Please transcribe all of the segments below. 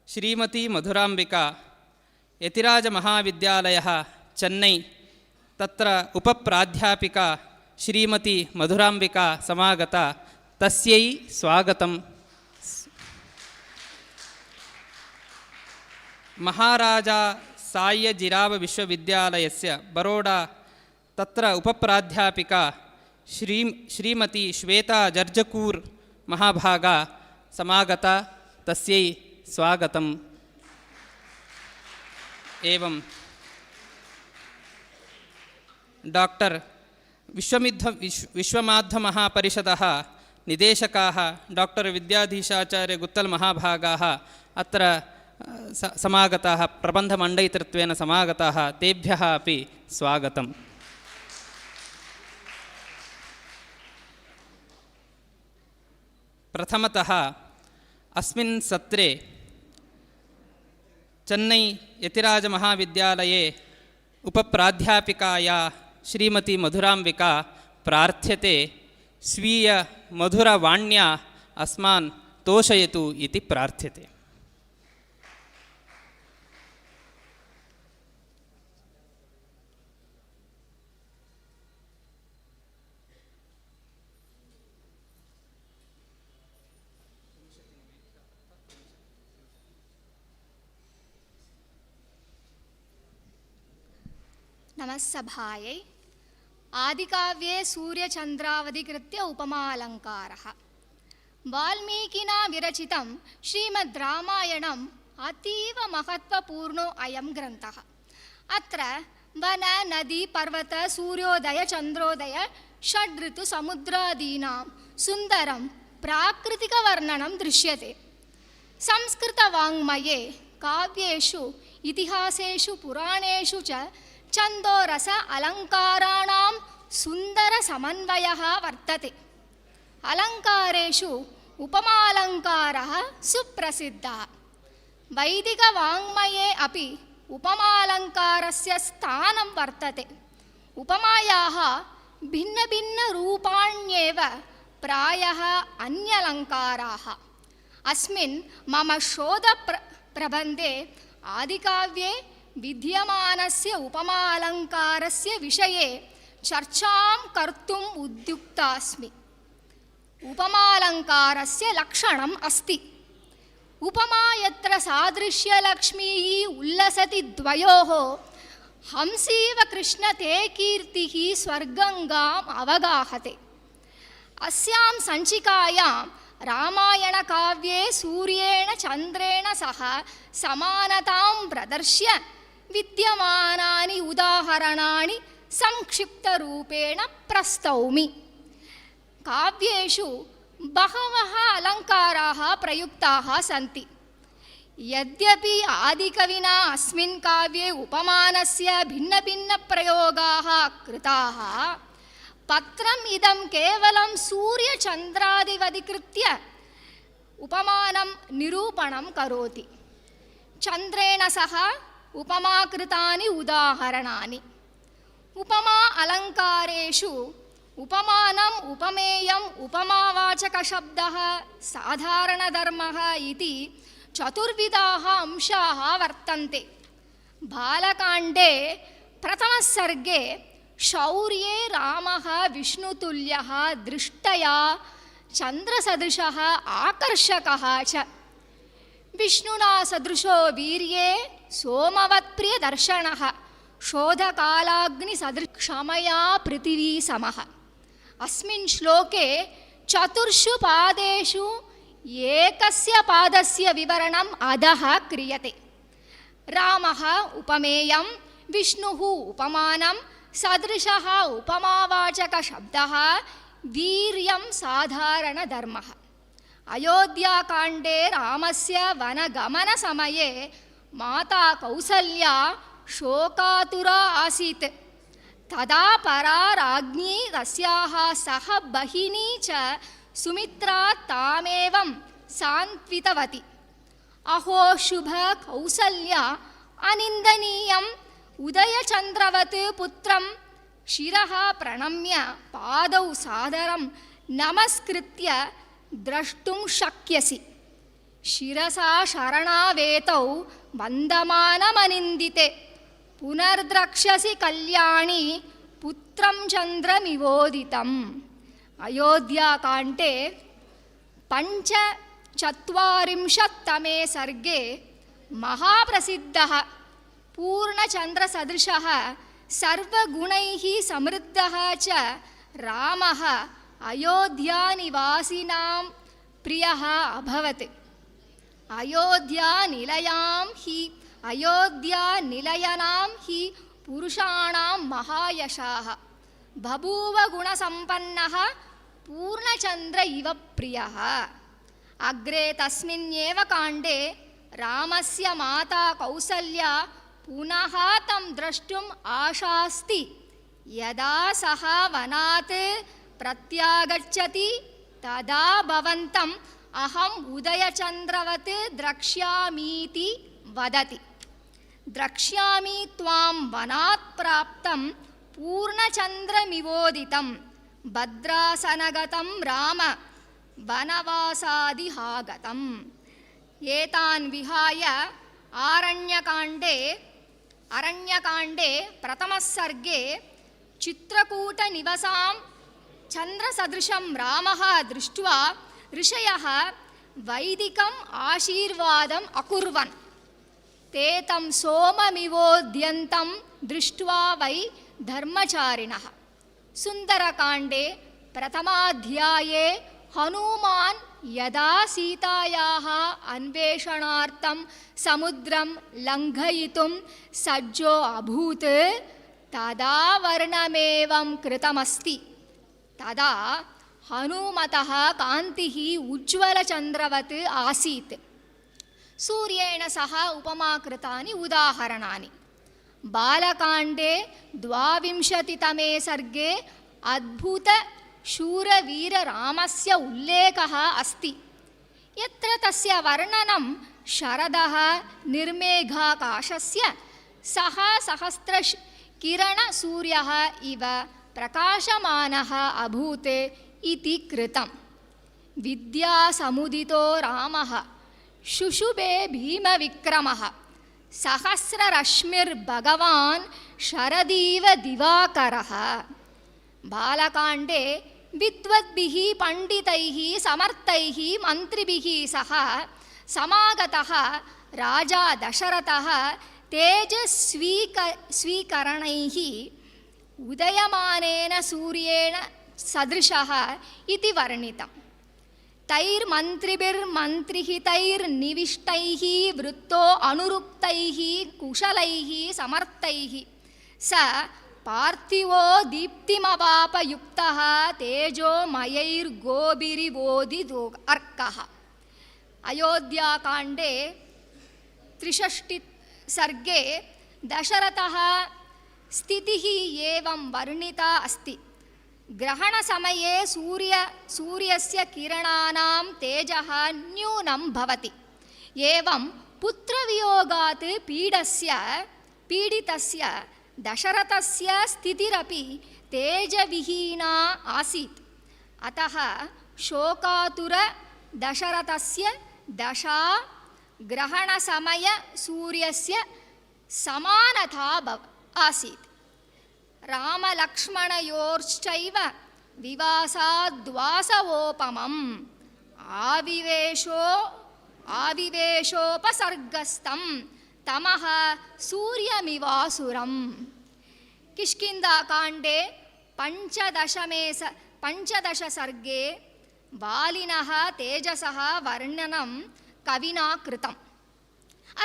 श्रीमती मधुराम्बिका यतिराजमहाविद्यालयः चेन्नै तत्र उप-प्राध्यापिका श्रीमती मधुराम्बिका समागता तस्यै स्वागतम्। महाराजा साय्यजिराव विश्वविद्यालयस्य बरोडा तत्र उप-प्राध्यापिका श्रीमती श्वेता जर्जकूर् महाभागा समागता तस्यै स्वागतम्। एवं डॉक्टर विश्वमाध्वमहापरिषदः निदेशकाः डॉक्टर विद्याधीशाचार्य गुत्तल महाभागाः अत्र समागताः, प्रबन्धमण्डयितृत्वेन समागताः, तेभ्यः अपि स्वागतम्। प्रथमतः अस्मिन् सत्रे चेन्नै यतिराजमहाविद्यालये उपप्राध्यापिकाया श्रीमती मधुराम्बिका प्रार्थ्यते स्वीय मधुरवाण्या अस्मान् तोषयतु इति प्रार्थ्यते। नमस्सभायै। आदिकाव्ये सूर्यचन्द्रावधिकृत्य उपमालङ्कारः। वाल्मीकिना विरचितं श्रीमद्रामायणम् अतीव महत्वपूर्णो अयं ग्रन्थः। अत्र वन नदी पर्वत सूर्योदय चन्द्रोदय षड्ऋतु समुद्रादीनां सुन्दरं प्राकृतिकवर्णनं दृश्यते। संस्कृतवाङ्मये काव्येषु इतिहासेषु पुराणेषु च छन्दोरस अलङ्काराणां सुन्दरसमन्वयः वर्तते। अलङ्कारेषु उपमालङ्कारः सुप्रसिद्धः। वैदिकवाङ्मये अपि उपमालङ्कारस्य स्थानं वर्तते। उपमायाः भिन्नभिन्नरूपाण्येव प्रायः अन्यलङ्काराः। अस्मिन् मम शोधप्रबन्धे आदिकाव्ये विद्यमानस्य उपमालङ्कारस्य विषये चर्चां कर्तुम् उद्युक्तास्मि। उपमालङ्कारस्य लक्षणम् अस्ति। उपमा यत्र सादृश्यलक्ष्मीः उल्लसति द्वयोः, हंसीव कृष्ण ते कीर्तिः स्वर्गङ्गाम् अवगाहते। अस्यां सञ्चिकायां रामायणकाव्ये सूर्येण चन्द्रेण सह समानतां प्रदर्श्य विद्यमानानि उदाहरणानि संक्षिप्तरूपेण प्रस्तौमि। काव्येषु बहवः अलङ्काराः प्रयुक्ताः सन्ति। यद्यपि आदिकविना अस्मिन् काव्ये उपमानस्य भिन्नभिन्नप्रयोगाः कृताः, पत्रम् इदं केवलं सूर्यचन्द्रादिवधिकृत्य उपमानं निरूपणं करोति। चन्द्रेण सह उपमाकृतानि उदाहरणानि। उपमा अलङ्कारेषु उपमानम् उपमेयम् उपमावाचकशब्दः साधारणधर्मः इति चतुर्विधाः अंशाः वर्तन्ते। बालकाण्डे प्रथमसर्गे शौर्ये रामः विष्णुतुल्यः दृष्टया चन्द्रसदृशः आकर्षकः च। विष्णुना सदृशो वीर्ये सोमवत्प्रियदर्शनः शोधकालाग्निसदृश क्षमया पृथिवी समः। अस्मिन् श्लोके चतुर्षु पादेषु एकस्य पादस्य विवरणम् अधः क्रियते। रामः उपमेयं, विष्णुः उपमानं, सदृशः उपमावाचकशब्दः, वीर्यं साधारणधर्मः। अयोध्याकाण्डे रामस्य वनगमनसमये माता कौसल्या शोकातुरा आसीत्। तदा परा राज्ञी तस्याः सह बहिनी च सुमित्रा तामेवं सान्त्वितवती। अहो शुभ कौसल्या अनिन्दनीयम् उदयचन्द्रवत् पुत्रं शिरः प्रणम्य पादौ सादरं नमस्कृत्य द्रष्टुं शक्यसि। ಶಿರಸಾ ಶರಣಾವೇತೌ ವಂದಮಾನಮನಿಂದಿತೆ ಪುನರ್ದ್ರಕ್ಷ್ಯಸಿ ಕಲ್ಯಾಣಿ ಪುತ್ರಂ ಚಂದ್ರಮಿವೋದಿತಂ. ಅಯೋಧ್ಯಾಕಾಂಡೆ ಪಂಚಚತ್ವಾರಿಂಶತ್ತಮೇ ಸರ್ಗೆ ಮಹಾಪ್ರಸಿದ್ಧಃ ಪೂರ್ಣಚಂದ್ರಸದೃಶಃ ಸರ್ವಗುಣೈಃ ಸಮೃದ್ಧಃ ಚ ರಾಮಃ ಅಯೋಧ್ಯಾನಿವಾಸಿನಾಂ ಪ್ರಿಯಃ ಅಭವತ್. ಅಯೋಧ್ಯಾನಿಲಯಾಂ ಹಿ ಪುರುಷಾಣಾಂ ಮಹಾಯಶಃ ಬಭೂವ ಗುಣಸಂಪನ್ನಃ ಪೂರ್ಣಚಂದ್ರ ಇವ ಪ್ರಿಯಃ. ಅಗ್ರೆ ತಸ್ಮಿನ್ನೇವ ಕಾಂಡೆ ರಾಮಸ್ಯ ಮಾತಾ ಕೌಸಲ್ಯಾ ಪುನಃ ತಂ ದ್ರಷ್ಟುಂ ಆಶಾಸ್ತಿ. ಯದಾ ಸಹ ವನಾತ್ ಪ್ರತ್ಯಾಗಚ್ಚತಿ ತದಾ ಭವಂತಂ ಅಹಂ ಉದಯಚಂದ್ರವತ್ ದ್ರಕ್ಷ್ಯಾಮೀತಿ ವದತಿ. ದ್ರಕ್ಷ್ಯಾಮಿ ತ್ವಾಂ ವನಾತ್ ಪ್ರಾಪ್ತಂ ಪೂರ್ಣಚಂದ್ರಮಿವೋದಿತಂ ಭದ್ರಾಸನಗತಂ ರಾಮ ವನವಾಸಾದಿಹಾಗತಂ. ಏತಾನ್ ವಿಹಾಯ ಅರಣ್ಯಕಾಂಡೆ ಪ್ರಥಮಸ್ಸರ್ಗೆ ಚಿತ್ರಕೂಟನಿವಸಾಂ ಚಂದ್ರಸದೃಶಂ ರಾಮಃ ದೃಷ್ಟ್ವಾ ಋಷಯಃ ವೈದಿಕಂ ಆಶೀರ್ವಾದಂ ಅಕುರ್ವನ್. ತೇ ತಂ ಸೋಮಮಿವೋದ್ಯಂತಂ ದೃಷ್ಟ್ವಾ ವೈ ಧರ್ಮಚಾರಿಣಃ. ಸುಂದರಕಾಂಡೆ ಪ್ರಥಮಾಧ್ಯಾಯೇ ಹನುಮಾನ್ ಯದಾ ಸೀತಾಯಾಃ ಅನ್ವೇಷಣಾರ್ಥಂ ಸಮುದ್ರಂ ಲಂಘಯಿತುಂ ಸಜ್ಜೋ ಅಭೂತ್ ತದಾ ವರ್ಣಮೇವಂ ಕೃತಮಸ್ತಿ. ತದಾ ಹನುಮತಃ ಕಾಂತಿಃ ಉಜ್ವಲಚಂದ್ರವತ್ ಆಸೀತ್. ಸೂರ್ಯೇಣ ಸಹ ಉಪಮಾಕೃತಾನಿ ಉದಾಹರಣಾನಿ. ಬಾಲಕಾಂಡೆ ದ್ವಾವಿಂಶತಿತಮೇ ಸರ್ಗೆ ಅದ್ಭುತ ಶೂರವೀರರಾಮಸ್ಯ ಉಲ್ಲೇಖಃ ಅಸ್ತಿ. ಯತ್ರ ತಸ್ಯ ವರ್ಣನಂ ಶರದಃ ನಿರ್ಮೇಘಾಕಾಶಸ್ಯ ಸಹ ಸಹಸ್ರ ಕಿರಣ ಸೂರ್ಯಃ ಇವ ಪ್ರಕಾಶಮಾನಃ ಅಭೂತ್ ಇತಿ ಕೃತಂ. ವಿದ್ಯಾಸಮುದಿತೋ ರಾಮಃ ಶುಶುಭೆ ಭೀಮವಿಕ್ರಮಃ ಸಹಸ್ರರಶ್ಮಿರ್ಭಗವಾನ್ ಶರದೀವ ದಿವಾಕರಃ. ಬಾಲಕಾಂಡೆ ವಿದ್ವದ್ಭಿಃ ಪಂಡಿತೈಃ ಸಮರ್ಥೈಃ ಮಂತ್ರಿಭಿಃ ಸಹ ಸಮಾಗತಃ ರಾಜಾ ದಶರಥಃ ತೇಜಸ್ವೀಕರಣೈಃ ಉದಯಮಾನೇನ ಸೂರ್ಯೇಣ ಸದೃಶಃ ಇತಿ ವರ್ಣಿತಂ. ತೈರ್ಮಂತ್ರಿಭಿರ್ಮಂತ್ರಿಹಿತೈರ್ನಿವಿಷ್ಟೈಃ ವೃತ್ತೋ ಅನುರುಕ್ತೈಃ ಕುಶಲೈಃ ಸಮರ್ಥೈಃ ಸ ಪಾರ್ಥಿವೋ ದೀಪ್ತಿಮವಾಪಯುಕ್ತಃ ತೇಜೋಮಯೈರ್ಗೋಭಿರಿವೋದಿದೋ ಅರ್ಕಃ. ಅಯೋಧ್ಯಾಕಾಂಡೆ 63 ಸರ್ಗೆ ದಶರಥಃ ಸ್ಥಿತಿಃ ಏವಂ ವರ್ಣಿತಾ ಅಸ್ತಿ. ಗ್ರಹಣಸಮಯೇ ಸೂರ್ಯಸ್ಯ ಕಿರಣಾನಾಂ ತೇಜಃ ನ್ಯೂನಂ ಭವತಿ. ಏವಂ ಪುತ್ರವಿಯೋಗಾತ್ ಪೀಡಿತಸ್ಯ ದಶರಥಸ್ಯ ಸ್ಥಿತಿರಪಿ ತೇಜವಿಹೀನಾ ಆಸೀತ್. ಅತಃ ಶೋಕಾತುರ ದಶರಥಸ್ಯ ದಶಾ ಗ್ರಹಣಸಮಯ ಸೂರ್ಯಸ್ಯ ಸಮಾನತಾ ಆಸೀತ್. ರಾಮಲಕ್ಷ್ಮಣಯೋಶ್ಚೈವ ವಿವಾಸಾದ್ವಾಸವೋಪಮಂ ಆವಿವೇಶೋಪಸರ್ಗಸ್ಥಂ ತಮಃ ಸೂರ್ಯಮಿವಾಸುರಂ. ಕಿಷ್ಕಿಂಧಾಕಾಂಡೆ ಪಂಚದಶ ಸರ್ಗೆ ಬಾಲಿನಃ ತೇಜಸಃ ವರ್ಣನಂ ಕವಿನಾ ಕೃತಂ.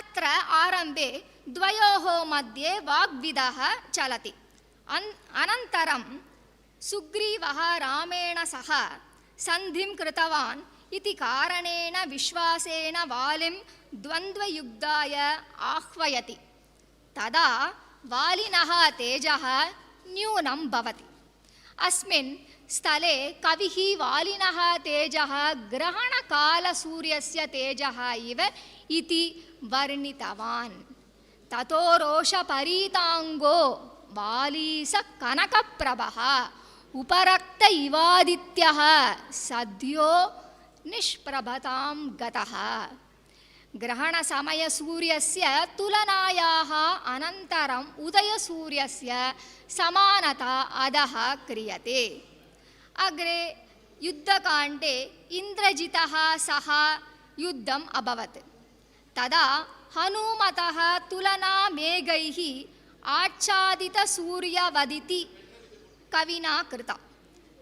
ಅತ್ರ ಆರಂಭೆ ದ್ವಯೋಃ ಮಧ್ಯೆ ವಾಗ್ವಿದಃ ಚಲತಿ. ಅನಂತರಂ ಸುಗ್ರೀವಃ ರಾಮೇಣ ಸಹ ಸಂಧಿಂ ಕೃತವಾನ್ ಇತಿ ಕಾರಣೇನ ವಿಶ್ವಾಸೇನ ವಾಲಿಂ ದ್ವಂದ್ವಯುದ್ಧಾಯ ಆಹ್ವಯತಿ. ತದಾ ವಾಲಿನಃ ತೇಜಃ ನ್ಯೂನಂ ಭವತಿ. ಅಸ್ಮಿನ್ ಸ್ಥಳೆ ಕವಿಃ ವಾಲಿನಃ ತೇಜಃ ಗ್ರಹಣಕಾಲ ಸೂರ್ಯಸ್ಯ ತೇಜಃ ಇವ ಇತಿ ವರ್ಣಿತವಾನ್. ತತೋ ರೋಷಪರೀತಾಂಗೋ ವಾಲಿ ಸ ಕನಕಪ್ರಭಃ ಉಪರಕ್ತ ಇವಾದಿತ್ಯಃ ಸದ್ಯೋ ನಿಷ್ಪ್ರಭತಾಂ ಗತಃ. ग्रहणसमयसूर्यस्य तुलनायाः अनन्तरम् उदयसूर्यस्य समानता अधः क्रियते। अग्रे युद्धकाण्डे इन्द्रजितः सह युद्धम् अभवत्। तदा हनुमतः तुलना मेघैः आच्छादितसूर्यवदिति कविना कृता।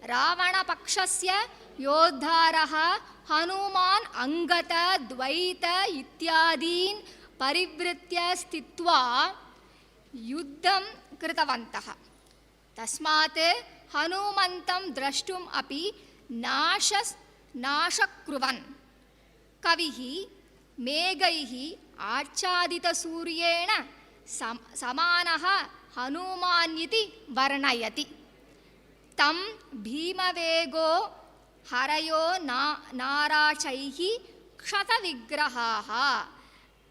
रावणपक्षस्य योद्धारः हनुमान् अंगत द्वैत इत्यादीन् परिवृत्य स्थित्वा युद्धं कृतवन्तः। तस्मात् हनुमन्तं द्रष्टुम् अपि नाशक्रुवन् कविः मेघैः आच्छादितसूर्येण समानः हनुमान् इति वर्णयति। तं भीमवेगो हरयो नाराचैः क्षतविग्रहाः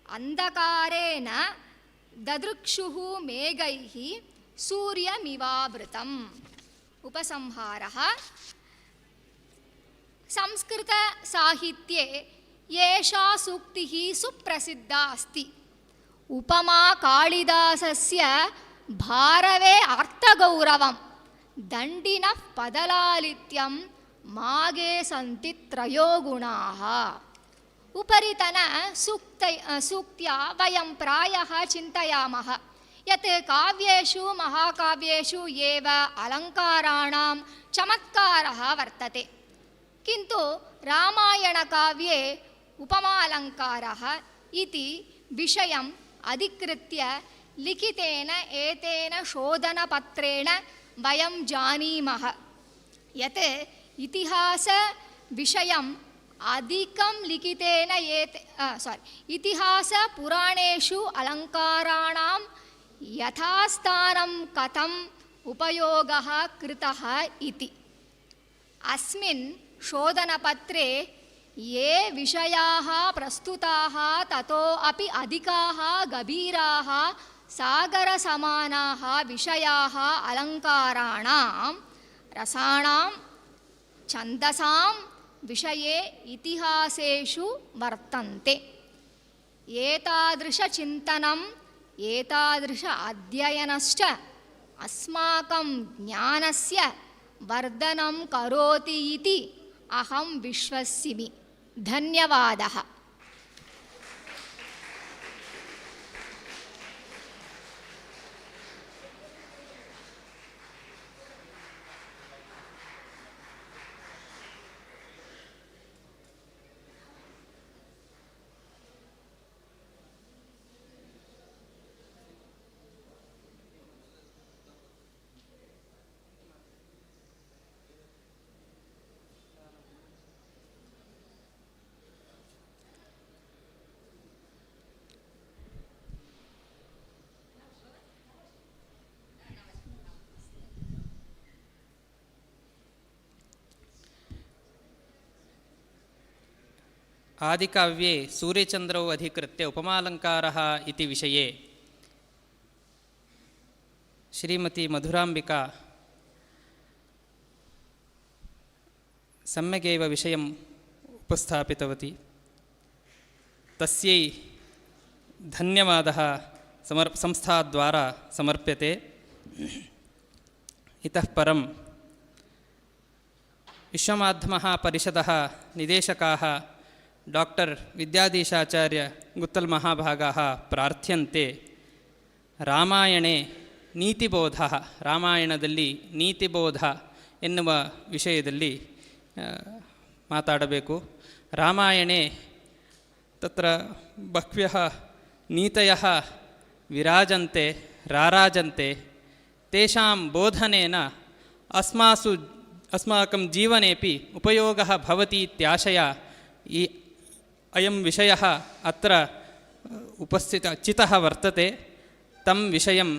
अन्धकारेण ददृक्षुः मेघैः सूर्यमिवावृतम्। उपसंहारः। संस्कृतसाहित्ये एषा सूक्तिः सुप्रसिद्धा अस्ति। उपमा कालिदासस्य भारवे अर्थगौरवं दण्डिनः पदलालित्यं मागे सन्ति त्रयो गुणाः। उपरितन सूक्त्या वयं प्रायः चिन्तयामः यत् काव्येषु महाकाव्येषु एव अलङ्काराणां चमत्कारः वर्तते, किन्तु रामायणकाव्ये उपमालङ्कारः इति विषयम् अधिकृत्य लिखितेन एतेन शोधनपत्रेण वयं जानीमः यत् इतिहासविषयम् अधिकं लिखितेन इतिहासपुराणेषु अलङ्काराणां यथास्थानं कथम् उपयोगः कृतः इति। अस्मिन् शोधनपत्रे ये विषयाः प्रस्तुताः ततो अपि अधिकाः गभीराः सागरसमानाः विषयाः अलङ्काराणां रसाणां छन्दसां विषये इतिहासेषु वर्तन्ते। एतादृशचिन्तनम् एतादृश अध्ययनश्च अस्माकं ज्ञानस्य वर्धनं करोति इति अहं विश्वसिमि। धन्यवादः। आदिकाव्ये सूर्यचन्द्रौ अधिकृत्य उपमालङ्कारः इति विषये श्रीमती मधुराम्बिका सम्यगेव विषयम् उपस्थापितवती। तस्यै धन्यवादः संस्थाद्वारा समर्प्यते। इतः परं विश्वमाध्यमपरिषदः निदेशकाः डॉक्टर विद्याधीशाचार्य गुत्तल महाभागाः प्रार्थ्यन्ते रामायणे नीतिबोधः रामायणदल्लि नीतिबोध ಎನ್ನುವ ವಿಷಯದಲ್ಲಿ ಮಾತಾಡಬೇಕು। ರಾಮಾಯಣೆ ತತ್ರ ಬಹ್ವ್ಯಃ ನೀತಯಃ ವಿರಾಜಂತೆ ರಾರಾಜಂತೆ ತೇಷಾಂ ಬೋಧನೇನ अस्माकं जीवनेपि उपयोगः भवति इत्याशया अयं विषयः अत्र चितः वर्तते। तं विषयं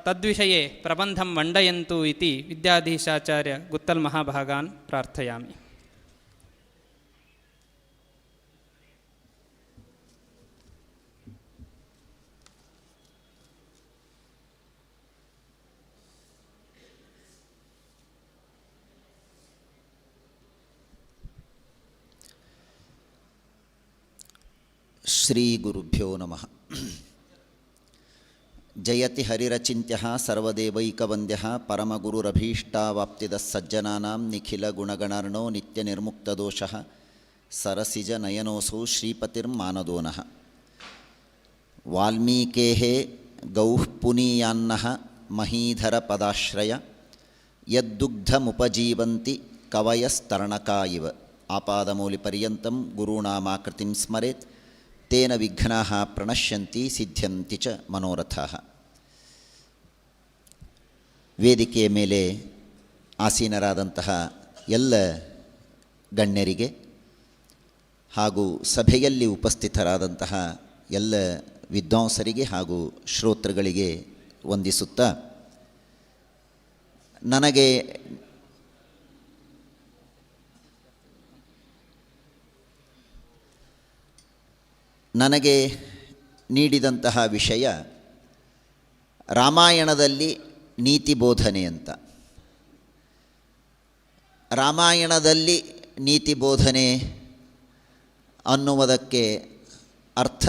तद्विषये प्रबन्धं मण्डयन्तु इति विद्याधीशाचार्य गुत्तल महाभागान् प्रार्थयामि। ಶ್ರೀ ಗುರುಭ್ಯೋ ನಮಃ. ಜಯತಿ ಹರಿರಚಿಂತ್ಯಃ ಸರ್ವದೇವೈಕವಂದ್ಯಃ ಪರಮಗುರುರಭೀಷ್ಟಾವಾಪ್ತಿದಃ ಸಜ್ಜನಾನಾಂ ನಿಖಿಲ ಗುಣಗಣರ್ಣೋ ನಿತ್ಯ ನಿರ್ಮುಕ್ತದೋಷಃ ಸರಸಿಜ ನಯನೋಸೌ ಶ್ರೀಪತಿರ್ಮಾನದೋನಃ. ವಾಲ್ಮೀಕೇಃ ಗೌಃ ಪುನೀಯಾನ್ನಃ ಮಹೀಧರ ಪದಾಶ್ರಯ ಯದ್ದುಗ್ಧಮುಪಜೀವಂತಿ ಕವಯಸ್ತರಣಕಾ ಇವ. ಆಪಾದಮೌಲಿಪರ್ಯಂತಂ ಗುರುಣಾಮಾಕೃತಿಂ ಸ್ಮರೇತ್ ತೇನ ವಿಘ್ನಾಃ ಪ್ರಣಶ್ಯಂತಿ ಸಿದ್ಧ್ಯಂತಿ ಚ ಮನೋರಥಾಃ. ವೇದಿಕೆಯ ಮೇಲೆ ಆಸೀನರಾದಂತಹ ಎಲ್ಲ ಗಣ್ಯರಿಗೆ ಹಾಗೂ ಸಭೆಯಲ್ಲಿ ಉಪಸ್ಥಿತರಾದಂತಹ ಎಲ್ಲ ವಿದ್ವಾಂಸರಿಗೆ ಹಾಗೂ ಶ್ರೋತೃಗಳಿಗೆ ವಂದಿಸುತ್ತಾ, ನನಗೆ ನೀಡಿದಂತಹ ವಿಷಯ ರಾಮಾಯಣದಲ್ಲಿ ನೀತಿ ಬೋಧನೆ ಅಂತ. ರಾಮಾಯಣದಲ್ಲಿ ನೀತಿ ಬೋಧನೆ ಅನ್ನುವುದಕ್ಕೆ ಅರ್ಥ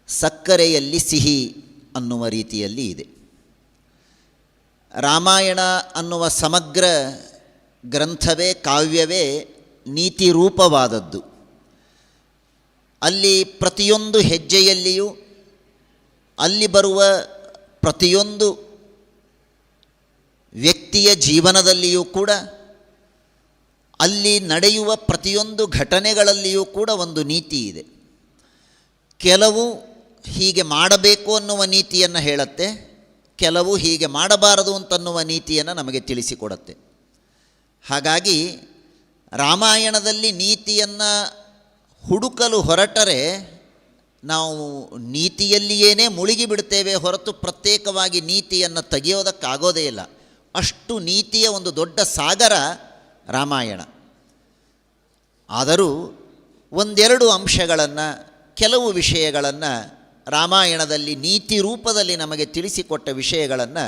ಸಕ್ಕರೆಯಲ್ಲಿ ಸಿಹಿ ಅನ್ನುವ ರೀತಿಯಲ್ಲಿ ಇದೆ. ರಾಮಾಯಣ ಅನ್ನುವ ಸಮಗ್ರ ಗ್ರಂಥವೇ, ಕಾವ್ಯವೇ ನೀತಿ ರೂಪವಾದದ್ದು. ಅಲ್ಲಿ ಪ್ರತಿಯೊಂದು ಹೆಜ್ಜೆಯಲ್ಲಿಯೂ, ಅಲ್ಲಿ ಬರುವ ಪ್ರತಿಯೊಂದು ವ್ಯಕ್ತಿಯ ಜೀವನದಲ್ಲಿಯೂ ಕೂಡ, ಅಲ್ಲಿ ನಡೆಯುವ ಪ್ರತಿಯೊಂದು ಘಟನೆಗಳಲ್ಲಿಯೂ ಕೂಡ ಒಂದು ನೀತಿ ಇದೆ. ಕೆಲವು ಹೀಗೆ ಮಾಡಬೇಕು ಅನ್ನುವ ನೀತಿಯನ್ನು ಹೇಳುತ್ತೆ, ಕೆಲವು ಹೀಗೆ ಮಾಡಬಾರದು ಅಂತನ್ನುವ ನೀತಿಯನ್ನು ನಮಗೆ ತಿಳಿಸಿಕೊಡುತ್ತೆ. ಹಾಗಾಗಿ ರಾಮಾಯಣದಲ್ಲಿ ನೀತಿಯನ್ನು ಹುಡುಕಲು ಹೊರಟರೆ ನಾವು ನೀತಿಯಲ್ಲಿಯೇ ಮುಳುಗಿ ಬಿಡ್ತೇವೆ ಹೊರತು ಪ್ರತ್ಯೇಕವಾಗಿ ನೀತಿಯನ್ನು ತೆಗೆಯೋದಕ್ಕಾಗೋದೇ ಇಲ್ಲ. ಅಷ್ಟು ನೀತಿಯ ಒಂದು ದೊಡ್ಡ ಸಾಗರ ರಾಮಾಯಣ. ಆದರೂ ಒಂದೆರಡು ಅಂಶಗಳನ್ನು, ಕೆಲವು ವಿಷಯಗಳನ್ನು ರಾಮಾಯಣದಲ್ಲಿ ನೀತಿ ರೂಪದಲ್ಲಿ ನಮಗೆ ತಿಳಿಸಿಕೊಟ್ಟ ವಿಷಯಗಳನ್ನು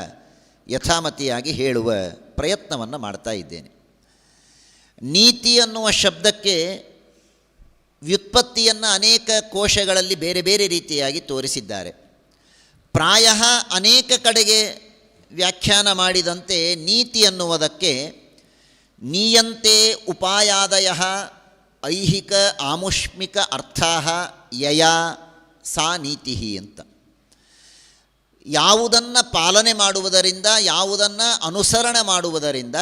ಯಥಾಮತಿಯಾಗಿ ಹೇಳುವ ಪ್ರಯತ್ನವನ್ನು ಮಾಡ್ತಾ ಇದ್ದೇನೆ. ನೀತಿ ಅನ್ನುವ ಶಬ್ದಕ್ಕೆ ವ್ಯುತ್ಪತ್ತಿಯನ್ನು ಅನೇಕ ಕೋಶಗಳಲ್ಲಿ ಬೇರೆ ಬೇರೆ ರೀತಿಯಾಗಿ ತೋರಿಸಿದ್ದಾರೆ. ಪ್ರಾಯ ಅನೇಕ ಕಡೆಗೆ ವ್ಯಾಖ್ಯಾನ ಮಾಡಿದಂತೆ ನೀತಿ ಅನ್ನುವುದಕ್ಕೆ ನೀಯಂತೆ ಉಪಾಯಾದಯಃ ಐಹಿಕ ಆಮುಷ್ಮಿಕ ಅರ್ಥಾಃ ಯಯಾ ಸಾ ನೀತಿ ಅಂತ. ಯಾವುದನ್ನು ಪಾಲನೆ ಮಾಡುವುದರಿಂದ, ಯಾವುದನ್ನು ಅನುಸರಣೆ ಮಾಡುವುದರಿಂದ,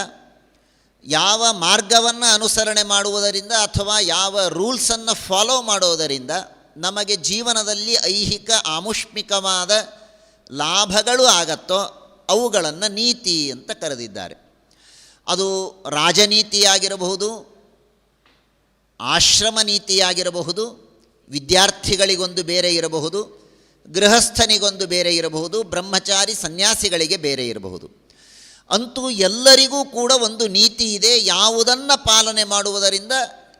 ಯಾವ ಮಾರ್ಗವನ್ನು ಅನುಸರಣೆ ಮಾಡುವುದರಿಂದ ಅಥವಾ ಯಾವ ರೂಲ್ಸನ್ನು ಫಾಲೋ ಮಾಡೋದರಿಂದ ನಮಗೆ ಜೀವನದಲ್ಲಿ ಐಹಿಕ ಆಮುಷ್ಮಿಕವಾದ ಲಾಭಗಳು ಆಗತ್ತೋ ಅವುಗಳನ್ನು ನೀತಿ ಅಂತ ಕರೆದಿದ್ದಾರೆ. ಅದು ರಾಜನೀತಿಯಾಗಿರಬಹುದು, ಆಶ್ರಮ ನೀತಿಯಾಗಿರಬಹುದು, ವಿದ್ಯಾರ್ಥಿಗಳಿಗೊಂದು ಬೇರೆ ಇರಬಹುದು, ಗೃಹಸ್ಥನಿಗೊಂದು ಬೇರೆ ಇರಬಹುದು, ಬ್ರಹ್ಮಚಾರಿ ಸನ್ಯಾಸಿಗಳಿಗೆ ಬೇರೆ ಇರಬಹುದು. ಅಂತೂ ಎಲ್ಲರಿಗೂ ಕೂಡ ಒಂದು ನೀತಿ ಇದೆ. ಯಾವುದನ್ನು ಪಾಲನೆ ಮಾಡುವುದರಿಂದ,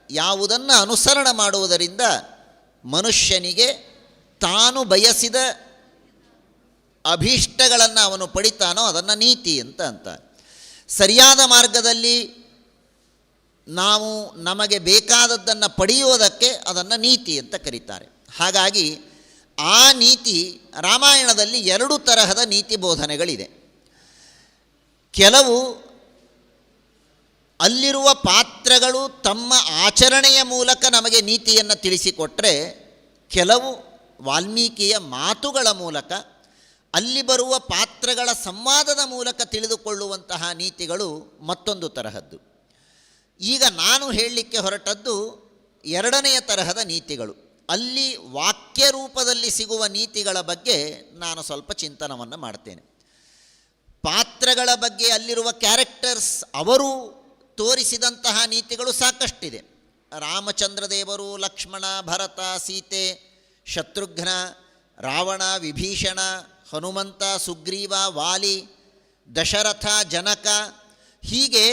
ಯಾವುದನ್ನು ಅನುಸರಣೆ ಮಾಡುವುದರಿಂದ ಮನುಷ್ಯನಿಗೆ ತಾನು ಬಯಸಿದ ಅಭೀಷ್ಟಗಳನ್ನು ಅವನು ಪಡಿತಾನೋ ಅದನ್ನು ನೀತಿ ಅಂತ ಅಂತಾರೆ. ಸರಿಯಾದ ಮಾರ್ಗದಲ್ಲಿ ನಾವು ನಮಗೆ ಬೇಕಾದದ್ದನ್ನು ಪಡೆಯುವುದಕ್ಕೆ ಅದನ್ನು ನೀತಿ ಅಂತ ಕರೀತಾರೆ. ಹಾಗಾಗಿ ಆ ನೀತಿ ರಾಮಾಯಣದಲ್ಲಿ ಎರಡು ತರಹದ ನೀತಿ ಬೋಧನೆಗಳಿದೆ. ಕೆಲವು ಅಲ್ಲಿರುವ ಪಾತ್ರಗಳು ತಮ್ಮ ಆಚರಣೆಯ ಮೂಲಕ ನಮಗೆ ನೀತಿಯನ್ನು ತಿಳಿಸಿಕೊಟ್ಟರೆ, ಕೆಲವು ವಾಲ್ಮೀಕಿಯ ಮಾತುಗಳ ಮೂಲಕ, ಅಲ್ಲಿ ಬರುವ ಪಾತ್ರಗಳ ಸಂವಾದದ ಮೂಲಕ ತಿಳಿದುಕೊಳ್ಳುವಂತಹ ನೀತಿಗಳು ಮತ್ತೊಂದು ತರಹದ್ದು. ಈಗ ನಾನು ಹೇಳಲಿಕ್ಕೆ ಹೊರಟದ್ದು ಎರಡನೆಯ ತರಹದ ನೀತಿಗಳು. ಅಲ್ಲಿ ವಾಕ್ಯ ರೂಪದಲ್ಲಿ ಸಿಗುವ ನೀತಿಗಳ ಬಗ್ಗೆ ನಾನು ಸ್ವಲ್ಪ ಚಿಂತನವನ್ನು ಮಾಡ್ತೇನೆ. ಪಾತ್ರಗಳ ಬಗ್ಗೆ, ಅಲ್ಲಿರುವ ಕ್ಯಾರೆಕ್ಟರ್ಸ್, ಅವರು ತೋರಿಸಿದಂತಹ ನೀತಿಗಳು ಸಾಕಷ್ಟಿದೆ. ರಾಮಚಂದ್ರ ದೇವರು, ಲಕ್ಷ್ಮಣ, ಭರತ, ಸೀತೆ, ಶತ್ರುಘ್ನ, ರಾವಣ, ವಿಭೀಷಣ, ಹನುಮಂತ, ಸುಗ್ರೀವ, ವಾಲಿ, ದಶರಥ, ಜನಕ, ಹೀಗೆ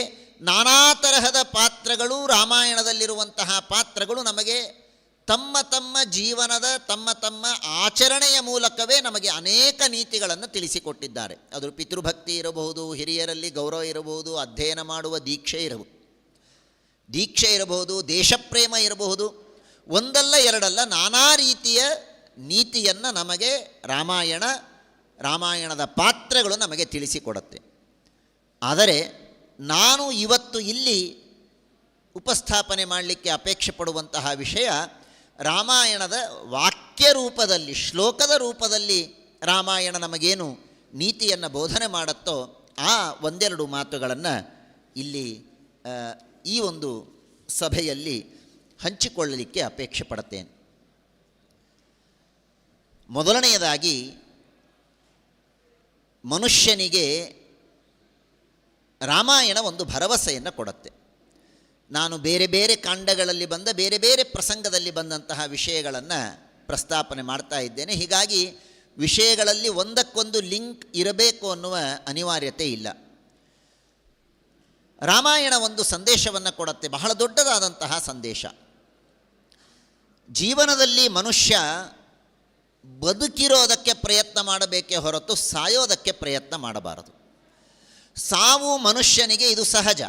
ನಾನಾ ತರಹದ ಪಾತ್ರಗಳು, ರಾಮಾಯಣದಲ್ಲಿರುವಂತಹ ಪಾತ್ರಗಳು ನಮಗೆ ತಮ್ಮ ತಮ್ಮ ಜೀವನದ, ತಮ್ಮ ತಮ್ಮ ಆಚರಣೆಯ ಮೂಲಕವೇ ನಮಗೆ ಅನೇಕ ನೀತಿಗಳನ್ನು ತಿಳಿಸಿಕೊಟ್ಟಿದ್ದಾರೆ. ಅದು ಪಿತೃಭಕ್ತಿ ಇರಬಹುದು, ಹಿರಿಯರಲ್ಲಿ ಗೌರವ ಇರಬಹುದು, ಅಧ್ಯಯನ ಮಾಡುವ ದೀಕ್ಷೆ ಇರಬಹುದು, ದೇಶಪ್ರೇಮ ಇರಬಹುದು, ಒಂದಲ್ಲ ಎರಡಲ್ಲ ನಾನಾ ರೀತಿಯ ನೀತಿಯನ್ನು ನಮಗೆ ರಾಮಾಯಣದ ಪಾತ್ರಗಳು ನಮಗೆ ತಿಳಿಸಿಕೊಡುತ್ತೆ. ಆದರೆ ನಾನು ಇವತ್ತು ಇಲ್ಲಿ ಉಪಸ್ಥಾಪನೆ ಮಾಡಲಿಕ್ಕೆ ಅಪೇಕ್ಷೆ ಪಡುವಂತಹ ವಿಷಯ ರಾಮಾಯಣದ ವಾಕ್ಯ ರೂಪದಲ್ಲಿ, ಶ್ಲೋಕದ ರೂಪದಲ್ಲಿ ರಾಮಾಯಣ ನಮಗೇನು ನೀತಿಯನ್ನು ಬೋಧನೆ ಮಾಡುತ್ತೋ ಆ ಒಂದೆರಡು ಮಾತುಗಳನ್ನು ಇಲ್ಲಿ ಈ ಒಂದು ಸಭೆಯಲ್ಲಿ ಹಂಚಿಕೊಳ್ಳಲಿಕ್ಕೆ ಅಪೇಕ್ಷೆ ಪಡುತ್ತೇನೆ. ಮೊದಲನೆಯದಾಗಿ, ಮನುಷ್ಯನಿಗೆ ರಾಮಾಯಣ ಒಂದು ಭರವಸೆಯನ್ನು ಕೊಡುತ್ತೆ. ನಾನು ಬೇರೆ ಬೇರೆ ಕಾಂಡಗಳಲ್ಲಿ ಬಂದ ಬೇರೆ ಬೇರೆ ಪ್ರಸಂಗದಲ್ಲಿ ಬಂದಂತಹ ವಿಷಯಗಳನ್ನು ಪ್ರಸ್ತಾಪನೆ ಮಾಡ್ತಾ ಇದ್ದೇನೆ. ಹೀಗಾಗಿ ವಿಷಯಗಳಲ್ಲಿ ಒಂದಕ್ಕೊಂದು ಲಿಂಕ್ ಇರಬೇಕು ಅನ್ನುವ ಅನಿವಾರ್ಯತೆ ಇಲ್ಲ. ರಾಮಾಯಣ ಒಂದು ಸಂದೇಶವನ್ನು ಕೊಡುತ್ತೆ, ಬಹಳ ದೊಡ್ಡದಾದಂತಹ ಸಂದೇಶ. ಜೀವನದಲ್ಲಿ ಮನುಷ್ಯ ಬದುಕಿರೋದಕ್ಕೆ ಪ್ರಯತ್ನ ಮಾಡಬೇಕೇ ಹೊರತು ಸಾಯೋದಕ್ಕೆ ಪ್ರಯತ್ನ ಮಾಡಬಾರದು. ಸಾವು ಮನುಷ್ಯನಿಗೆ ಇದು ಸಹಜ,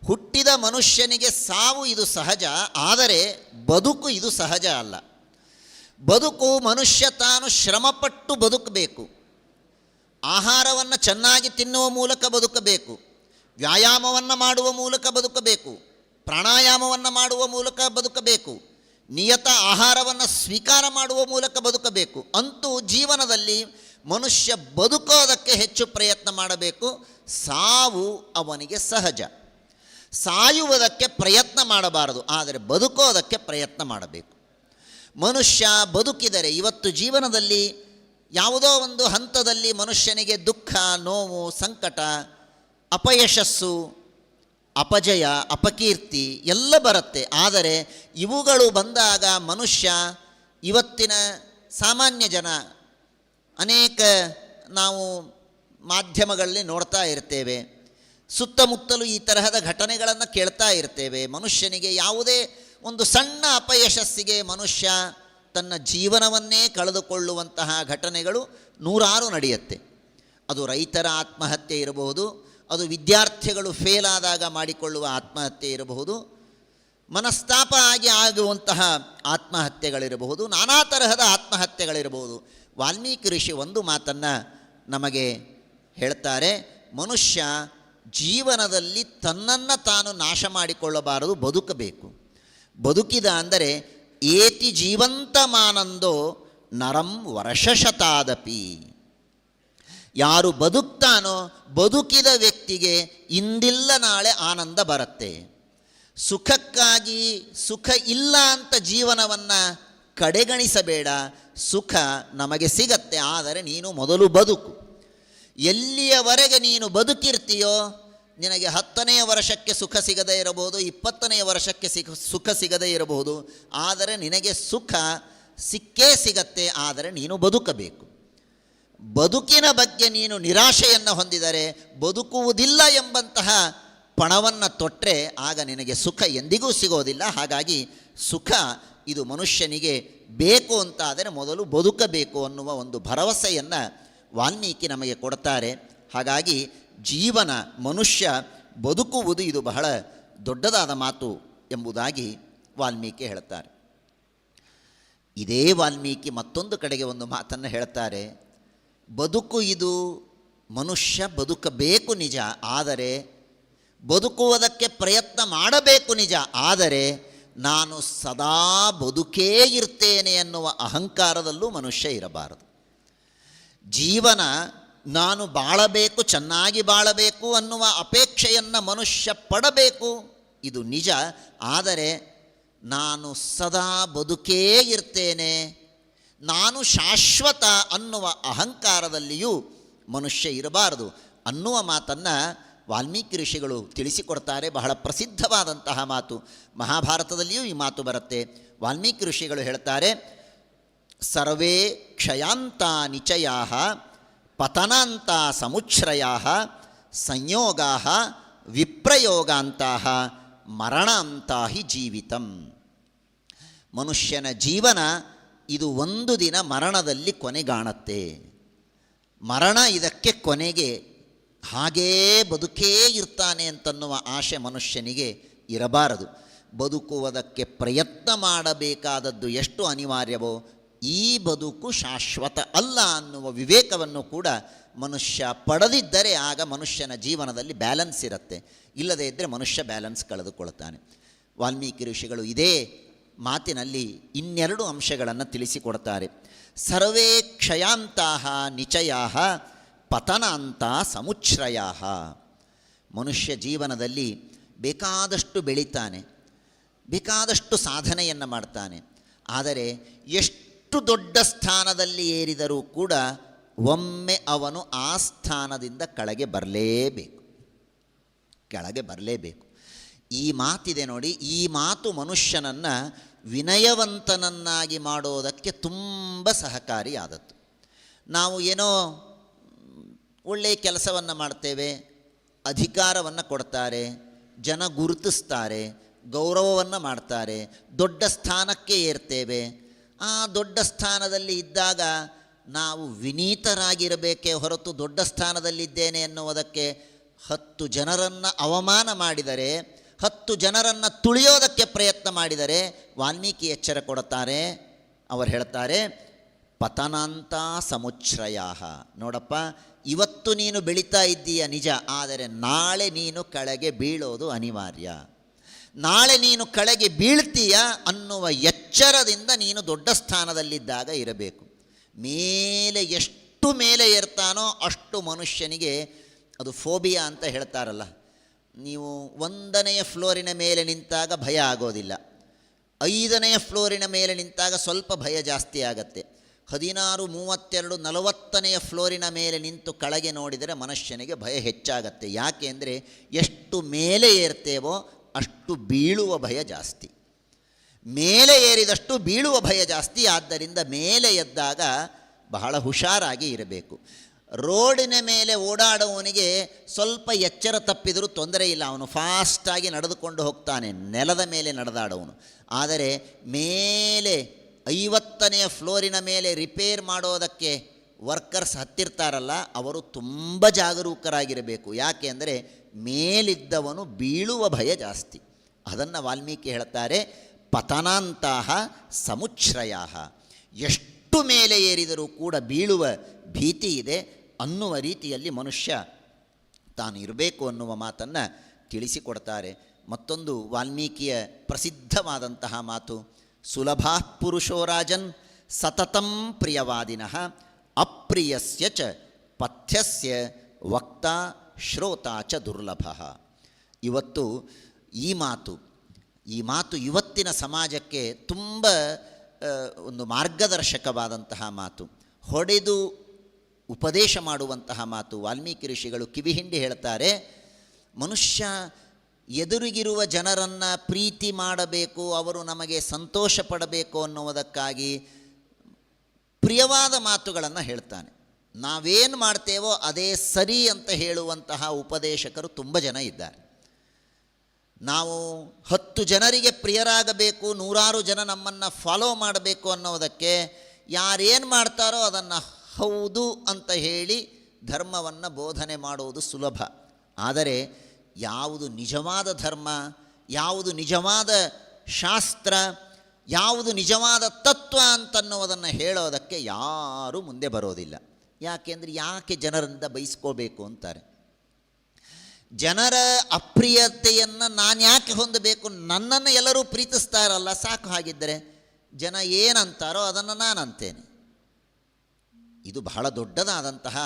ಹುಟ್ಟಿದ ಮನುಷ್ಯನಿಗೆ ಸಾವು ಇದು ಸಹಜ. ಆದರೆ ಬದುಕು ಇದು ಸಹಜ ಅಲ್ಲ. ಬದುಕು ಮನುಷ್ಯ ತಾನು ಶ್ರಮಪಟ್ಟು ಬದುಕಬೇಕು. ಆಹಾರವನ್ನು ಚೆನ್ನಾಗಿ ತಿನ್ನುವ ಮೂಲಕ ಬದುಕಬೇಕು, ವ್ಯಾಯಾಮವನ್ನು ಮಾಡುವ ಮೂಲಕ ಬದುಕಬೇಕು, ಪ್ರಾಣಾಯಾಮವನ್ನು ಮಾಡುವ ಮೂಲಕ ಬದುಕಬೇಕು, ನಿಯತ ಆಹಾರವನ್ನು ಸ್ವೀಕಾರ ಮಾಡುವ ಮೂಲಕ ಬದುಕಬೇಕು. ಅಂತೂ ಜೀವನದಲ್ಲಿ ಮನುಷ್ಯ ಬದುಕೋದಕ್ಕೆ ಹೆಚ್ಚು ಪ್ರಯತ್ನ ಮಾಡಬೇಕು. ಸಾವು ಅವನಿಗೆ ಸಹಜ. ಸಾಯುವುದಕ್ಕೆ ಪ್ರಯತ್ನ ಮಾಡಬಾರದು, ಆದರೆ ಬದುಕೋದಕ್ಕೆ ಪ್ರಯತ್ನ ಮಾಡಬೇಕು. ಮನುಷ್ಯ ಬದುಕಿದರೆ, ಇವತ್ತು ಜೀವನದಲ್ಲಿ ಯಾವುದೋ ಒಂದು ಹಂತದಲ್ಲಿ ಮನುಷ್ಯನಿಗೆ ದುಃಖ, ನೋವು, ಸಂಕಟ, ಅಪಯಶಸ್ಸು, ಅಪಜಯ, ಅಪಕೀರ್ತಿ ಎಲ್ಲ ಬರುತ್ತೆ. ಆದರೆ ಇವುಗಳು ಬಂದಾಗ ಮನುಷ್ಯ, ಇವತ್ತಿನ ಸಾಮಾನ್ಯ ಜನ, ಅನೇಕ ನಾವು ಮಾಧ್ಯಮಗಳಲ್ಲಿ ನೋಡ್ತಾ ಇರ್ತೇವೆ, ಸುತ್ತಮುತ್ತಲೂ ಈ ತರಹದ ಘಟನೆಗಳನ್ನು ಕೇಳ್ತಾ ಇರ್ತೇವೆ. ಮನುಷ್ಯನಿಗೆ ಯಾವುದೇ ಒಂದು ಸಣ್ಣ ಅಪಯಶಸ್ಸಿಗೆ ಮನುಷ್ಯ ತನ್ನ ಜೀವನವನ್ನೇ ಕಳೆದುಕೊಳ್ಳುವಂತಹ ಘಟನೆಗಳು ನೂರಾರು ನಡೆಯುತ್ತೆ. ಅದು ರೈತರ ಆತ್ಮಹತ್ಯೆ ಇರಬಹುದು, ಅದು ವಿದ್ಯಾರ್ಥಿಗಳು ಫೇಲ್ ಆದಾಗ ಮಾಡಿಕೊಳ್ಳುವ ಆತ್ಮಹತ್ಯೆ ಇರಬಹುದು, ಮನಸ್ತಾಪ ಆಗುವಂತಹ ಆತ್ಮಹತ್ಯೆಗಳಿರಬಹುದು, ನಾನಾ ತರಹದ ಆತ್ಮಹತ್ಯೆಗಳಿರಬಹುದು. ವಾಲ್ಮೀಕಿ ಋಷಿ ಒಂದು ಮಾತನ್ನು ನಮಗೆ ಹೇಳ್ತಾರೆ, ಮನುಷ್ಯ ಜೀವನದಲ್ಲಿ ತನ್ನನ್ನು ತಾನು ನಾಶ ಮಾಡಿಕೊಳ್ಳಬಾರದು, ಬದುಕಬೇಕು. ಬದುಕಿದ ಅಂದರೆ ಏತಿ ಜೀವಂತಮಾನಂದೋ ನರಂ ವರ್ಷಶತಾದಪಿ. ಯಾರು ಬದುಕ್ತಾನೋ ಬದುಕಿದ ವ್ಯಕ್ತಿಗೆ ಇಂದಿಲ್ಲ ನಾಳೆ ಆನಂದ ಬರುತ್ತೆ. ಸುಖಕ್ಕಾಗಿ ಸುಖ ಇಲ್ಲ ಅಂತ ಜೀವನವನ್ನು ಕಡೆಗಣಿಸಬೇಡ. ಸುಖ ನಮಗೆ ಸಿಗತ್ತೆ, ಆದರೆ ನೀನು ಮೊದಲು ಬದುಕು. ಎಲ್ಲಿಯವರೆಗೆ ನೀನು ಬದುಕಿರ್ತೀಯೋ ನಿನಗೆ 10ನೇ ವರ್ಷಕ್ಕೆ ಸುಖ ಸಿಗದೇ ಇರಬಹುದು, 20ನೇ ವರ್ಷಕ್ಕೆ ಸುಖ ಸಿಗದೇ ಇರಬಹುದು, ಆದರೆ ನಿನಗೆ ಸುಖ ಸಿಕ್ಕೇ ಸಿಗತ್ತೆ. ಆದರೆ ನೀನು ಬದುಕಬೇಕು. ಬದುಕಿನ ಬಗ್ಗೆ ನೀನು ನಿರಾಶೆಯನ್ನು ಹೊಂದಿದರೆ, ಬದುಕುವುದಿಲ್ಲ ಎಂಬಂತಹ ಪಣವನ್ನು ತೊಟ್ಟರೆ ಆಗ ನಿನಗೆ ಸುಖ ಎಂದಿಗೂ ಸಿಗೋದಿಲ್ಲ. ಹಾಗಾಗಿ ಸುಖ ಇದು ಮನುಷ್ಯನಿಗೆ ಬೇಕು ಅಂತಾದರೆ ಮೊದಲು ಬದುಕಬೇಕು ಅನ್ನುವ ಒಂದು ಭರವಸೆಯನ್ನು ವಾಲ್ಮೀಕಿ ನಮಗೆ ಕೊಡ್ತಾರೆ. ಹಾಗಾಗಿ ಜೀವನ, ಮನುಷ್ಯ ಬದುಕುವುದು ಇದು ಬಹಳ ದೊಡ್ಡದಾದ ಮಾತು ಎಂಬುದಾಗಿ ವಾಲ್ಮೀಕಿ ಹೇಳ್ತಾರೆ. ಇದೇ ವಾಲ್ಮೀಕಿ ಮತ್ತೊಂದು ಕಡೆಗೆ ಒಂದು ಮಾತನ್ನು ಹೇಳ್ತಾರೆ, ಬದುಕು ಇದು ಮನುಷ್ಯ ಬದುಕಬೇಕು ನಿಜ, ಆದರೆ ಬದುಕುವುದಕ್ಕೆ ಪ್ರಯತ್ನ ಮಾಡಬೇಕು ನಿಜ, ಆದರೆ ನಾನು ಸದಾ ಬದುಕೇ ಇರ್ತೇನೆ ಎನ್ನುವ ಅಹಂಕಾರದಲ್ಲೂ ಮನುಷ್ಯ ಇರಬಾರದು. ಜೀವನ ನಾನು ಬಾಳಬೇಕು, ಚೆನ್ನಾಗಿ ಬಾಳಬೇಕು ಅನ್ನುವ ಅಪೇಕ್ಷೆಯನ್ನು ಮನುಷ್ಯ ಪಡಬೇಕು, ಇದು ನಿಜ. ಆದರೆ ನಾನು ಸದಾ ಬದುಕೇ ಇರ್ತೇನೆ, ನಾನು ಶಾಶ್ವತ ಅನ್ನುವ ಅಹಂಕಾರದಲ್ಲಿಯೂ ಮನುಷ್ಯ ಇರಬಾರದು ಅನ್ನುವ ಮಾತನ್ನು ವಾಲ್ಮೀಕಿ ಋಷಿಗಳು ತಿಳಿಸಿಕೊಡ್ತಾರೆ. ಬಹಳ ಪ್ರಸಿದ್ಧವಾದಂತಹ ಮಾತು, ಮಹಾಭಾರತದಲ್ಲಿಯೂ ಈ ಮಾತು ಬರುತ್ತೆ. ವಾಲ್ಮೀಕಿ ಋಷಿಗಳು ಹೇಳ್ತಾರೆ, ಸರ್ವೇ ಕ್ಷಯಾಂತ ನಿಚಯಾ ಪತನಾಂತ ಸಮುಚ್ಛ್ರಯಾ ಸಂಯೋಗಾ ವಿಪ್ರಯೋಗಾಂತಹ ಮರಣಾಂತ ಹಿ ಜೀವಿತಂ. ಮನುಷ್ಯನ ಜೀವನ ಇದು ಒಂದು ದಿನ ಮರಣದಲ್ಲಿ ಕೊನೆಗಾಣುತ್ತೆ. ಮರಣ ಇದಕ್ಕೆ ಕೊನೆಗೆ, ಹಾಗೇ ಬದುಕೇ ಇರ್ತಾನೆ ಅಂತನ್ನುವ ಆಶೆ ಮನುಷ್ಯನಿಗೆ ಇರಬಾರದು. ಬದುಕುವುದಕ್ಕೆ ಪ್ರಯತ್ನ ಮಾಡಬೇಕಾದದ್ದು ಎಷ್ಟು ಅನಿವಾರ್ಯವೋ ಈ ಬದುಕು ಶಾಶ್ವತ ಅಲ್ಲ ಅನ್ನುವ ವಿವೇಕವನ್ನು ಕೂಡ ಮನುಷ್ಯ ಪಡೆದಿದ್ದರೆ ಆಗ ಮನುಷ್ಯನ ಜೀವನದಲ್ಲಿ ಬ್ಯಾಲೆನ್ಸ್ ಇರುತ್ತೆ. ಇಲ್ಲದೇ ಇದ್ದರೆ ಮನುಷ್ಯ ಬ್ಯಾಲೆನ್ಸ್ ಕಳೆದುಕೊಳ್ತಾನೆ. ವಾಲ್ಮೀಕಿ ಋಷಿಗಳು ಇದೇ ಮಾತಿನಲ್ಲಿ ಇನ್ನೆರಡು ಅಂಶಗಳನ್ನು ತಿಳಿಸಿಕೊಡ್ತಾರೆ. ಸರ್ವೇ ಕ್ಷಯಾಂತಾಹ ನಿಚಯಾಹ ಪತನಾಂತ ಸಮುಚ್ಛ್ರಯಾಹ. ಮನುಷ್ಯ ಜೀವನದಲ್ಲಿ ಬೇಕಾದಷ್ಟು ಬೆಳೀತಾನೆ, ಬೇಕಾದಷ್ಟು ಸಾಧನೆಯನ್ನು ಮಾಡ್ತಾನೆ. ಆದರೆ ಎಷ್ಟು ದೊಡ್ಡ ಸ್ಥಾನದಲ್ಲಿ ಏರಿದರೂ ಕೂಡ ಒಮ್ಮೆ ಅವನು ಆ ಸ್ಥಾನದಿಂದ ಕೆಳಗೆ ಬರಲೇಬೇಕು. ಈ ಮಾತಿದೆ ನೋಡಿ, ಈ ಮಾತು ಮನುಷ್ಯನನ್ನು ವಿನಯವಂತನನ್ನಾಗಿ ಮಾಡೋದಕ್ಕೆ ತುಂಬ ಸಹಕಾರಿಯಾದದ್ದು. ನಾವು ಏನೋ ಒಳ್ಳೆಯ ಕೆಲಸವನ್ನು ಮಾಡ್ತೇವೆ, ಅಧಿಕಾರವನ್ನು ಕೊಡ್ತಾರೆ, ಜನ ಗುರುತಿಸ್ತಾರೆ, ಗೌರವವನ್ನು ಮಾಡ್ತಾರೆ, ದೊಡ್ಡ ಸ್ಥಾನಕ್ಕೆ ಏರ್ತೇವೆ. ಆ ದೊಡ್ಡ ಸ್ಥಾನದಲ್ಲಿ ಇದ್ದಾಗ ನಾವು ವಿನೀತರಾಗಿರಬೇಕೇ ಹೊರತು ದೊಡ್ಡ ಸ್ಥಾನದಲ್ಲಿದ್ದೇನೆ ಎನ್ನುವುದಕ್ಕೆ 10 ಜನರನ್ನು ಅವಮಾನ ಮಾಡಿದರೆ, 10 ಜನರನ್ನು ತುಳಿಯೋದಕ್ಕೆ ಪ್ರಯತ್ನ ಮಾಡಿದರೆ ವಾಲ್ಮೀಕಿ ಎಚ್ಚರ ಕೊಡುತ್ತಾರೆ. ಅವರು ಹೇಳ್ತಾರೆ, ಪತನಾಂತ ಸಮುಚ್ಛ್ರಯಾ. ನೋಡಪ್ಪ, ಇವತ್ತು ನೀನು ಬೆಳೀತಾ ಇದ್ದೀಯ ನಿಜ, ಆದರೆ ನಾಳೆ ನೀನು ಕೆಳಗೆ ಬೀಳೋದು ಅನಿವಾರ್ಯ. ನಾಳೆ ನೀನು ಕೆಳಗೆ ಬೀಳ್ತೀಯ ಅನ್ನುವ ಎಚ್ಚರದಿಂದ ನೀನು ದೊಡ್ಡ ಸ್ಥಾನದಲ್ಲಿದ್ದಾಗ ಇರಬೇಕು. ಮೇಲೆ ಎಷ್ಟು ಮೇಲೆ ಏರ್ತಾನೋ ಅಷ್ಟು ಮನುಷ್ಯನಿಗೆ ಅದು ಫೋಬಿಯಾ ಅಂತ ಹೇಳ್ತಾರಲ್ಲ. ನೀವು 1ನೇ ಫ್ಲೋರಿನ ಮೇಲೆ ನಿಂತಾಗ ಭಯ ಆಗೋದಿಲ್ಲ, 5ನೇ ಫ್ಲೋರಿನ ಮೇಲೆ ನಿಂತಾಗ ಸ್ವಲ್ಪ ಭಯ ಜಾಸ್ತಿ ಆಗತ್ತೆ. 16, 32, 40ನೇ ಫ್ಲೋರಿನ ಮೇಲೆ ನಿಂತು ಕೆಳಗೆ ನೋಡಿದರೆ ಮನುಷ್ಯನಿಗೆ ಭಯ ಹೆಚ್ಚಾಗತ್ತೆ. ಯಾಕೆ ಅಂದರೆ ಎಷ್ಟು ಮೇಲೆ ಏರ್ತೇವೋ ಅಷ್ಟು ಬೀಳುವ ಭಯ ಜಾಸ್ತಿ. ಮೇಲೆ ಏರಿದಷ್ಟು ಬೀಳುವ ಭಯ ಜಾಸ್ತಿ. ಆದ್ದರಿಂದ ಮೇಲೆ ಎದ್ದಾಗ ಬಹಳ ಹುಷಾರಾಗಿ ಇರಬೇಕು. ರೋಡಿನ ಮೇಲೆ ಓಡಾಡುವವನಿಗೆ ಸ್ವಲ್ಪ ಎಚ್ಚರ ತಪ್ಪಿದರೂ ತೊಂದರೆ ಇಲ್ಲ, ಅವನು ಫಾಸ್ಟಾಗಿ ನಡೆದುಕೊಂಡು ಹೋಗ್ತಾನೆ, ನೆಲದ ಮೇಲೆ ನಡೆದಾಡೋವನು. ಆದರೆ ಮೇಲೆ 50ನೇ ಫ್ಲೋರಿನ ಮೇಲೆ ರಿಪೇರ್ ಮಾಡೋದಕ್ಕೆ ವರ್ಕರ್ಸ್ ಹತ್ತಿರ್ತಾರಲ್ಲ, ಅವರು ತುಂಬ ಜಾಗರೂಕರಾಗಿರಬೇಕು. ಯಾಕೆ ಅಂದರೆ ಮೇಲಿದ್ದವನು ಬೀಳುವ ಭಯ ಜಾಸ್ತಿ. ಅದನ್ನು ವಾಲ್ಮೀಕಿ ಹೇಳ್ತಾರೆ, ಪತನಾಂತಹ ಸಮುಚ್ಛ್ರಯಾ. ಎಷ್ಟು ಮೇಲೆ ಏರಿದರೂ ಕೂಡ ಬೀಳುವ ಭೀತಿ ಇದೆ ಅನ್ನುವ ರೀತಿಯಲ್ಲಿ ಮನುಷ್ಯ ತಾನು ಇರಬೇಕು ಅನ್ನುವ ಮಾತನ್ನು ತಿಳಿಸಿಕೊಡ್ತಾರೆ. ಮತ್ತೊಂದು ವಾಲ್ಮೀಕಿಯ ಪ್ರಸಿದ್ಧವಾದಂತಹ ಮಾತು, ಸುಲಭಾ ಪುರುಷೋ ರಾಜನ್ ಸತತಂ ಪ್ರಿಯವಾದಿನಃ ಅಪ್ರಿಯಸ್ಯ ಚ ಪಥ್ಯಸ್ಯ ವಕ್ತಾ ಶ್ರೋತಾ ಚ ದುರ್ಲಭ. ಇವತ್ತು ಈ ಮಾತು ಇವತ್ತಿನ ಸಮಾಜಕ್ಕೆ ತುಂಬ ಒಂದು ಮಾರ್ಗದರ್ಶಕವಾದಂತಹ ಮಾತು, ಹೊಡೆದು ಉಪದೇಶ ಮಾಡುವಂತಹ ಮಾತು. ವಾಲ್ಮೀಕಿ ಋಷಿಗಳು ಕಿವಿಹಿಂಡಿ ಹೇಳ್ತಾರೆ, ಮನುಷ್ಯ ಎದುರಿಗಿರುವ ಜನರನ್ನು ಪ್ರೀತಿ ಮಾಡಬೇಕು, ಅವರು ನಮಗೆ ಸಂತೋಷ ಪಡಬೇಕು ಅನ್ನುವುದಕ್ಕಾಗಿ ಪ್ರಿಯವಾದ ಮಾತುಗಳನ್ನು ಹೇಳ್ತಾನೆ. ನಾವೇನು ಮಾಡ್ತೇವೋ ಅದೇ ಸರಿ ಅಂತ ಹೇಳುವಂತಹ ಉಪದೇಶಕರು ತುಂಬ ಜನ ಇದ್ದಾರೆ. ನಾವು 10 ಜನರಿಗೆ ಪ್ರಿಯರಾಗಬೇಕು, 100 ಜನ ನಮ್ಮನ್ನು ಫಾಲೋ ಮಾಡಬೇಕು ಅನ್ನೋದಕ್ಕೆ ಯಾರೇನು ಮಾಡ್ತಾರೋ ಅದನ್ನು ಹೌದು ಅಂತ ಹೇಳಿ ಧರ್ಮವನ್ನು ಬೋಧನೆ ಮಾಡುವುದು ಸುಲಭ. ಆದರೆ ಯಾವುದು ನಿಜವಾದ ಧರ್ಮ, ಯಾವುದು ನಿಜವಾದ ಶಾಸ್ತ್ರ, ಯಾವುದು ನಿಜವಾದ ತತ್ವ ಅಂತನ್ನುವುದನ್ನು ಹೇಳೋದಕ್ಕೆ ಯಾರೂ ಮುಂದೆ ಬರೋದಿಲ್ಲ. ಯಾಕೆಂದರೆ ಯಾಕೆ ಜನರಿಂದ ಬಯಸ್ಕೋಬೇಕು ಅಂತಾರೆ. ಜನರ ಅಪ್ರಿಯತೆಯನ್ನು ನಾನು ಯಾಕೆ ಹೊಂದಬೇಕು, ನನ್ನನ್ನು ಎಲ್ಲರೂ ಪ್ರೀತಿಸ್ತಾರಲ್ಲ ಸಾಕು. ಹಾಗಿದ್ದರೆ ಜನ ಏನಂತಾರೋ ಅದನ್ನು ನಾನು ಅಂತೇನೆ. ಇದು ಬಹಳ ದೊಡ್ಡದಾದಂತಹ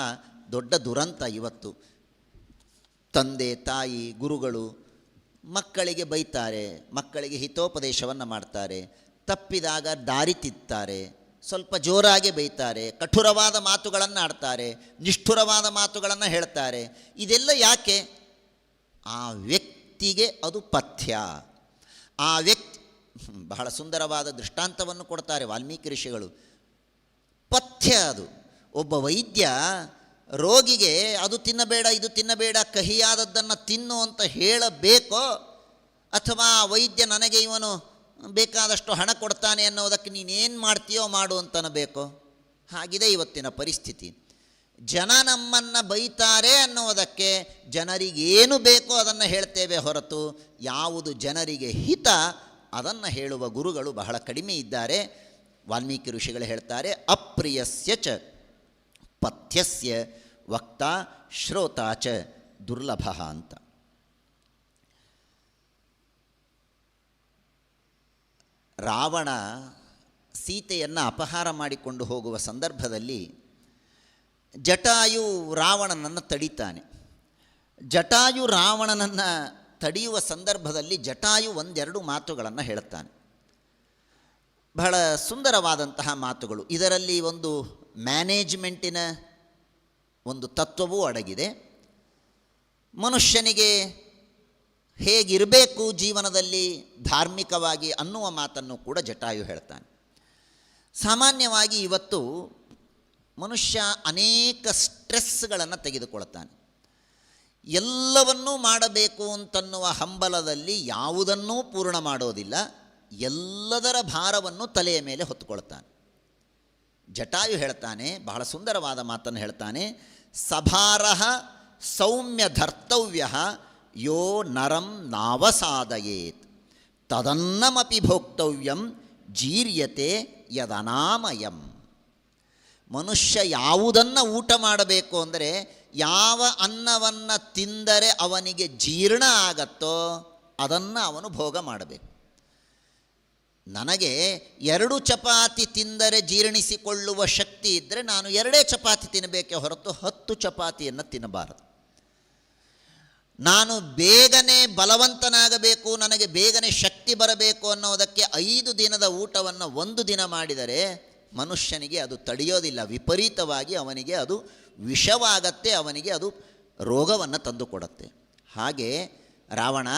ದೊಡ್ಡ ದುರಂತ. ಇವತ್ತು ತಂದೆ ತಾಯಿ ಗುರುಗಳು ಮಕ್ಕಳಿಗೆ ಬೈತಾರೆ, ಮಕ್ಕಳಿಗೆ ಹಿತೋಪದೇಶವನ್ನು ಮಾಡ್ತಾರೆ, ತಪ್ಪಿದಾಗ ದಾರಿ ತಿತ್ತಾರೆ, ಸ್ವಲ್ಪ ಜೋರಾಗಿ ಬೈತಾರೆ, ಕಠೋರವಾದ ಮಾತುಗಳನ್ನು ಆಡ್ತಾರೆ, ನಿಷ್ಠುರವಾದ ಮಾತುಗಳನ್ನು ಹೇಳ್ತಾರೆ. ಇದೆಲ್ಲ ಯಾಕೆ? ಆ ವ್ಯಕ್ತಿಗೆ ಅದು ಪಥ್ಯ. ಆ ವ್ಯಕ್ತಿ ಬಹಳ ಸುಂದರವಾದ ದೃಷ್ಟಾಂತವನ್ನು ಕೊಡ್ತಾರೆ ವಾಲ್ಮೀಕಿ ಋಷಿಗಳು. ಪಥ್ಯ ಅದು. ಒಬ್ಬ ವೈದ್ಯ ರೋಗಿಗೆ ಅದು ತಿನ್ನಬೇಡ ಇದು ತಿನ್ನಬೇಡ ಕಹಿಯಾದದ್ದನ್ನು ತಿನ್ನು ಅಂತ ಹೇಳಬೇಕೋ, ಅಥವಾ ವೈದ್ಯ ನನಗೆ ಇವನು ಬೇಕಾದಷ್ಟು ಹಣ ಕೊಡ್ತಾನೆ ಅನ್ನೋದಕ್ಕೆ ನೀನೇನು ಮಾಡ್ತೀಯೋ ಮಾಡು ಅಂತನಬೇಕೋ? ಹಾಗಿದೆ ಇವತ್ತಿನ ಪರಿಸ್ಥಿತಿ. ಜನ ನಮ್ಮನ್ನು ಬೈತಾರೆ ಅನ್ನುವುದಕ್ಕೆ ಜನರಿಗೇನು ಬೇಕೋ ಅದನ್ನು ಹೇಳ್ತೇವೆ ಹೊರತು ಯಾವುದು ಜನರಿಗೆ ಹಿತ ಅದನ್ನು ಹೇಳುವ ಗುರುಗಳು ಬಹಳ ಕಡಿಮೆ ಇದ್ದಾರೆ. ವಾಲ್ಮೀಕಿ ಋಷಿಗಳು ಹೇಳ್ತಾರೆ, ಅಪ್ರಿಯಸ್ಯ ಚ ಪಥ್ಯಸ್ಯ ವಕ್ತಾ ಶ್ರೋತಾ ಚ ದುರ್ಲಭ ಅಂತ. ರಾವಣ ಸೀತೆಯನ್ನು ಅಪಹಾರ ಮಾಡಿಕೊಂಡು ಹೋಗುವ ಸಂದರ್ಭದಲ್ಲಿ ಜಟಾಯು ರಾವಣನನ್ನು ತಡೀತಾನೆ. ಜಟಾಯು ರಾವಣನನ್ನು ತಡೆಯುವ ಸಂದರ್ಭದಲ್ಲಿ ಜಟಾಯು ಒಂದೆರಡು ಮಾತುಗಳನ್ನು ಹೇಳುತ್ತಾನೆ, ಬಹಳ ಸುಂದರವಾದಂತಹ ಮಾತುಗಳು. ಇದರಲ್ಲಿ ಒಂದು ಮ್ಯಾನೇಜ್ಮೆಂಟಿನ ಒಂದು ತತ್ವವೂ ಅಡಗಿದೆ. ಮನುಷ್ಯನಿಗೆ ಹೇಗಿರಬೇಕು ಜೀವನದಲ್ಲಿ ಧಾರ್ಮಿಕವಾಗಿ ಅನ್ನುವ ಮಾತನ್ನು ಕೂಡ ಜಟಾಯು ಹೇಳ್ತಾನೆ. ಸಾಮಾನ್ಯವಾಗಿ ಇವತ್ತು ಮನುಷ್ಯ ಅನೇಕ ಸ್ಟ್ರೆಸ್ಗಳನ್ನು ತೆಗೆದುಕೊಳ್ತಾನೆ. ಎಲ್ಲವನ್ನೂ ಮಾಡಬೇಕು ಅಂತನ್ನುವ ಹಂಬಲದಲ್ಲಿ ಯಾವುದನ್ನೂ ಪೂರ್ಣ ಮಾಡೋದಿಲ್ಲ, ಎಲ್ಲದರ ಭಾರವನ್ನು ತಲೆಯ ಮೇಲೆ ಹೊತ್ತುಕೊಳ್ತಾನೆ. ಜಟಾಯು ಹೇಳ್ತಾನೆ, ಬಹಳ ಸುಂದರವಾದ ಮಾತನ್ನು ಹೇಳ್ತಾನೆ, ಸಭಾರಃ ಸೌಮ್ಯ ಧರ್ತವ್ಯ ಯೋ ನರಂ ನಾವಸಾದಯೇತ್ ತದನ್ನಮಪಿ ಭೋಕ್ತವ್ಯಂ ಜೀರ್ಯತೆ ಯದನಾಮಯಂ. ಮನುಷ್ಯ ಯಾವುದನ್ನು ಊಟ ಮಾಡಬೇಕು ಅಂದರೆ, ಯಾವ ಅನ್ನವನ್ನು ತಿಂದರೆ ಅವನಿಗೆ ಜೀರ್ಣ ಆಗತ್ತೋ ಅದನ್ನು ಅವನು ಭೋಗ ಮಾಡಬೇಕು. ನನಗೆ 2 ಚಪಾತಿ ತಿಂದರೆ ಜೀರ್ಣಿಸಿಕೊಳ್ಳುವ ಶಕ್ತಿ ಇದ್ದರೆ ನಾನು 2 ಚಪಾತಿ ತಿನ್ನಬೇಕೇ ಹೊರತು 10 ಚಪಾತಿಯನ್ನು ತಿನ್ನಬಾರದು. ನಾನು ಬೇಗನೆ ಬಲವಂತನಾಗಬೇಕು, ನನಗೆ ಬೇಗನೆ ಶಕ್ತಿ ಬರಬೇಕು ಅನ್ನೋದಕ್ಕೆ 5 ದಿನದ ಊಟವನ್ನು 1 ದಿನ ಮಾಡಿದರೆ ಮನುಷ್ಯನಿಗೆ ಅದು ತಡೆಯೋದಿಲ್ಲ. ವಿಪರೀತವಾಗಿ ಅವನಿಗೆ ಅದು ವಿಷವಾಗತ್ತೆ, ಅವನಿಗೆ ಅದು ರೋಗವನ್ನು ತಂದುಕೊಡುತ್ತೆ. ಹಾಗೆ ರಾವಣ,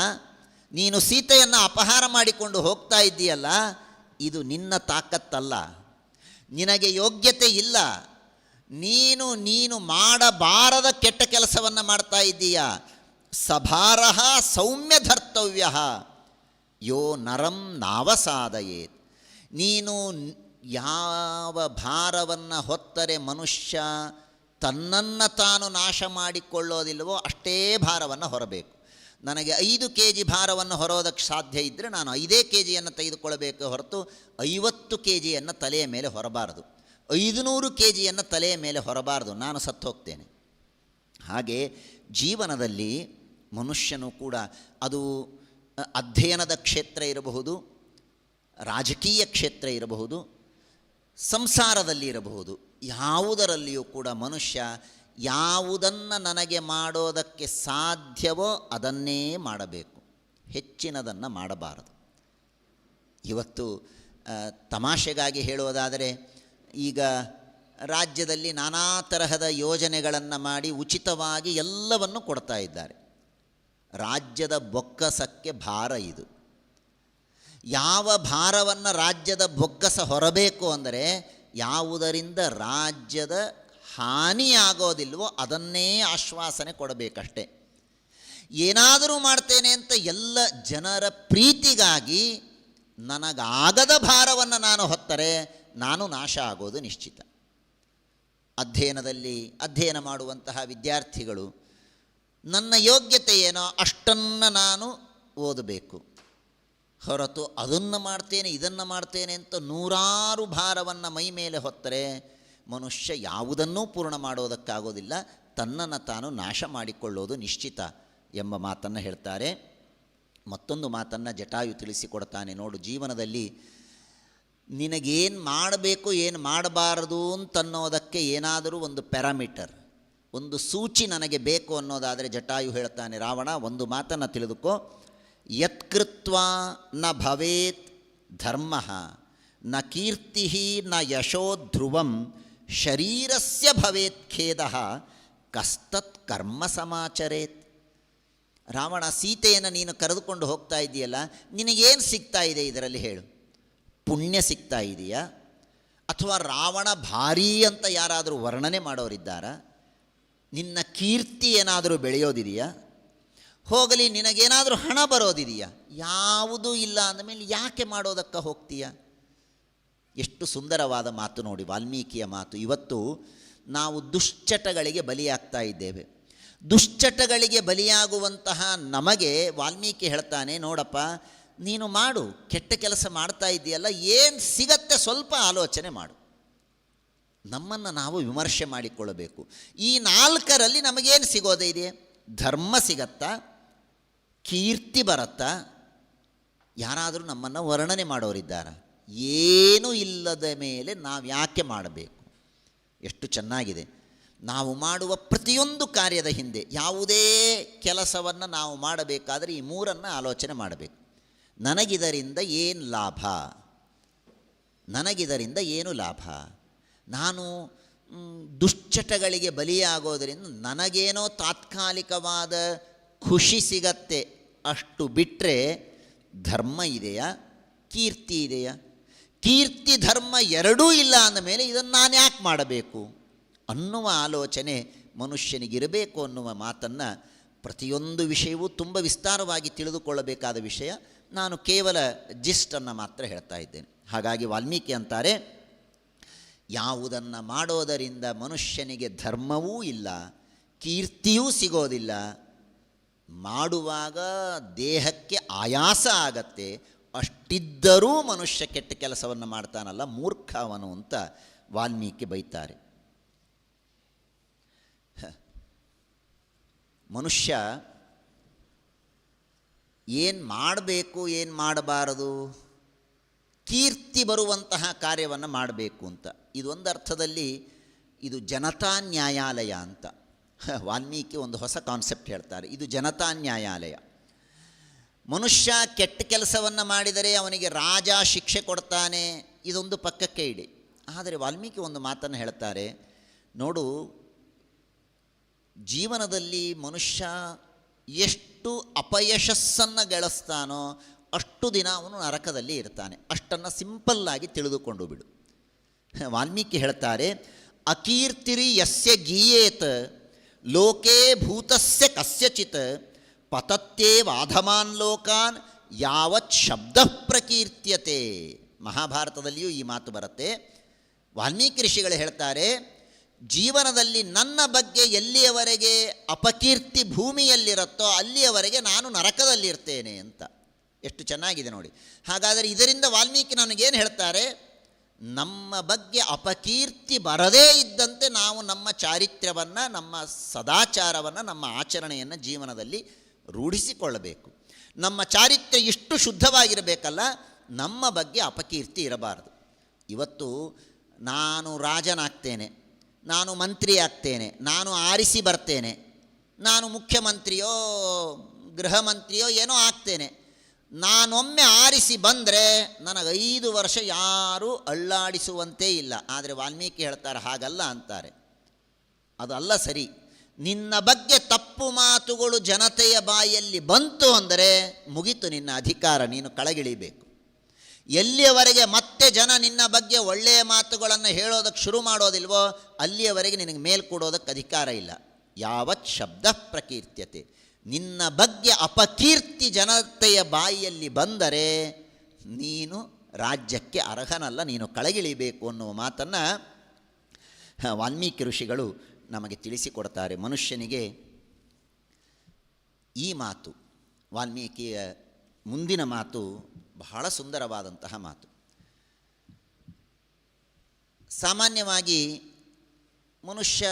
ನೀನು ಸೀತೆಯನ್ನು ಅಪಹಾರ ಮಾಡಿಕೊಂಡು ಹೋಗ್ತಾ ಇದ್ದೀಯಲ್ಲ, ಇದು ನಿನ್ನ ತಾಕತ್ತಲ್ಲ, ನಿನಗೆ ಯೋಗ್ಯತೆ ಇಲ್ಲ. ನೀನು ಮಾಡಬಾರದ ಕೆಟ್ಟ ಕೆಲಸವನ್ನು ಮಾಡ್ತಾ ಇದ್ದೀಯ. ಸಭಾರಃ ಸೌಮ್ಯ ಧರ್ತವ್ಯ ಯೋ ನರಂ ನಾವಸಾದಯೇತ್. ನೀನು ಯಾವ ಭಾರವನ್ನು ಹೊತ್ತರೆ ಮನುಷ್ಯ ತನ್ನನ್ನು ತಾನು ನಾಶ ಮಾಡಿಕೊಳ್ಳೋದಿಲ್ವೋ ಅಷ್ಟೇ ಭಾರವನ್ನು ಹೊರಬೇಕು. ನನಗೆ 5 kg ಭಾರವನ್ನು ಹೊರೋದಕ್ಕೆ ಸಾಧ್ಯ ಇದ್ದರೆ ನಾನು 5 kgಯನ್ನು ತೆಗೆದುಕೊಳ್ಳಬೇಕು ಹೊರತು 50 kgಯನ್ನು ತಲೆಯ ಮೇಲೆ ಹೊರಬಾರದು, 500 kgಯನ್ನು ತಲೆಯ ಮೇಲೆ ಹೊರಬಾರದು, ನಾನು ಸತ್ತು ಹೋಗ್ತೇನೆ. ಹಾಗೆ ಜೀವನದಲ್ಲಿ ಮನುಷ್ಯನು ಕೂಡ, ಅದು ಅಧ್ಯಯನದ ಕ್ಷೇತ್ರ ಇರಬಹುದು, ರಾಜಕೀಯ ಕ್ಷೇತ್ರ ಇರಬಹುದು, ಸಂಸಾರದಲ್ಲಿ ಇರಬಹುದು, ಯಾವುದರಲ್ಲಿಯೂ ಕೂಡ ಮನುಷ್ಯ ಯಾವುದನ್ನು ನನಗೆ ಮಾಡೋದಕ್ಕೆ ಸಾಧ್ಯವೋ ಅದನ್ನೇ ಮಾಡಬೇಕು, ಹೆಚ್ಚಿನದನ್ನು ಮಾಡಬಾರದು. ಇವತ್ತು ತಮಾಷೆಗಾಗಿ ಹೇಳುವುದಾದರೆ, ಈಗ ರಾಜ್ಯದಲ್ಲಿ ನಾನಾ ತರಹದ ಯೋಜನೆಗಳನ್ನು ಮಾಡಿ ಉಚಿತವಾಗಿ ಎಲ್ಲವನ್ನು ಕೊಡ್ತಾ ಇದ್ದಾರೆ. ರಾಜ್ಯದ ಬೊಕ್ಕಸಕ್ಕೆ ಭಾರ ಇದು. ಯಾವ ಭಾರವನ್ನು ರಾಜ್ಯದ ಬೊಕ್ಕಸ ಹೊರಬೇಕು ಅಂದರೆ, ಯಾವುದರಿಂದ ರಾಜ್ಯದ ಹಾನಿಯಾಗೋದಿಲ್ವೋ ಅದನ್ನೇ ಆಶ್ವಾಸನೆ ಕೊಡಬೇಕಷ್ಟೆ. ಏನಾದರೂ ಮಾಡ್ತೇನೆ ಅಂತ ಎಲ್ಲ ಜನರ ಪ್ರೀತಿಗಾಗಿ ನನಗಾಗದ ಭಾರವನ್ನು ನಾನು ಹೊತ್ತರೆ ನಾನು ನಾಶ ಆಗೋದು ನಿಶ್ಚಿತ. ಅಧ್ಯಯನ ಮಾಡುವಂತಹ ವಿದ್ಯಾರ್ಥಿಗಳು, ನನ್ನ ಯೋಗ್ಯತೆ ಏನೋ ಅಷ್ಟನ್ನು ನಾನು ಓದಬೇಕು ಹೊರತು ಅದನ್ನು ಮಾಡ್ತೇನೆ ಇದನ್ನು ಮಾಡ್ತೇನೆ ಅಂತ 100 ಭಾರವನ್ನು ಮೈ ಮೇಲೆ ಹೊತ್ತರೆ ಮನುಷ್ಯ ಯಾವುದನ್ನೂ ಪೂರ್ಣ ಮಾಡೋದಕ್ಕಾಗೋದಿಲ್ಲ, ತನ್ನನ್ನು ತಾನು ನಾಶ ಮಾಡಿಕೊಳ್ಳೋದು ನಿಶ್ಚಿತ ಎಂಬ ಮಾತನ್ನು ಹೇಳ್ತಾರೆ. ಮತ್ತೊಂದು ಮಾತನ್ನು ಜಟಾಯು ತಿಳಿಸಿಕೊಡ್ತಾನೆ. ನೋಡು, ಜೀವನದಲ್ಲಿ ನಿನಗೇನು ಮಾಡಬೇಕು ಏನು ಮಾಡಬಾರದು ಅಂತನ್ನೋದಕ್ಕೆ ಏನಾದರೂ ಒಂದು ಪ್ಯಾರಾಮೀಟರ್, ಒಂದು ಸೂಚಿ ನನಗೆ ಬೇಕು ಅನ್ನೋದಾದರೆ ಜಟಾಯು ಹೇಳ್ತಾನೆ, ರಾವಣ ಒಂದು ಮಾತನ್ನು ತಿಳಿದುಕೋ, ಯತ್ಕೃತ್ವಾ ನ ಭವೇತ್ ಧರ್ಮ ನ ಕೀರ್ತಿ ನ ಯಶೋ ಧ್ರುವಂ ಶರೀರಸ್ಯ ಭವೇತ್ ಖೇದ ಕಸ್ತತ್ ಕರ್ಮ ಸಮಾಚರೇತ್. ರಾವಣ, ಸೀತೆಯನ್ನು ನೀನು ಕರೆದುಕೊಂಡು ಹೋಗ್ತಾ ಇದೆಯಲ್ಲ, ನಿನಗೇನು ಸಿಗ್ತಾ ಇದೆ ಇದರಲ್ಲಿ ಹೇಳು? ಪುಣ್ಯ ಸಿಗ್ತಾ ಇದೆಯಾ? ಅಥವಾ ರಾವಣ ಭಾರೀ ಅಂತ ಯಾರಾದರೂ ವರ್ಣನೆ ಮಾಡೋರಿದ್ದಾರಾ? ನಿನ್ನ ಕೀರ್ತಿ ಏನಾದರೂ ಬೆಳೆಯೋದಿದೆಯಾ? ಹೋಗಲಿ, ನಿನಗೇನಾದರೂ ಹಣ ಬರೋದಿದೆಯಾ? ಯಾವುದೂ ಇಲ್ಲ ಅಂದಮೇಲೆ ಯಾಕೆ ಮಾಡೋದಕ್ಕೆ ಹೋಗ್ತೀಯ? ಎಷ್ಟು ಸುಂದರವಾದ ಮಾತು ನೋಡಿ, ವಾಲ್ಮೀಕಿಯ ಮಾತು. ಇವತ್ತು ನಾವು ದುಶ್ಚಟಗಳಿಗೆ ಬಲಿಯಾಗ್ತಾ ಇದ್ದೇವೆ. ದುಶ್ಚಟಗಳಿಗೆ ಬಲಿಯಾಗುವಂತಹ ನಮಗೆ ವಾಲ್ಮೀಕಿ ಹೇಳ್ತಾನೆ, ನೋಡಪ್ಪ ನೀನು ಮಾಡು, ಕೆಟ್ಟ ಕೆಲಸ ಮಾಡ್ತಾ ಇದ್ದೀಯಲ್ಲ, ಏನು ಸಿಗತ್ತೆ ಸ್ವಲ್ಪ ಆಲೋಚನೆ ಮಾಡು. ನಮ್ಮನ್ನು ನಾವು ವಿಮರ್ಶೆ ಮಾಡಿಕೊಳ್ಳಬೇಕು. ಈ 4ರಲ್ಲಿ ನಮಗೇನು ಸಿಗೋದೇ ಇದೆ? ಧರ್ಮ ಸಿಗತ್ತಾ? ಕೀರ್ತಿ ಬರುತ್ತಾ? ಯಾರಾದರೂ ನಮ್ಮನ್ನು ವರ್ಣನೆ ಮಾಡೋರಿದ್ದಾರಾ? ಏನೂ ಇಲ್ಲದ ಮೇಲೆ ನಾವು ಯಾಕೆ ಮಾಡಬೇಕು? ಎಷ್ಟು ಚೆನ್ನಾಗಿದೆ. ನಾವು ಮಾಡುವ ಪ್ರತಿಯೊಂದು ಕಾರ್ಯದ ಹಿಂದೆ ಯಾವುದೇ ಕೆಲಸವನ್ನು ನಾವು ಮಾಡಬೇಕಾದರೆ ಈ 3 ಆಲೋಚನೆ ಮಾಡಬೇಕು. ನನಗಿದರಿಂದ ಏನು ಲಾಭ? ನನಗಿದರಿಂದ ಏನು ಲಾಭ? ನಾನು ದುಶ್ಚಟಗಳಿಗೆ ಬಲಿಯಾಗೋದರಿಂದ ನನಗೇನೋ ತಾತ್ಕಾಲಿಕವಾದ ಖುಷಿ ಸಿಗತ್ತೆ, ಅಷ್ಟು ಬಿಟ್ಟರೆ ಧರ್ಮ ಇದೆಯಾ, ಕೀರ್ತಿ ಇದೆಯಾ? ಕೀರ್ತಿ ಧರ್ಮ ಎರಡೂ ಇಲ್ಲ ಅಂದಮೇಲೆ ಇದನ್ನು ನಾನು ಯಾಕೆ ಮಾಡಬೇಕು ಅನ್ನುವ ಆಲೋಚನೆ ಮನುಷ್ಯನಿಗಿರಬೇಕು ಅನ್ನುವ ಮಾತನ್ನು ಪ್ರತಿಯೊಂದು ವಿಷಯವೂ ತುಂಬ ವಿಸ್ತಾರವಾಗಿ ತಿಳಿದುಕೊಳ್ಳಬೇಕಾದ ವಿಷಯ. ನಾನು ಕೇವಲ ಜಿಸ್ಟನ್ನು ಮಾತ್ರ ಹೇಳ್ತಾ ಇದ್ದೇನೆ. ಹಾಗಾಗಿ ವಾಲ್ಮೀಕಿ ಅಂತಾರೆ, ಯಾವುದನ್ನು ಮಾಡೋದರಿಂದ ಮನುಷ್ಯನಿಗೆ ಧರ್ಮವೂ ಇಲ್ಲ, ಕೀರ್ತಿಯೂ ಸಿಗೋದಿಲ್ಲ, ಮಾಡುವಾಗ ದೇಹಕ್ಕೆ ಆಯಾಸ ಆಗತ್ತೆ, ಅಷ್ಟಿದ್ದರೂ ಮನುಷ್ಯ ಕೆಟ್ಟ ಕೆಲಸವನ್ನು ಮಾಡ್ತಾನಲ್ಲ, ಮೂರ್ಖ ಅವನು ಅಂತ ವಾಲ್ಮೀಕಿ ಬೈತಾರೆ. ಮನುಷ್ಯ ಏನು ಮಾಡಬೇಕು, ಏನು ಮಾಡಬಾರದು, ಕೀರ್ತಿ ಬರುವಂತಹ ಕಾರ್ಯವನ್ನು ಮಾಡಬೇಕು ಅಂತ. ಇದೊಂದು ಅರ್ಥದಲ್ಲಿ ಇದು ಜನತಾ ನ್ಯಾಯಾಲಯ ಅಂತ ವಾಲ್ಮೀಕಿ ಒಂದು ಹೊಸ ಕಾನ್ಸೆಪ್ಟ್ ಹೇಳ್ತಾರೆ. ಇದು ಜನತಾ ನ್ಯಾಯಾಲಯ. ಮನುಷ್ಯ ಕೆಟ್ಟ ಕೆಲಸವನ್ನು ಮಾಡಿದರೆ ಅವನಿಗೆ ರಾಜ ಶಿಕ್ಷೆ ಕೊಡ್ತಾನೆ, ಇದೊಂದು ಪಕ್ಕಕ್ಕೆ ಇಡಿ. ಆದರೆ ವಾಲ್ಮೀಕಿ ಒಂದು ಮಾತನ್ನು ಹೇಳ್ತಾರೆ, ನೋಡು, ಜೀವನದಲ್ಲಿ ಮನುಷ್ಯ ಎಷ್ಟು ಅಪಯಶಸ್ಸನ್ನು ಗಳಿಸ್ತಾನೋ ಅಷ್ಟು ದಿನ ಅವನು ನರಕದಲ್ಲಿ ಇರ್ತಾನೆ. ಅಷ್ಟನ್ನು ಸಿಂಪಲ್ಲಾಗಿ ತಿಳಿದುಕೊಂಡು ಬಿಡು. ವಾಲ್ಮೀಕಿ ಹೇಳ್ತಾರೆ, ಅಕೀರ್ತಿರಿ ಯಸ್ಯ ಗೀಯೇತ್ ಲೋಕೇ ಭೂತಸ್ಯ ಕಸ್ಯಚಿತ್ ಪತತ್ತೇವಾಧಮಾನ್ ಲೋಕಾನ್ ಯಾವತ್ ಶಬ್ದ ಪ್ರಕೀರ್ತ್ಯತೆ. ಮಹಾಭಾರತದಲ್ಲಿಯೂ ಈ ಮಾತು ಬರುತ್ತೆ. ವಾಲ್ಮೀಕಿ ಋಷಿಗಳು ಹೇಳ್ತಾರೆ, ಜೀವನದಲ್ಲಿ ನನ್ನ ಬಗ್ಗೆ ಎಲ್ಲಿಯವರೆಗೆ ಅಪಕೀರ್ತಿ ಭೂಮಿಯಲ್ಲಿರುತ್ತೋ ಅಲ್ಲಿಯವರೆಗೆ ನಾನು ನರಕದಲ್ಲಿರ್ತೇನೆ ಅಂತ. ಎಷ್ಟು ಚೆನ್ನಾಗಿದೆ ನೋಡಿ. ಹಾಗಾದರೆ ಇದರಿಂದ ವಾಲ್ಮೀಕಿ ನನಗೇನು ಹೇಳ್ತಾರೆ, ನಮ್ಮ ಬಗ್ಗೆ ಅಪಕೀರ್ತಿ ಬರದೇ ಇದ್ದಂತೆ ನಾವು ನಮ್ಮ ಚಾರಿತ್ರ್ಯವನ್ನು, ನಮ್ಮ ಸದಾಚಾರವನ್ನು, ನಮ್ಮ ಆಚರಣೆಯನ್ನು ಜೀವನದಲ್ಲಿ ರೂಢಿಸಿಕೊಳ್ಳಬೇಕು. ನಮ್ಮ ಚಾರಿತ್ರ್ಯ ಇಷ್ಟು ಶುದ್ಧವಾಗಿರಬೇಕಲ್ಲ, ನಮ್ಮ ಬಗ್ಗೆ ಅಪಕೀರ್ತಿ ಇರಬಾರದು. ಇವತ್ತು ನಾನು ರಾಜನಾಗ್ತೇನೆ, ನಾನು ಮಂತ್ರಿ ಆಗ್ತೇನೆ, ನಾನು ಆರಿಸಿ ಬರ್ತೇನೆ, ನಾನು ಮುಖ್ಯಮಂತ್ರಿಯೋ ಗೃಹ ಮಂತ್ರಿಯೋ ಏನೋ ಆಗ್ತೇನೆ. ನಾನೊಮ್ಮೆ ಆರಿಸಿ ಬಂದರೆ ನನಗೆ 5 ವರ್ಷ ಯಾರೂ ಅಳ್ಳಾಡಿಸುವಂತೆ ಇಲ್ಲ. ಆದರೆ ವಾಲ್ಮೀಕಿ ಹೇಳ್ತಾರೆ ಹಾಗಲ್ಲ ಅಂತಾರೆ. ಅದು ಅಲ್ಲ ಸರಿ. ನಿನ್ನ ಬಗ್ಗೆ ತಪ್ಪು ಮಾತುಗಳು ಜನತೆಯ ಬಾಯಲ್ಲಿ ಬಂತು ಅಂದರೆ ಮುಗಿತು ನಿನ್ನ ಅಧಿಕಾರ, ನೀನು ಕೆಳಗಿಳಿಬೇಕು. ಎಲ್ಲಿಯವರೆಗೆ ಮತ್ತೆ ಜನ ನಿನ್ನ ಬಗ್ಗೆ ಒಳ್ಳೆಯ ಮಾತುಗಳನ್ನು ಹೇಳೋದಕ್ಕೆ ಶುರು ಮಾಡೋದಿಲ್ವೋ ಅಲ್ಲಿಯವರೆಗೆ ನಿನಗೆ ಮೇಲ್ ಕೊಡೋದಕ್ಕೆ ಅಧಿಕಾರ ಇಲ್ಲ. ಯಾವತ್ ಶಬ್ದ ಪ್ರಕೀರ್ತ್ಯತೆ. ನಿನ್ನ ಬಗ್ಗೆ ಅಪಕೀರ್ತಿ ಜನತೆಯ ಬಾಯಿಯಲ್ಲಿ ಬಂದರೆ ನೀನು ರಾಜ್ಯಕ್ಕೆ ಅರ್ಹನಲ್ಲ, ನೀನು ಕೆಳಗಿಳಿಬೇಕು ಅನ್ನುವ ಮಾತನ್ನು ವಾಲ್ಮೀಕಿ ಋಷಿಗಳು ನಮಗೆ ತಿಳಿಸಿಕೊಡ್ತಾರೆ. ಮನುಷ್ಯನಿಗೆ ಈ ಮಾತು, ವಾಲ್ಮೀಕಿಯ ಮುಂದಿನ ಮಾತು ಬಹಳ ಸುಂದರವಾದಂತಹ ಮಾತು. ಸಾಮಾನ್ಯವಾಗಿ ಮನುಷ್ಯ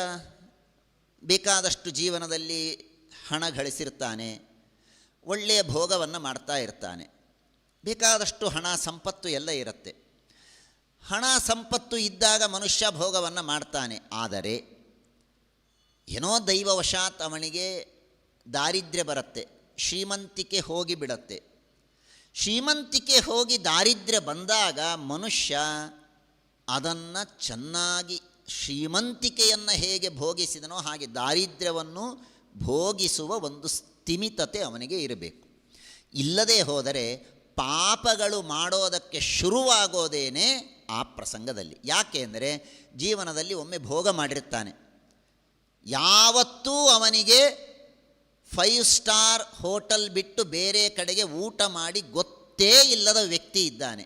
ಬೇಕಾದಷ್ಟು ಜೀವನದಲ್ಲಿ ಹಣ ಗಳಿಸಿರ್ತಾನೆ, ಒಳ್ಳೆಯ ಭೋಗವನ್ನು ಮಾಡ್ತಾ ಇರ್ತಾನೆ, ಬೇಕಾದಷ್ಟು ಹಣ ಸಂಪತ್ತು ಎಲ್ಲ ಇರುತ್ತೆ. ಹಣ ಸಂಪತ್ತು ಇದ್ದಾಗ ಮನುಷ್ಯ ಭೋಗವನ್ನು ಮಾಡ್ತಾನೆ. ಆದರೆ ಏನೋ ದೈವವಶಾತ್ ಅವನಿಗೆ ದಾರಿದ್ರ್ಯ ಬರುತ್ತೆ, ಶ್ರೀಮಂತಿಕೆ ಹೋಗಿಬಿಡತ್ತೆ. ಶ್ರೀಮಂತಿಕೆ ಹೋಗಿ ದಾರಿದ್ರ್ಯ ಬಂದಾಗ ಮನುಷ್ಯ ಅದನ್ನು ಚೆನ್ನಾಗಿ, ಶ್ರೀಮಂತಿಕೆಯನ್ನು ಹೇಗೆ ಭೋಗಿಸಿದನೋ ಹಾಗೆ ದಾರಿದ್ರ್ಯವನ್ನು ಭೋಗಿಸುವ ಒಂದು ಸ್ಥಿಮಿತತೆ ಅವನಿಗೆ ಇರಬೇಕು. ಇಲ್ಲದೆ ಹೋದರೆ ಪಾಪಗಳು ಮಾಡೋದಕ್ಕೆ ಶುರುವಾಗೋದೇನೆ ಆ ಪ್ರಸಂಗದಲ್ಲಿ. ಯಾಕೆ ಅಂದರೆ ಜೀವನದಲ್ಲಿ ಒಮ್ಮೆ ಭೋಗ ಮಾಡಿರ್ತಾನೆ, ಯಾವತ್ತೂ ಅವನಿಗೆ 5 ಸ್ಟಾರ್ ಹೋಟೆಲ್ ಬಿಟ್ಟು ಬೇರೆ ಕಡೆಗೆ ಊಟ ಮಾಡಿ ಗೊತ್ತೇ ಇಲ್ಲದ ವ್ಯಕ್ತಿ ಇದ್ದಾನೆ.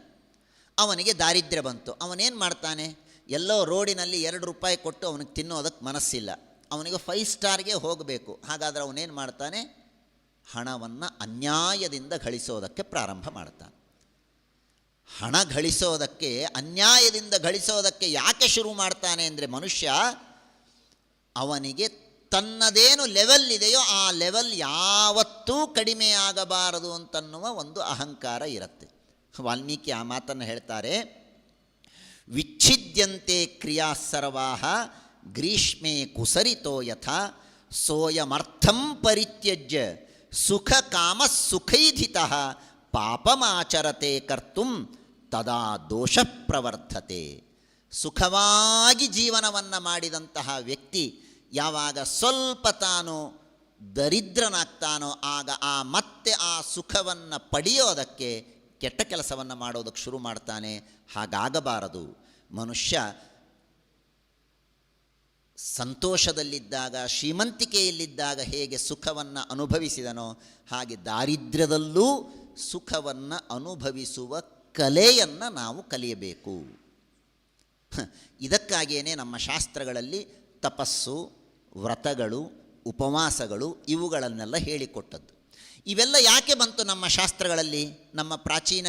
ಅವನಿಗೆ ದಾರಿದ್ರ್ಯ ಬಂತು, ಅವನೇನು ಮಾಡ್ತಾನೆ, ಎಲ್ಲೋ ರೋಡಿನಲ್ಲಿ 2 ರೂಪಾಯಿ ಕೊಟ್ಟು ಅವನಿಗೆ ತಿನ್ನೋದಕ್ಕೆ ಮನಸ್ಸಿಲ್ಲ, ಅವನಿಗೆ 5 ಸ್ಟಾರ್ಗೆ ಹೋಗಬೇಕು. ಹಾಗಾದರೆ ಅವನೇನು ಮಾಡ್ತಾನೆ? ಹಣವನ್ನು ಅನ್ಯಾಯದಿಂದ ಗಳಿಸೋದಕ್ಕೆ ಪ್ರಾರಂಭ ಮಾಡ್ತಾನೆ. ಹಣ ಗಳಿಸೋದಕ್ಕೆ, ಅನ್ಯಾಯದಿಂದ ಗಳಿಸೋದಕ್ಕೆ ಯಾಕೆ ಶುರು ಮಾಡ್ತಾನೆ ಅಂದರೆ, ಮನುಷ್ಯ ಅವನಿಗೆ ತನ್ನದೇನು ಲೆವೆಲ್ ಇದೆಯೋ ಆ ಲೆವೆಲ್ ಯಾವತ್ತೂ ಕಡಿಮೆ ಆಗಬಾರದು ಅಂತನ್ನುವ ಒಂದು ಅಹಂಕಾರ ಇರುತ್ತೆ. ವಾಲ್ಮೀಕಿ ಆ ಮಾತನ್ನು ಹೇಳ್ತಾರೆ, ವಿಚ್ಛಿದ್ಯಂತೆ ಕ್ರಿಯಾ ಸರ್ವಾಹ ಗ್ರೀಷ್ಮೆ ಕುಸರಿತೋ ಯಥಾ ಸೋಯಮರ್ಥಂ ಪರಿತ್ಯಜ್ಯ ಸುಖ ಕಾಮ ಸುಖೈಧಿತಃ ಪಾಪಮಾಚರತೆ ಕರ್ತುಂ ತದಾ ದೋಷ ಪ್ರವರ್ಧತೆ. ಸುಖವಾಗಿ ಜೀವನವನ್ನು ಮಾಡಿದಂತಹ ವ್ಯಕ್ತಿ ಯಾವಾಗ ಸ್ವಲ್ಪ ತಾನು ದರಿದ್ರನಾಗ್ತಾನೋ ಆಗ ಮತ್ತೆ ಆ ಸುಖವನ್ನು ಪಡೆಯೋದಕ್ಕೆ ಕೆಟ್ಟ ಕೆಲಸವನ್ನು ಮಾಡೋದಕ್ಕೆ ಶುರು ಮಾಡ್ತಾನೆ. ಹಾಗಾಗಬಾರದು. ಮನುಷ್ಯ ಸಂತೋಷದಲ್ಲಿದ್ದಾಗ, ಶ್ರೀಮಂತಿಕೆಯಲ್ಲಿದ್ದಾಗ ಹೇಗೆ ಸುಖವನ್ನು ಅನುಭವಿಸಿದನೋ ಹಾಗೆ ದಾರಿದ್ರ್ಯದಲ್ಲೂ ಸುಖವನ್ನು ಅನುಭವಿಸುವ ಕಲೆಯನ್ನು ನಾವು ಕಲಿಯಬೇಕು. ಇದಕ್ಕಾಗಿಯೇ ನಮ್ಮ ಶಾಸ್ತ್ರಗಳಲ್ಲಿ ತಪಸ್ಸು, ವ್ರತಗಳು, ಉಪವಾಸಗಳು ಇವುಗಳನ್ನೆಲ್ಲ ಹೇಳಿಕೊಟ್ಟದ್ದು. ಇವೆಲ್ಲ ಯಾಕೆ ಬಂತು ನಮ್ಮ ಶಾಸ್ತ್ರಗಳಲ್ಲಿ? ನಮ್ಮ ಪ್ರಾಚೀನ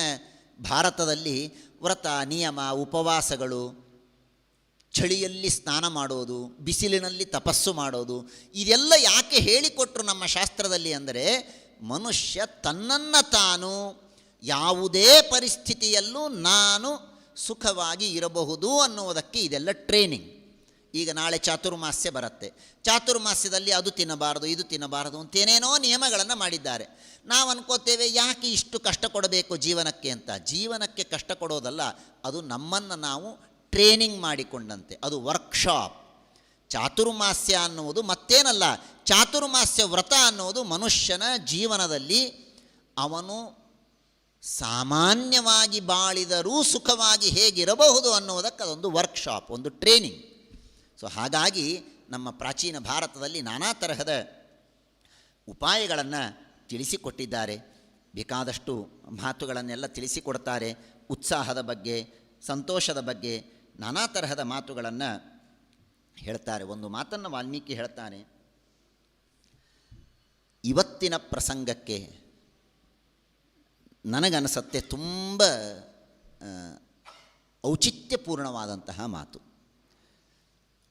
ಭಾರತದಲ್ಲಿ ವ್ರತ, ನಿಯಮ, ಉಪವಾಸಗಳು, ಚಳಿಯಲ್ಲಿ ಸ್ನಾನ ಮಾಡೋದು, ಬಿಸಿಲಿನಲ್ಲಿ ತಪಸ್ಸು ಮಾಡೋದು, ಇದೆಲ್ಲ ಯಾಕೆ ಹೇಳಿಕೊಟ್ರು ನಮ್ಮ ಶಾಸ್ತ್ರದಲ್ಲಿ ಅಂದರೆ, ಮನುಷ್ಯ ತನ್ನನ್ನು ತಾನು ಯಾವುದೇ ಪರಿಸ್ಥಿತಿಯಲ್ಲೂ ನಾನು ಸುಖವಾಗಿ ಇರಬಹುದು ಅನ್ನುವುದಕ್ಕೆ ಇದೆಲ್ಲ ಟ್ರೈನಿಂಗ್. ಈಗ ನಾಳೆ ಚಾತುರ್ಮಾಸ್ಯ ಬರುತ್ತೆ. ಚಾತುರ್ಮಾಸ್ಯದಲ್ಲಿ ಅದು ತಿನ್ನಬಾರದು, ಇದು ತಿನ್ನಬಾರದು ಅಂತೇನೇನೋ ನಿಯಮಗಳನ್ನು ಮಾಡಿದ್ದಾರೆ. ನಾವು ಅನ್ಕೋತೇವೆ ಯಾಕೆ ಇಷ್ಟು ಕಷ್ಟ ಕೊಡಬೇಕು ಜೀವನಕ್ಕೆ ಅಂತ. ಜೀವನಕ್ಕೆ ಕಷ್ಟ ಕೊಡೋದಲ್ಲ, ಅದು ನಮ್ಮನ್ನು ನಾವು ಟ್ರೈನಿಂಗ್ ಮಾಡಿಕೊಂಡಂತೆ, ಅದು ವರ್ಕ್ಶಾಪ್. ಚಾತುರ್ಮಾಸ್ಯ ಅನ್ನುವುದು ಮತ್ತೇನಲ್ಲ, ಚಾತುರ್ಮಾಸ್ಯ ವ್ರತ ಅನ್ನುವುದು ಮನುಷ್ಯನ ಜೀವನದಲ್ಲಿ ಅವನು ಸಾಮಾನ್ಯವಾಗಿ ಬಾಳಿದರೂ ಸುಖವಾಗಿ ಹೇಗಿರಬಹುದು ಅನ್ನುವುದಕ್ಕೆ ಅದೊಂದು ವರ್ಕ್ಶಾಪ್, ಒಂದು ಟ್ರೈನಿಂಗ್. ಸೊ ಹಾಗಾಗಿ ನಮ್ಮ ಪ್ರಾಚೀನ ಭಾರತದಲ್ಲಿ ನಾನಾ ತರಹದ ಉಪಾಯಗಳನ್ನು ತಿಳಿಸಿಕೊಟ್ಟಿದ್ದಾರೆ. ಬೇಕಾದಷ್ಟು ಮಾತುಗಳನ್ನೆಲ್ಲ ತಿಳಿಸಿಕೊಡ್ತಾರೆ. ಉತ್ಸಾಹದ ಬಗ್ಗೆ, ಸಂತೋಷದ ಬಗ್ಗೆ ನಾನಾ ತರಹದ ಮಾತುಗಳನ್ನು ಹೇಳ್ತಾರೆ. ಒಂದು ಮಾತನ್ನು ವಾಲ್ಮೀಕಿ ಹೇಳ್ತಾನೆ, ಇವತ್ತಿನ ಪ್ರಸಂಗಕ್ಕೆ ನನಗನ್ನಿಸುತ್ತೆ ತುಂಬ ಔಚಿತ್ಯಪೂರ್ಣವಾದಂತಹ ಮಾತು.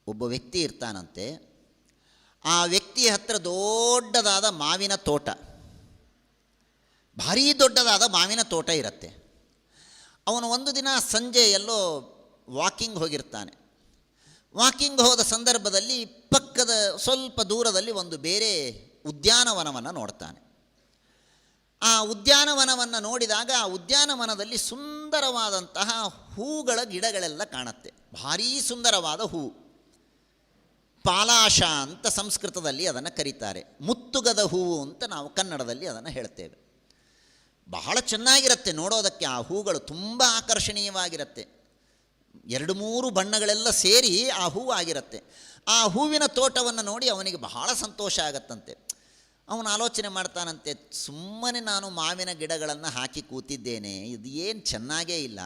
ಒಬ್ಬ ವ್ಯಕ್ತಿ ಇರ್ತಾನಂತೆ, ಆ ವ್ಯಕ್ತಿಯ ಹತ್ರ ದೊಡ್ಡದಾದ ಮಾವಿನ ತೋಟ, ಭಾರೀ ದೊಡ್ಡದಾದ ಮಾವಿನ ತೋಟ ಇರುತ್ತೆ. ಅವನು ಒಂದು ದಿನ ಸಂಜೆ ಎಲ್ಲೋ ವಾಕಿಂಗ್ ಹೋಗಿರ್ತಾನೆ. ವಾಕಿಂಗ್ ಹೋದ ಸಂದರ್ಭದಲ್ಲಿ ಪಕ್ಕದ ಸ್ವಲ್ಪ ದೂರದಲ್ಲಿ ಒಂದು ಬೇರೆ ಉದ್ಯಾನವನವನ್ನು ನೋಡ್ತಾನೆ. ಆ ಉದ್ಯಾನವನವನ್ನು ನೋಡಿದಾಗ ಆ ಉದ್ಯಾನವನದಲ್ಲಿ ಸುಂದರವಾದಂತಹ ಹೂಗಳ ಗಿಡಗಳೆಲ್ಲ ಕಾಣುತ್ತೆ. ಭಾರೀ ಸುಂದರವಾದ ಹೂ, ಪಾಲಾಶ ಅಂತ ಸಂಸ್ಕೃತದಲ್ಲಿ ಅದನ್ನು ಕರೀತಾರೆ. ಮುತ್ತುಗದ ಹೂವು ಅಂತ ನಾವು ಕನ್ನಡದಲ್ಲಿ ಅದನ್ನು ಹೇಳ್ತೇವೆ. ಬಹಳ ಚೆನ್ನಾಗಿರುತ್ತೆ ನೋಡೋದಕ್ಕೆ. ಆ ಹೂಗಳು ತುಂಬ ಆಕರ್ಷಣೀಯವಾಗಿರುತ್ತೆ. 2-3 ಬಣ್ಣಗಳೆಲ್ಲ ಸೇರಿ ಆ ಹೂವು ಆಗಿರುತ್ತೆ. ಆ ಹೂವಿನ ತೋಟವನ್ನು ನೋಡಿ ಅವನಿಗೆ ಬಹಳ ಸಂತೋಷ ಆಗತ್ತಂತೆ. ಅವನು ಆಲೋಚನೆ ಮಾಡ್ತಾನಂತೆ, ಸುಮ್ಮನೆ ನಾನು ಮಾವಿನ ಗಿಡಗಳನ್ನು ಹಾಕಿ ಕೂತಿದ್ದೇನೆ, ಇದು ಏನು ಚೆನ್ನಾಗೇ ಇಲ್ಲ,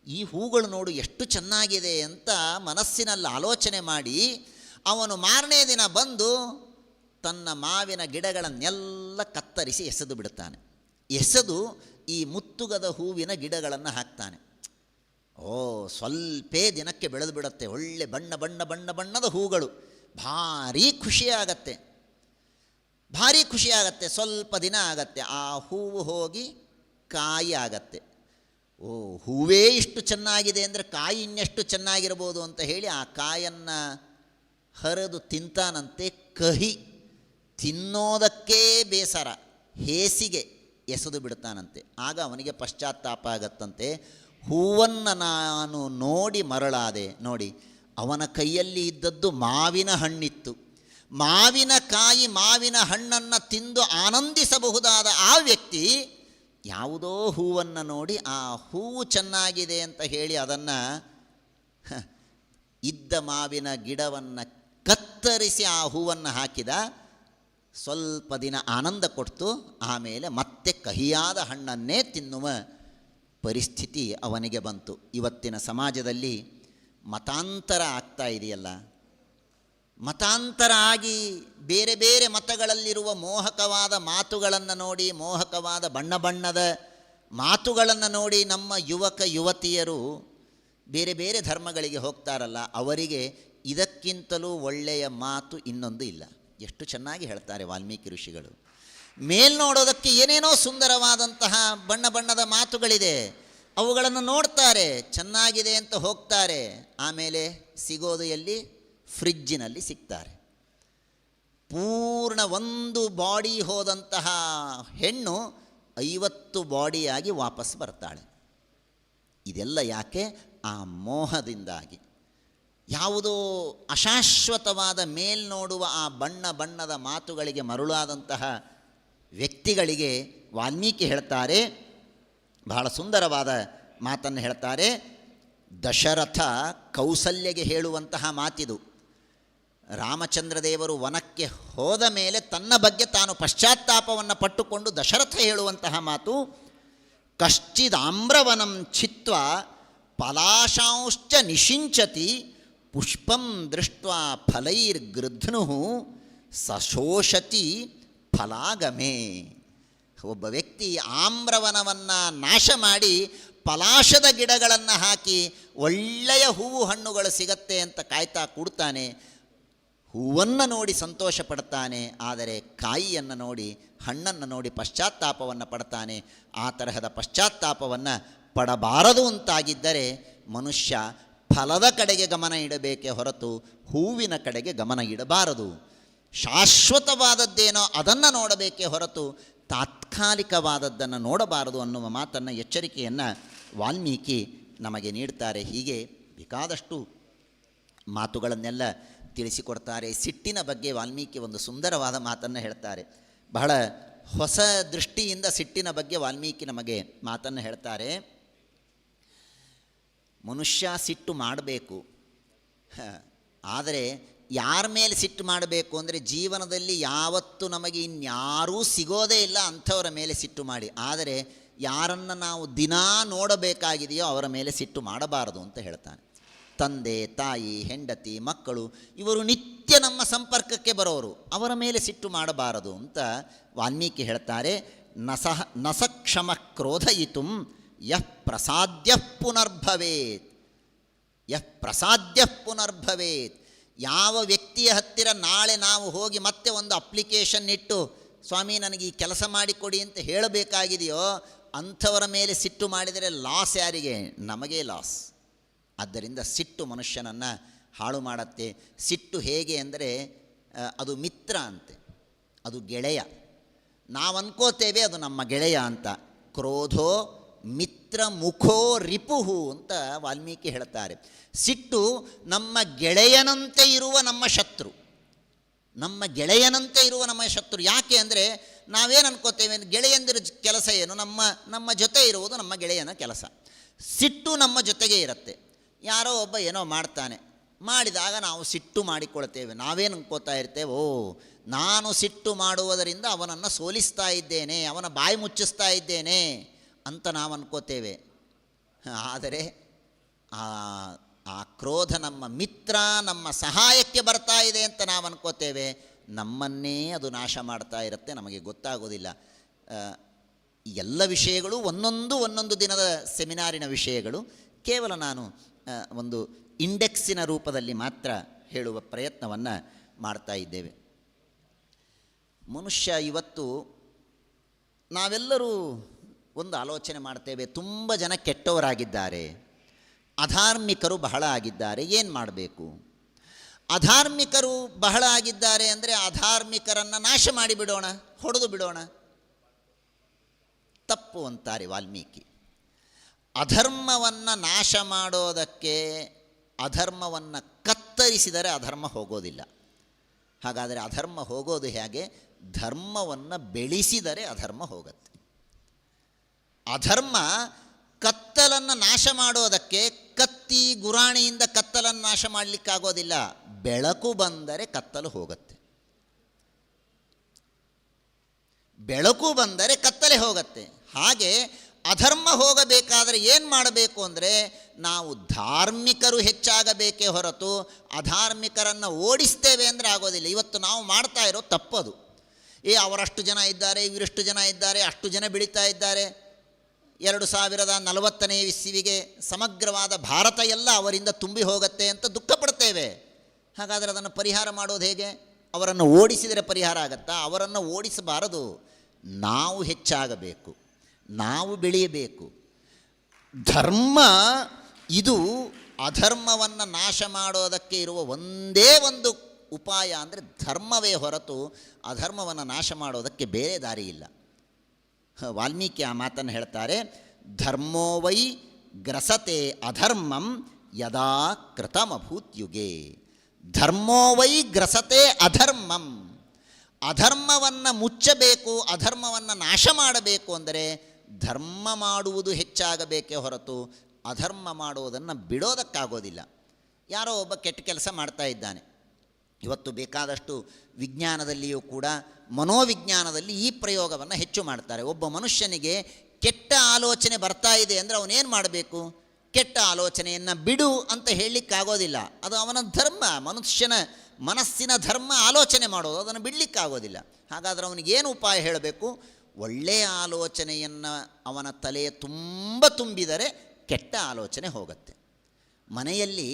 ಈ ಹೂಗಳು ನೋಡು ಎಷ್ಟು ಚೆನ್ನಾಗಿದೆ ಅಂತ ಮನಸ್ಸಿನಲ್ಲಿ ಆಲೋಚನೆ ಮಾಡಿ ಅವನು ಮಾರನೇ ದಿನ ಬಂದು ತನ್ನ ಮಾವಿನ ಗಿಡಗಳನ್ನೆಲ್ಲ ಕತ್ತರಿಸಿ ಎಸೆದು ಬಿಡುತ್ತಾನೆ. ಎಸೆದು ಈ ಮುತ್ತುಗದ ಹೂವಿನ ಗಿಡಗಳನ್ನು ಹಾಕ್ತಾನೆ. ಸ್ವಲ್ಪೇ ದಿನಕ್ಕೆ ಬೆಳೆದು ಬಿಡುತ್ತೆ. ಒಳ್ಳೆ ಬಣ್ಣ ಬಣ್ಣ ಬಣ್ಣ ಬಣ್ಣದ ಹೂಗಳು. ಭಾರೀ ಖುಷಿಯಾಗತ್ತೆ, ಭಾರೀ ಖುಷಿಯಾಗತ್ತೆ. ಸ್ವಲ್ಪ ದಿನ ಆಗತ್ತೆ, ಆ ಹೂವು ಹೋಗಿ ಕಾಯಿ ಆಗತ್ತೆ. ಹೂವೇ ಇಷ್ಟು ಚೆನ್ನಾಗಿದೆ ಅಂದರೆ ಕಾಯಿ ಇನ್ನೆಷ್ಟು ಚೆನ್ನಾಗಿರ್ಬೋದು ಅಂತ ಹೇಳಿ ಆ ಕಾಯನ್ನು ಹರಿದು ತಿಂತಾನಂತೆ. ಕಹಿ, ತಿನ್ನೋದಕ್ಕೇ ಬೇಸರ, ಹೇಸಿಗೆ ಎಸೆದು ಬಿಡ್ತಾನಂತೆ. ಆಗ ಅವನಿಗೆ ಪಶ್ಚಾತ್ತಾಪ ಆಗತ್ತಂತೆ. ಹೂವನ್ನು ನಾನು ನೋಡಿ ಮರಳಾದೆ. ನೋಡಿ, ಅವನ ಕೈಯಲ್ಲಿ ಇದ್ದದ್ದು ಮಾವಿನ ಹಣ್ಣಿತ್ತು. ಮಾವಿನಕಾಯಿ, ಮಾವಿನ ಹಣ್ಣನ್ನು ತಿಂದು ಆನಂದಿಸಬಹುದಾದ ಆ ವ್ಯಕ್ತಿ ಯಾವುದೋ ಹೂವನ್ನು ನೋಡಿ ಆ ಹೂವು ಚೆನ್ನಾಗಿದೆ ಅಂತ ಹೇಳಿ ಅದನ್ನು ಇದ್ದ ಮಾವಿನ ಗಿಡವನ್ನು ಕತ್ತರಿಸಿ ಆ ಹೂವನ್ನು ಹಾಕಿದ. ಸ್ವಲ್ಪ ದಿನ ಆನಂದ ಕೊಡ್ತು, ಆಮೇಲೆ ಮತ್ತೆ ಕಹಿಯಾದ ಹಣ್ಣನ್ನೇ ತಿನ್ನುವ ಪರಿಸ್ಥಿತಿ ಅವನಿಗೆ ಬಂತು. ಇವತ್ತಿನ ಸಮಾಜದಲ್ಲಿ ಮತಾಂತರ ಆಗ್ತಾ ಇದೆಯಲ್ಲ, ಮತಾಂತರ ಆಗಿ ಬೇರೆ ಬೇರೆ ಮತಗಳಲ್ಲಿರುವ ಮೋಹಕವಾದ ಮಾತುಗಳನ್ನು ನೋಡಿ, ಮೋಹಕವಾದ ಬಣ್ಣ ಬಣ್ಣದ ಮಾತುಗಳನ್ನು ನೋಡಿ ನಮ್ಮ ಯುವಕ ಯುವತಿಯರು ಬೇರೆ ಬೇರೆ ಧರ್ಮಗಳಿಗೆ ಹೋಗ್ತಾರಲ್ಲ, ಅವರಿಗೆ ಇದಕ್ಕಿಂತಲೂ ಒಳ್ಳೆಯ ಮಾತು ಇನ್ನೊಂದು ಇಲ್ಲ. ಎಷ್ಟು ಚೆನ್ನಾಗಿ ಹೇಳ್ತಾರೆ ವಾಲ್ಮೀಕಿ ಋಷಿಗಳು. ಮೇಲ್ನೋಡೋದಕ್ಕೆ ಏನೇನೋ ಸುಂದರವಾದಂತಹ ಬಣ್ಣ ಬಣ್ಣದ ಮಾತುಗಳಿದೆ, ಅವುಗಳನ್ನು ನೋಡ್ತಾರೆ, ಚೆನ್ನಾಗಿದೆ ಅಂತ ಹೋಗ್ತಾರೆ. ಆಮೇಲೆ ಸಿಗೋದು ಎಲ್ಲಿ? ಫ್ರಿಜ್ಜಿನಲ್ಲಿ ಸಿಗ್ತಾರೆ. ಪೂರ್ಣ ಒಂದು ಬಾಡಿ ಹೋದಂತಹ ಹೆಣ್ಣು 50 ಬಾಡಿಯಾಗಿ ವಾಪಸ್ ಬರ್ತಾಳೆ. ಇದೆಲ್ಲ ಯಾಕೆ? ಆ ಮೋಹದಿಂದಾಗಿ. ಯಾವುದೋ ಅಶಾಶ್ವತವಾದ ಮೇಲ್ನೋಡುವ ಆ ಬಣ್ಣ ಬಣ್ಣದ ಮಾತುಗಳಿಗೆ ಮರುಳಾದಂತಹ ವ್ಯಕ್ತಿಗಳಿಗೆ ವಾಲ್ಮೀಕಿ ಹೇಳ್ತಾರೆ, ಬಹಳ ಸುಂದರವಾದ ಮಾತನ್ನು ಹೇಳ್ತಾರೆ. ದಶರಥ ಕೌಸಲ್ಯಗೆ ಹೇಳುವಂತಹ ಮಾತಿದು. ರಾಮಚಂದ್ರ ದೇವರು ವನಕ್ಕೆ ಹೋದ ಮೇಲೆ ತನ್ನ ಬಗ್ಗೆ ತಾನು ಪಶ್ಚಾತ್ತಾಪವನ್ನು ಪಟ್ಟುಕೊಂಡು ದಶರಥ ಹೇಳುವಂತಹ ಮಾತು, ಕಶ್ಚಿದಾಮ್ರವನಂ ಛಿತ್ವಾ ಪಲಾಶಾಂಶ್ಚ ನಿಷಿಂಚತಿ ಪುಷ್ಪಂ ದೃಷ್ಟ್ವಾ ಫಲೈರ್ಗೃಧ್ನು ಸಶೋಷತಿ ಫಲಾಗಮೇ. ಒಬ್ಬ ವ್ಯಕ್ತಿ ಆಮ್ರವನವನ್ನು ನಾಶ ಮಾಡಿ ಪಲಾಶದ ಗಿಡಗಳನ್ನು ಹಾಕಿ ಒಳ್ಳೆಯ ಹೂವು ಹಣ್ಣುಗಳು ಸಿಗತ್ತೆ ಅಂತ ಕಾಯ್ತಾ ಕೂಡ್ತಾನೆ. ಹೂವನ್ನು ನೋಡಿ ಸಂತೋಷ ಪಡ್ತಾನೆ, ಆದರೆ ಕಾಯಿಯನ್ನು ನೋಡಿ, ಹಣ್ಣನ್ನು ನೋಡಿ ಪಶ್ಚಾತ್ತಾಪವನ್ನು ಪಡ್ತಾನೆ. ಆ ತರಹದ ಪಶ್ಚಾತ್ತಾಪವನ್ನು ಪಡಬಾರದು ಅಂತಾಗಿದ್ದರೆ ಮನುಷ್ಯ ಫಲದ ಕಡೆಗೆ ಗಮನ ಇಡಬೇಕೇ ಹೊರತು ಹೂವಿನ ಕಡೆಗೆ ಗಮನ ಇಡಬಾರದು. ಶಾಶ್ವತವಾದದ್ದೇನೋ ಅದನ್ನು ನೋಡಬೇಕೇ ಹೊರತು ತಾತ್ಕಾಲಿಕವಾದದ್ದನ್ನು ನೋಡಬಾರದು ಅನ್ನುವ ಮಾತನ್ನು, ಎಚ್ಚರಿಕೆಯನ್ನು ವಾಲ್ಮೀಕಿ ನಮಗೆ ನೀಡ್ತಾರೆ. ಹೀಗೆ ಬೇಕಾದಷ್ಟು ಮಾತುಗಳನ್ನೆಲ್ಲ ತಿಳಿಸಿಕೊಡ್ತಾರೆ. ಸಿಟ್ಟಿನ ಬಗ್ಗೆ ವಾಲ್ಮೀಕಿ ಒಂದು ಸುಂದರವಾದ ಮಾತನ್ನು ಹೇಳ್ತಾರೆ. ಬಹಳ ಹೊಸ ದೃಷ್ಟಿಯಿಂದ ಸಿಟ್ಟಿನ ಬಗ್ಗೆ ವಾಲ್ಮೀಕಿ ನಮಗೆ ಮಾತನ್ನು ಹೇಳ್ತಾರೆ. ಮನುಷ್ಯ ಸಿಟ್ಟು ಮಾಡಬೇಕು, ಆದರೆ ಯಾರ ಮೇಲೆ ಸಿಟ್ಟು ಮಾಡಬೇಕು ಅಂದರೆ ಜೀವನದಲ್ಲಿ ಯಾವತ್ತೂ ನಮಗೆ ಇನ್ಯಾರೂ ಸಿಗೋದೇ ಇಲ್ಲ ಅಂಥವರ ಮೇಲೆ ಸಿಟ್ಟು ಮಾಡಿ. ಆದರೆ ಯಾರನ್ನು ನಾವು ದಿನಾ ನೋಡಬೇಕಾಗಿದೆಯೋ ಅವರ ಮೇಲೆ ಸಿಟ್ಟು ಮಾಡಬಾರದು ಅಂತ ಹೇಳ್ತಾನೆ. ತಂದೆ, ತಾಯಿ, ಹೆಂಡತಿ, ಮಕ್ಕಳು ಇವರು ನಿತ್ಯ ನಮ್ಮ ಸಂಪರ್ಕಕ್ಕೆ ಬರೋರು, ಅವರ ಮೇಲೆ ಸಿಟ್ಟು ಮಾಡಬಾರದು ಅಂತ ವಾಲ್ಮೀಕಿ ಹೇಳ್ತಾರೆ. ನಸಕ್ಷಮ ಕ್ರೋಧಯಿತು ಯಃ ಪ್ರಸಾದ್ಯ ಪುನರ್ಭವೇತ್. ಯಃ ಪ್ರಸಾದ್ಯ ಪುನರ್ಭವೇತ್. ಯಾವ ವ್ಯಕ್ತಿಯ ಹತ್ತಿರ ನಾಳೆ ನಾವು ಹೋಗಿ ಮತ್ತೆ ಒಂದು ಅಪ್ಲಿಕೇಶನ್ ಇಟ್ಟು ಸ್ವಾಮಿ ನನಗೆ ಈ ಕೆಲಸ ಮಾಡಿಕೊಡಿ ಅಂತ ಹೇಳಬೇಕಾಗಿದೆಯೋ ಅಂಥವರ ಮೇಲೆ ಸಿಟ್ಟು ಮಾಡಿದರೆ ಲಾಸ್ ಯಾರಿಗೆ? ನಮಗೇ ಲಾಸ್. ಆದ್ದರಿಂದ ಸಿಟ್ಟು ಮನುಷ್ಯನನ್ನು ಹಾಳು ಮಾಡುತ್ತೆ. ಸಿಟ್ಟು ಹೇಗೆ ಅಂದರೆ ಅದು ಮಿತ್ರ ಅಂತೆ, ಅದು ಗೆಳೆಯ. ನಾವು ಅನ್ಕೋತೇವೆ ಅದು ನಮ್ಮ ಗೆಳೆಯ ಅಂತ. ಕ್ರೋಧೋ ಮಿತ್ರ ಮುಖೋ ರಿಪುಹು ಅಂತ ವಾಲ್ಮೀಕಿ ಹೇಳ್ತಾರೆ. ಸಿಟ್ಟು ನಮ್ಮ ಗೆಳೆಯನಂತೆ ಇರುವ ನಮ್ಮ ಶತ್ರು, ನಮ್ಮ ಗೆಳೆಯನಂತೆ ಇರುವ ನಮ್ಮ ಶತ್ರು. ಯಾಕೆ ಅಂದರೆ ನಾವೇನು ಅನ್ಕೋತೇವೆ, ಗೆಳೆಯಂದಿರ ಕೆಲಸ ಏನು? ನಮ್ಮ ಜೊತೆ ಇರುವುದು ನಮ್ಮ ಗೆಳೆಯನ ಕೆಲಸ. ಸಿಟ್ಟು ನಮ್ಮ ಜೊತೆಗೆ ಇರುತ್ತೆ. ಯಾರೋ ಒಬ್ಬ ಏನೋ ಮಾಡ್ತಾನೆ, ಮಾಡಿದಾಗ ನಾವು ಸಿಟ್ಟು ಮಾಡಿಕೊಳ್ತೇವೆ. ನಾವೇನು ಅನ್ಕೋತಾ ಇರ್ತೇವೆ, ಓ ನಾನು ಸಿಟ್ಟು ಮಾಡುವುದರಿಂದ ಅವನನ್ನು ಸೋಲಿಸ್ತಾ ಇದ್ದೇನೆ, ಅವನ ಬಾಯಿ ಮುಚ್ಚಿಸ್ತಾ ಇದ್ದೇನೆ ಅಂತ ನಾವು ಅನ್ಕೋತೇವೆ. ಆದರೆ ಆ ಕ್ರೋಧ ನಮ್ಮ ಮಿತ್ರ, ನಮ್ಮ ಸಹಾಯಕ್ಕೆ ಬರ್ತಾ ಇದೆ ಅಂತ ನಾವು ಅನ್ಕೋತೇವೆ. ನಮ್ಮನ್ನೇ ಅದು ನಾಶ ಮಾಡ್ತಾ ಇರುತ್ತೆ, ನಮಗೆ ಗೊತ್ತಾಗೋದಿಲ್ಲ. ಎಲ್ಲ ವಿಷಯಗಳು ಒಂದೊಂದು ದಿನದ ಸೆಮಿನಾರಿನ ವಿಷಯಗಳು. ಕೇವಲ ನಾನು ಒಂದು ಇಂಡೆಕ್ಸಿನ ರೂಪದಲ್ಲಿ ಮಾತ್ರ ಹೇಳುವ ಪ್ರಯತ್ನವನ್ನು ಮಾಡ್ತಾ ಇದ್ದೇವೆ. ಮನುಷ್ಯ ಇವತ್ತು ನಾವೆಲ್ಲರೂ ಒಂದು ಆಲೋಚನೆ ಮಾಡ್ತೇವೆ, ತುಂಬ ಜನ ಕೆಟ್ಟವರಾಗಿದ್ದಾರೆ, ಅಧಾರ್ಮಿಕರು ಬಹಳ ಆಗಿದ್ದಾರೆ, ಏನು ಮಾಡಬೇಕು? ಅಧಾರ್ಮಿಕರು ಬಹಳ ಆಗಿದ್ದಾರೆ ಅಂದರೆ ಅಧಾರ್ಮಿಕರನ್ನು ನಾಶ ಮಾಡಿಬಿಡೋಣ, ಹೊಡೆದು ಬಿಡೋಣ. ತಪ್ಪು ಅಂತಾರೆ ವಾಲ್ಮೀಕಿ. ಅಧರ್ಮವನ್ನು ನಾಶ ಮಾಡೋದಕ್ಕೆ ಅಧರ್ಮವನ್ನು ಕತ್ತರಿಸಿದರೆ ಅಧರ್ಮ ಹೋಗೋದಿಲ್ಲ. ಹಾಗಾದರೆ ಅಧರ್ಮ ಹೋಗೋದು ಹೇಗೆ? ಧರ್ಮವನ್ನು ಬೆಳೆಸಿದರೆ ಅಧರ್ಮ ಹೋಗುತ್ತೆ. ಅಧರ್ಮ ಕತ್ತಲನ್ನು ನಾಶ ಮಾಡೋದಕ್ಕೆ ಕತ್ತಿ ಗುರಾಣಿಯಿಂದ ಕತ್ತಲನ್ನು ನಾಶ ಮಾಡಲಿಕ್ಕಾಗೋದಿಲ್ಲ. ಬೆಳಕು ಬಂದರೆ ಕತ್ತಲು ಹೋಗುತ್ತೆ, ಬೆಳಕು ಬಂದರೆ ಕತ್ತಲೆ ಹೋಗುತ್ತೆ. ಹಾಗೆ ಅಧರ್ಮ ಹೋಗಬೇಕಾದರೆ ಏನು ಮಾಡಬೇಕು ಅಂದರೆ ನಾವು ಧಾರ್ಮಿಕರು ಹೆಚ್ಚಾಗಬೇಕೇ ಹೊರತು ಅಧಾರ್ಮಿಕರನ್ನು ಓಡಿಸ್ತೇವೆ ಅಂದರೆ ಆಗೋದಿಲ್ಲ. ಇವತ್ತು ನಾವು ಮಾಡ್ತಾ ಇರೋ ತಪ್ಪದು. ಅವರಷ್ಟು ಜನ ಇದ್ದಾರೆ, ಇವರಷ್ಟು ಜನ ಇದ್ದಾರೆ, ಅಷ್ಟು ಜನ ಬೆಳೀತಾ ಇದ್ದಾರೆ, 2040ನೇ ಇಸ್ವಿಗೆ ಸಮಗ್ರವಾದ ಭಾರತ ಎಲ್ಲ ಅವರಿಂದ ತುಂಬಿ ಹೋಗುತ್ತೆ ಅಂತ ದುಃಖ ಪಡ್ತೇವೆ. ಹಾಗಾದರೆ ಅದನ್ನು ಪರಿಹಾರ ಮಾಡೋದು ಹೇಗೆ? ಅವರನ್ನು ಓಡಿಸಿದರೆ ಪರಿಹಾರ ಆಗತ್ತಾ? ಅವರನ್ನು ಓಡಿಸಬಾರದು. ನಾವು ಹೆಚ್ಚಾಗಬೇಕು, ನಾವು ಬೆಳೆಯಬೇಕು. ಧರ್ಮ ಇದು ಅಧರ್ಮವನ್ನು ನಾಶ ಮಾಡೋದಕ್ಕೆ ಇರುವ ಒಂದೇ ಒಂದು ಉಪಾಯ ಅಂದರೆ ಧರ್ಮವೇ ಹೊರತು ಅಧರ್ಮವನ್ನು ನಾಶ ಮಾಡೋದಕ್ಕೆ ಬೇರೆ ದಾರಿ ಇಲ್ಲ. ವಾಲ್ಮೀಕಿ ಆ ಮಾತನ್ನು ಹೇಳ್ತಾರೆ, ಧರ್ಮೋ ವೈ ಗ್ರಸತೆ ಅಧರ್ಮಂ ಯದಾ ಕೃತಮಭೂತ್ಯುಗೆ. ಧರ್ಮೋ ವೈ ಗ್ರಸತೆ ಅಧರ್ಮಂ. ಅಧರ್ಮವನ್ನು ಮುಚ್ಚಬೇಕು, ಅಧರ್ಮವನ್ನು ನಾಶ ಮಾಡಬೇಕು ಅಂದರೆ ಧರ್ಮ ಮಾಡುವುದು ಹೆಚ್ಚಾಗಬೇಕೇ ಹೊರತು ಅಧರ್ಮ ಮಾಡುವುದನ್ನು ಬಿಡೋದಕ್ಕಾಗೋದಿಲ್ಲ. ಯಾರೋ ಒಬ್ಬ ಕೆಟ್ಟ ಕೆಲಸ ಮಾಡ್ತಾ ಇದ್ದಾನೆ. ಇವತ್ತು ಬೇಕಾದಷ್ಟು ವಿಜ್ಞಾನದಲ್ಲಿಯೂ ಕೂಡ ಮನೋವಿಜ್ಞಾನದಲ್ಲಿ ಈ ಪ್ರಯೋಗವನ್ನು ಹೆಚ್ಚು ಮಾಡ್ತಾರೆ. ಒಬ್ಬ ಮನುಷ್ಯನಿಗೆ ಕೆಟ್ಟ ಆಲೋಚನೆ ಬರ್ತಾ ಇದೆ ಅಂದರೆ ಅವನೇನು ಮಾಡಬೇಕು? ಕೆಟ್ಟ ಆಲೋಚನೆಯನ್ನು ಬಿಡು ಅಂತ ಹೇಳಲಿಕ್ಕಾಗೋದಿಲ್ಲ. ಅದು ಅವನ ಧರ್ಮ, ಮನುಷ್ಯನ ಮನಸ್ಸಿನ ಧರ್ಮ ಆಲೋಚನೆ ಮಾಡೋದು, ಅದನ್ನು ಬಿಡಲಿಕ್ಕಾಗೋದಿಲ್ಲ. ಹಾಗಾದರೆ ಅವನಿಗೇನು ಉಪಾಯ ಹೇಳಬೇಕು? ಒಳ್ಳೆಯ ಆಲೋಚನೆಯನ್ನು ಅವನ ತಲೆಯ ತುಂಬ ತುಂಬಿದರೆ ಕೆಟ್ಟ ಆಲೋಚನೆ ಹೋಗುತ್ತೆ. ಮನೆಯಲ್ಲಿ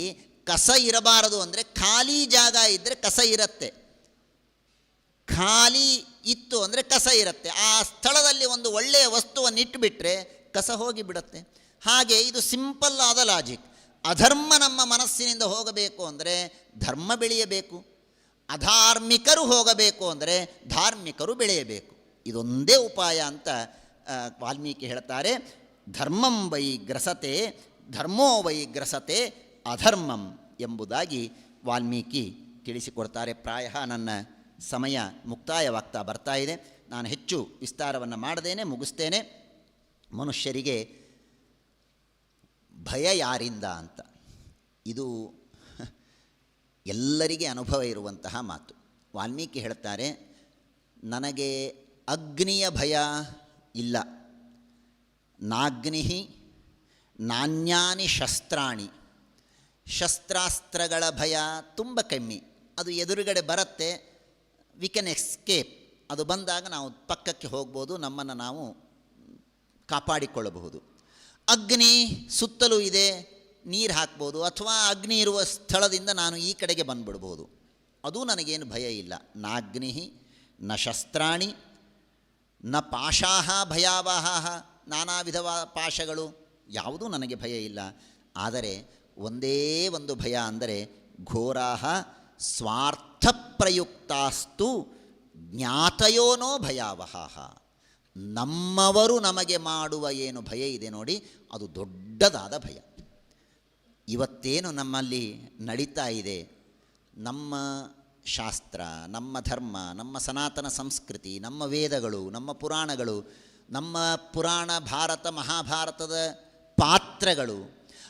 ಕಸ ಇರಬಾರದು ಅಂದರೆ ಖಾಲಿ ಜಾಗ ಇದ್ದರೆ ಕಸ ಇರುತ್ತೆ, ಖಾಲಿ ಇತ್ತು ಅಂದರೆ ಕಸ ಇರುತ್ತೆ. ಆ ಸ್ಥಳದಲ್ಲಿ ಒಂದು ಒಳ್ಳೆಯ ವಸ್ತುವನ್ನು ಇಟ್ಟುಬಿಟ್ರೆ ಕಸ ಹೋಗಿಬಿಡುತ್ತೆ. ಹಾಗೆ ಇದು ಸಿಂಪಲ್ ಆದ ಲಾಜಿಕ್. ಅಧರ್ಮ ನಮ್ಮ ಮನಸ್ಸಿನಿಂದ ಹೋಗಬೇಕು ಅಂದರೆ ಧರ್ಮ ಬೆಳೆಯಬೇಕು, ಅಧಾರ್ಮಿಕರು ಹೋಗಬೇಕು ಅಂದರೆ ಧಾರ್ಮಿಕರು ಬೆಳೆಯಬೇಕು. ಇದೊಂದೇ ಉಪಾಯ ಅಂತ ವಾಲ್ಮೀಕಿ ಹೇಳ್ತಾರೆ. ಧರ್ಮಂ ವೈ ಗ್ರಸತೆ ಧರ್ಮೋ ವೈ ಗ್ರಸತೆ ಅಧರ್ಮಂ ಎಂಬುದಾಗಿ ವಾಲ್ಮೀಕಿ ತಿಳಿಸಿಕೊಡ್ತಾರೆ. ಪ್ರಾಯ ನನ್ನ ಸಮಯ ಮುಕ್ತಾಯವಾಗ್ತಾ ಬರ್ತಾ ಇದೆ. ನಾನು ಹೆಚ್ಚು ವಿಸ್ತಾರವನ್ನು ಮಾಡದೇನೆ ಮುಗಿಸ್ತೇನೆ. ಮನುಷ್ಯರಿಗೆ ಭಯ ಯಾರಿಂದ ಅಂತ, ಇದು ಎಲ್ಲರಿಗೆ ಅನುಭವ ಇರುವಂತಹ ಮಾತು. ವಾಲ್ಮೀಕಿ ಹೇಳ್ತಾರೆ, ನನಗೆ ಅಗ್ನಿಯ ಭಯ ಇಲ್ಲ, ನಾಗ್ನಿ ನಾನ್ಯಾನಿ ಶಸ್ತ್ರಾಣಿ. ಶಸ್ತ್ರಾಸ್ತ್ರಗಳ ಭಯ ತುಂಬ ಕಮ್ಮಿ, ಅದು ಎದುರುಗಡೆ ಬರುತ್ತೆ, ವಿ ಕ್ಯಾನ್ ಎಸ್ಕೇಪ್. ಅದು ಬಂದಾಗ ನಾವು ಪಕ್ಕಕ್ಕೆ ಹೋಗ್ಬೋದು, ನಮ್ಮನ್ನು ನಾವು ಕಾಪಾಡಿಕೊಳ್ಳಬಹುದು. ಅಗ್ನಿ ಸುತ್ತಲೂ ಇದೆ, ನೀರು ಹಾಕ್ಬೋದು, ಅಥವಾ ಅಗ್ನಿ ಇರುವ ಸ್ಥಳದಿಂದ ನಾನು ಈ ಕಡೆಗೆ ಬಂದುಬಿಡ್ಬೋದು, ಅದು ನನಗೇನು ಭಯ ಇಲ್ಲ. ನಾಗ್ನಿ ನ ಶಸ್ತ್ರಾಣಿ ನ ಪಾಶಾಹ ಭಯಾವಹ. ನಾನಾ ವಿಧವಾದ ಪಾಶಗಳು ಯಾವುದೂ ನನಗೆ ಭಯ ಇಲ್ಲ. ಆದರೆ ಒಂದೇ ಒಂದು ಭಯ ಅಂದರೆ ಘೋರಾಹ ಸ್ವಾರ್ಥಪ್ರಯುಕ್ತಾಸ್ತು ಜ್ಞಾತಯೋನೋ ಭಯಾವಹ. ನಮ್ಮವರು ನಮಗೆ ಮಾಡುವ ಏನು ಭಯ ಇದೆ ನೋಡಿ, ಅದು ದೊಡ್ಡದಾದ ಭಯ. ಇವತ್ತೇನು ನಮ್ಮಲ್ಲಿ ನಡೀತಾ ಇದೆ, ನಮ್ಮ ಶಾಸ್ತ್ರ, ನಮ್ಮ ಧರ್ಮ, ನಮ್ಮ ಸನಾತನ ಸಂಸ್ಕೃತಿ, ನಮ್ಮ ವೇದಗಳು, ನಮ್ಮ ಪುರಾಣಗಳು, ನಮ್ಮ ಪುರಾಣ ಭಾರತ ಮಹಾಭಾರತದ ಪಾತ್ರಗಳು,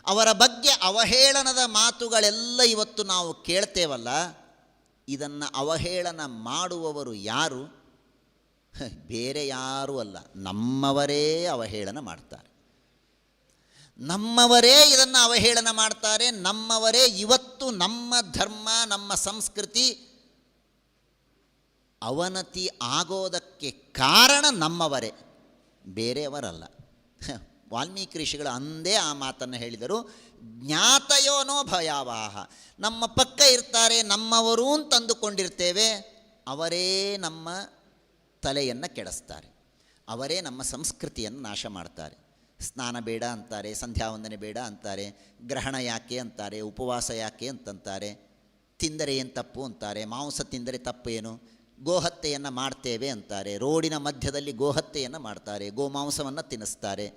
ಅವರ ಬಗ್ಗೆ ಅವಹೇಳನದ ಮಾತುಗಳೆಲ್ಲ ಇವತ್ತು ನಾವು ಕೇಳ್ತೇವಲ್ಲ, ಇದನ್ನು ಅವಹೇಳನ ಮಾಡುವವರು ಯಾರು? ಬೇರೆ ಯಾರೂ ಅಲ್ಲ, ನಮ್ಮವರೇ ಅವಹೇಳನ ಮಾಡ್ತಾರೆ. ನಮ್ಮವರೇ ಇದನ್ನು ಅವಹೇಳನ ಮಾಡ್ತಾರೆ. ನಮ್ಮವರೇ ಇವತ್ತು ನಮ್ಮ ಧರ್ಮ, ನಮ್ಮ ಸಂಸ್ಕೃತಿ ಅವನತಿ ಆಗೋದಕ್ಕೆ ಕಾರಣ ನಮ್ಮವರೇ, ಬೇರೆಯವರಲ್ಲ. ವಾಲ್ಮೀಕಿ ಋಷಿಗಳು ಅಂದೇ ಆ ಮಾತನ್ನು ಹೇಳಿದರು. ಜ್ಞಾತಯೋನೋ ಭಯಾವಹ. ನಮ್ಮ ಪಕ್ಕ ಇರ್ತಾರೆ, ನಮ್ಮವರೂ ತಂದುಕೊಂಡಿರ್ತೇವೆ, ಅವರೇ ನಮ್ಮ ತಲೆಯನ್ನು ಕೆಡಿಸ್ತಾರೆ, ಅವರೇ ನಮ್ಮ ಸಂಸ್ಕೃತಿಯನ್ನು ನಾಶ ಮಾಡ್ತಾರೆ. ಸ್ನಾನ ಬೇಡ ಅಂತಾರೆ, ಸಂಧ್ಯಾವಂದನೆ ಬೇಡ ಅಂತಾರೆ, ಗ್ರಹಣ ಯಾಕೆ ಅಂತಾರೆ, ಉಪವಾಸ ಯಾಕೆ ಅಂತಂತಾರೆ, ತಿಂದರೆ ಏನು ತಪ್ಪು ಅಂತಾರೆ, ಮಾಂಸ ತಿಂದರೆ ತಪ್ಪೇನು, ಗೋಹತ್ಯೆಯನ್ನು ಮಾಡ್ತೇವೆ ಅಂತಾರೆ, ರೋಡಿನ ಮಧ್ಯದಲ್ಲಿ ಗೋಹತ್ಯೆಯನ್ನು ಮಾಡ್ತಾರೆ, ಗೋಮಾಂಸವನ್ನು ತಿನ್ನಿಸ್ತಾರೆ.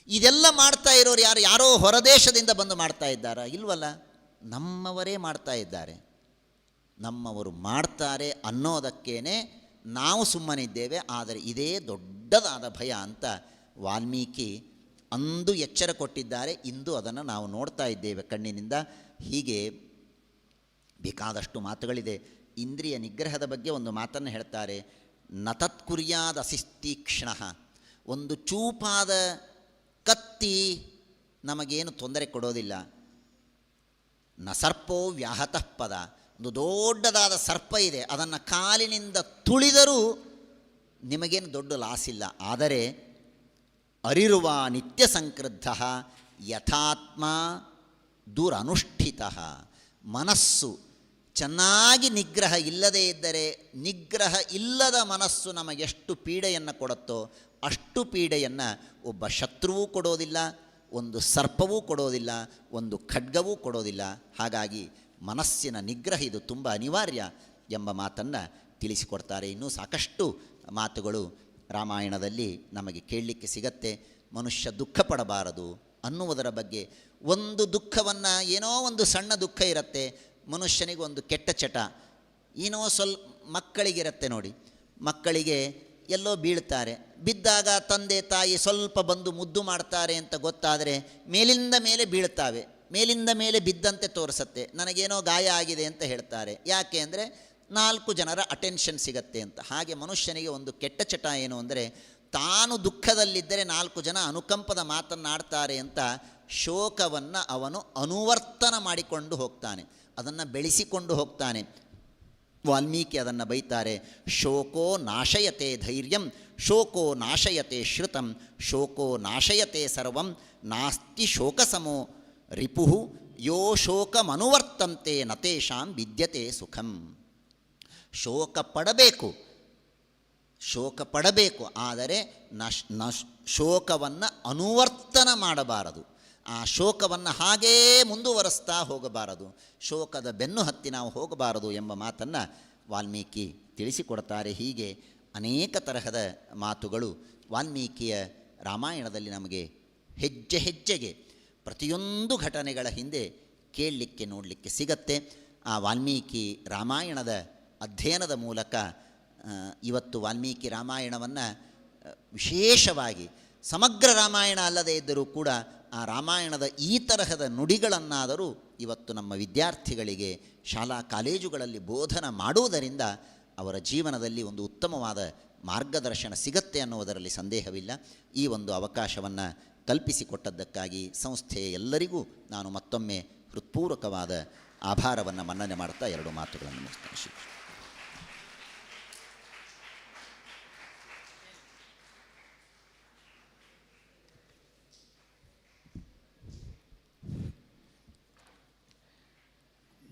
ಇದೆಲ್ಲ ಮಾಡ್ತಾ ಇರೋರು ಯಾರು? ಯಾರೋ ಹೊರದೇಶದಿಂದ ಬಂದು ಮಾಡ್ತಾ ಇದ್ದಾರಾ? ಇಲ್ವಲ್ಲ, ನಮ್ಮವರೇ ಮಾಡ್ತಾ ಇದ್ದಾರೆ. ನಮ್ಮವರು ಮಾಡ್ತಾರೆ ಅನ್ನೋದಕ್ಕೇನೆ ನಾವು ಸುಮ್ಮನಿದ್ದೇವೆ. ಆದರೆ ಇದೇ ದೊಡ್ಡದಾದ ಭಯ ಅಂತ ವಾಲ್ಮೀಕಿ ಅಂದು ಎಚ್ಚರ ಕೊಟ್ಟಿದ್ದಾರೆ. ಇಂದು ಅದನ್ನು ನಾವು ನೋಡ್ತಾ ಇದ್ದೇವೆ ಕಣ್ಣಿನಿಂದ. ಹೀಗೆ ಬೇಕಾದಷ್ಟು ಮಾತುಗಳಿದೆ. ಇಂದ್ರಿಯ ನಿಗ್ರಹದ ಬಗ್ಗೆ ಒಂದು ಮಾತನ್ನು ಹೇಳ್ತಾರೆ. ನತತ್ಕುರ್ಯಾದಸಿಸ್ತೀಕ್ಷ್ಣ. ಒಂದು ಚೂಪಾದ ಕತ್ತಿ ನಮಗೇನು ತೊಂದರೆ ಕೊಡೋದಿಲ್ಲ. ನ ಸರ್ಪೋ ವ್ಯಾಹತಃ ಪದ, ಒಂದು ದೊಡ್ಡದಾದ ಸರ್ಪ ಇದೆ, ಅದನ್ನು ಕಾಲಿನಿಂದ ತುಳಿದರೂ ನಿಮಗೇನು ದೊಡ್ಡ ಲಾಸಿಲ್ಲ. ಆದರೆ ಅರಿರುವ ನಿತ್ಯ ಸಂಕ್ರುದ್ಧ ಯಥಾತ್ಮ ದುರನುಷ್ಠಿತ, ಮನಸ್ಸು ಚೆನ್ನಾಗಿ ನಿಗ್ರಹ ಇಲ್ಲದೇ ಇದ್ದರೆ, ನಿಗ್ರಹ ಇಲ್ಲದ ಮನಸ್ಸು ನಮಗೆಷ್ಟು ಪೀಡೆಯನ್ನು ಕೊಡುತ್ತೋ ಅಷ್ಟು ಪೀಡೆಯನ್ನು ಒಬ್ಬ ಶತ್ರುವೂ ಕೊಡೋದಿಲ್ಲ, ಒಂದು ಸರ್ಪವೂ ಕೊಡೋದಿಲ್ಲ, ಒಂದು ಖಡ್ಗವೂ ಕೊಡೋದಿಲ್ಲ. ಹಾಗಾಗಿ ಮನಸ್ಸಿನ ನಿಗ್ರಹ ಇದು ತುಂಬ ಅನಿವಾರ್ಯ ಎಂಬ ಮಾತನ್ನು ತಿಳಿಸಿಕೊಡ್ತಾರೆ. ಇನ್ನೂ ಸಾಕಷ್ಟು ಮಾತುಗಳು ರಾಮಾಯಣದಲ್ಲಿ ನಮಗೆ ಕೇಳಲಿಕ್ಕೆ ಸಿಗತ್ತೆ. ಮನುಷ್ಯ ದುಃಖ ಪಡಬಾರದು ಅನ್ನುವುದರ ಬಗ್ಗೆ. ಒಂದು ದುಃಖವನ್ನು, ಏನೋ ಒಂದು ಸಣ್ಣ ದುಃಖ ಇರುತ್ತೆ ಮನುಷ್ಯನಿಗೆ, ಒಂದು ಕೆಟ್ಟ ಚಟ ಏನೋ ಸ್ವಲ್ಪ ಮಕ್ಕಳಿಗಿರುತ್ತೆ ನೋಡಿ. ಮಕ್ಕಳಿಗೆ ಎಲ್ಲೋ ಬೀಳ್ತಾರೆ, ಬಿದ್ದಾಗ ತಂದೆ ತಾಯಿ ಸ್ವಲ್ಪ ಬಂದು ಮುದ್ದು ಮಾಡ್ತಾರೆ ಅಂತ ಗೊತ್ತಾದರೆ ಮೇಲಿಂದ ಮೇಲೆ ಬೀಳ್ತಾವೆ, ಮೇಲಿಂದ ಮೇಲೆ ಬಿದ್ದಂತೆ ತೋರಿಸತ್ತೆ, ನನಗೇನೋ ಗಾಯ ಆಗಿದೆ ಅಂತ ಹೇಳ್ತಾರೆ. ಯಾಕೆ ಅಂದರೆ 4 ಜನರ ಅಟೆನ್ಷನ್ ಸಿಗತ್ತೆ ಅಂತ. ಹಾಗೆ ಮನುಷ್ಯನಿಗೆ ಒಂದು ಕೆಟ್ಟ ಚಟ ಏನು ಅಂದರೆ, ತಾನು ದುಃಖದಲ್ಲಿದ್ದರೆ 4 ಜನ ಅನುಕಂಪದ ಮಾತನ್ನಾಡ್ತಾರೆ ಅಂತ ಶೋಕವನ್ನು ಅವನು ಅನುವರ್ತನ ಮಾಡಿಕೊಂಡು ಹೋಗ್ತಾನೆ, ಅದನ್ನು ಬೆಳೆಸಿಕೊಂಡು ಹೋಗ್ತಾನೆ. ವಾಲ್ಮೀಕಿ ಅದನ್ನು ಬೈತಾರೆ. ಶೋಕೋ ನಾಶಯತೆ ಧೈರ್ಯಂ, ಶೋಕೋ ನಾಶಯತೆ ಶ್ರುತಂ, ಶೋಕೋ ನಾಶಯತೆ ಸರ್ವಂ, ನಾಸ್ತಿ ಶೋಕಸಮೋ ರಿಪುಃ, ಯೋ ಶೋಕಮನುವರ್ತಂತೆ ನತೇಷಾಂ ವಿದ್ಯತೆ ಸುಖಂ. ಶೋಕ ಪಡಬೇಕು, ಆದರೆ ಶೋಕವನ್ನು ಅನುವರ್ತನ ಮಾಡಬಾರದು. ಆ ಶೋಕವನ್ನು ಹಾಗೇ ಮುಂದುವರಿಸ್ತಾ ಹೋಗಬಾರದು, ಶೋಕದ ಬೆನ್ನು ಹತ್ತಿ ನಾವು ಹೋಗಬಾರದು ಎಂಬ ಮಾತನ್ನು ವಾಲ್ಮೀಕಿ ತಿಳಿಸಿಕೊಡ್ತಾರೆ. ಹೀಗೆ ಅನೇಕ ತರಹದ ಮಾತುಗಳು ವಾಲ್ಮೀಕಿಯ ರಾಮಾಯಣದಲ್ಲಿ ನಮಗೆ ಹೆಜ್ಜೆ ಹೆಜ್ಜೆಗೆ ಪ್ರತಿಯೊಂದು ಘಟನೆಗಳ ಹಿಂದೆ ಕೇಳಲಿಕ್ಕೆ ನೋಡಲಿಕ್ಕೆ ಸಿಗತ್ತೆ. ಆ ವಾಲ್ಮೀಕಿ ರಾಮಾಯಣದ ಅಧ್ಯಯನದ ಮೂಲಕ ಇವತ್ತು ವಾಲ್ಮೀಕಿ ರಾಮಾಯಣವನ್ನು ವಿಶೇಷವಾಗಿ, ಸಮಗ್ರ ರಾಮಾಯಣ ಅಲ್ಲದೇ ಇದ್ದರೂ ಕೂಡ ಆ ರಾಮಾಯಣದ ಈ ತರಹದ ನುಡಿಗಳನ್ನಾದರೂ ಇವತ್ತು ನಮ್ಮ ವಿದ್ಯಾರ್ಥಿಗಳಿಗೆ ಶಾಲಾ ಕಾಲೇಜುಗಳಲ್ಲಿ ಬೋಧನ ಮಾಡುವುದರಿಂದ ಅವರ ಜೀವನದಲ್ಲಿ ಒಂದು ಉತ್ತಮವಾದ ಮಾರ್ಗದರ್ಶನ ಸಿಗತ್ತೆ ಅನ್ನುವುದರಲ್ಲಿ ಸಂದೇಹವಿಲ್ಲ. ಈ ಒಂದು ಅವಕಾಶವನ್ನು ಕಲ್ಪಿಸಿಕೊಟ್ಟದ್ದಕ್ಕಾಗಿ ಸಂಸ್ಥೆಯ ಎಲ್ಲರಿಗೂ ನಾನು ಮತ್ತೊಮ್ಮೆ ಹೃತ್ಪೂರ್ವಕವಾದ ಆಭಾರವನ್ನು ಮನ್ನಣೆ ಮಾಡ್ತಾ 2 ಮಾತುಗಳನ್ನು ಮುಗಿಸ್ತೇನೆ.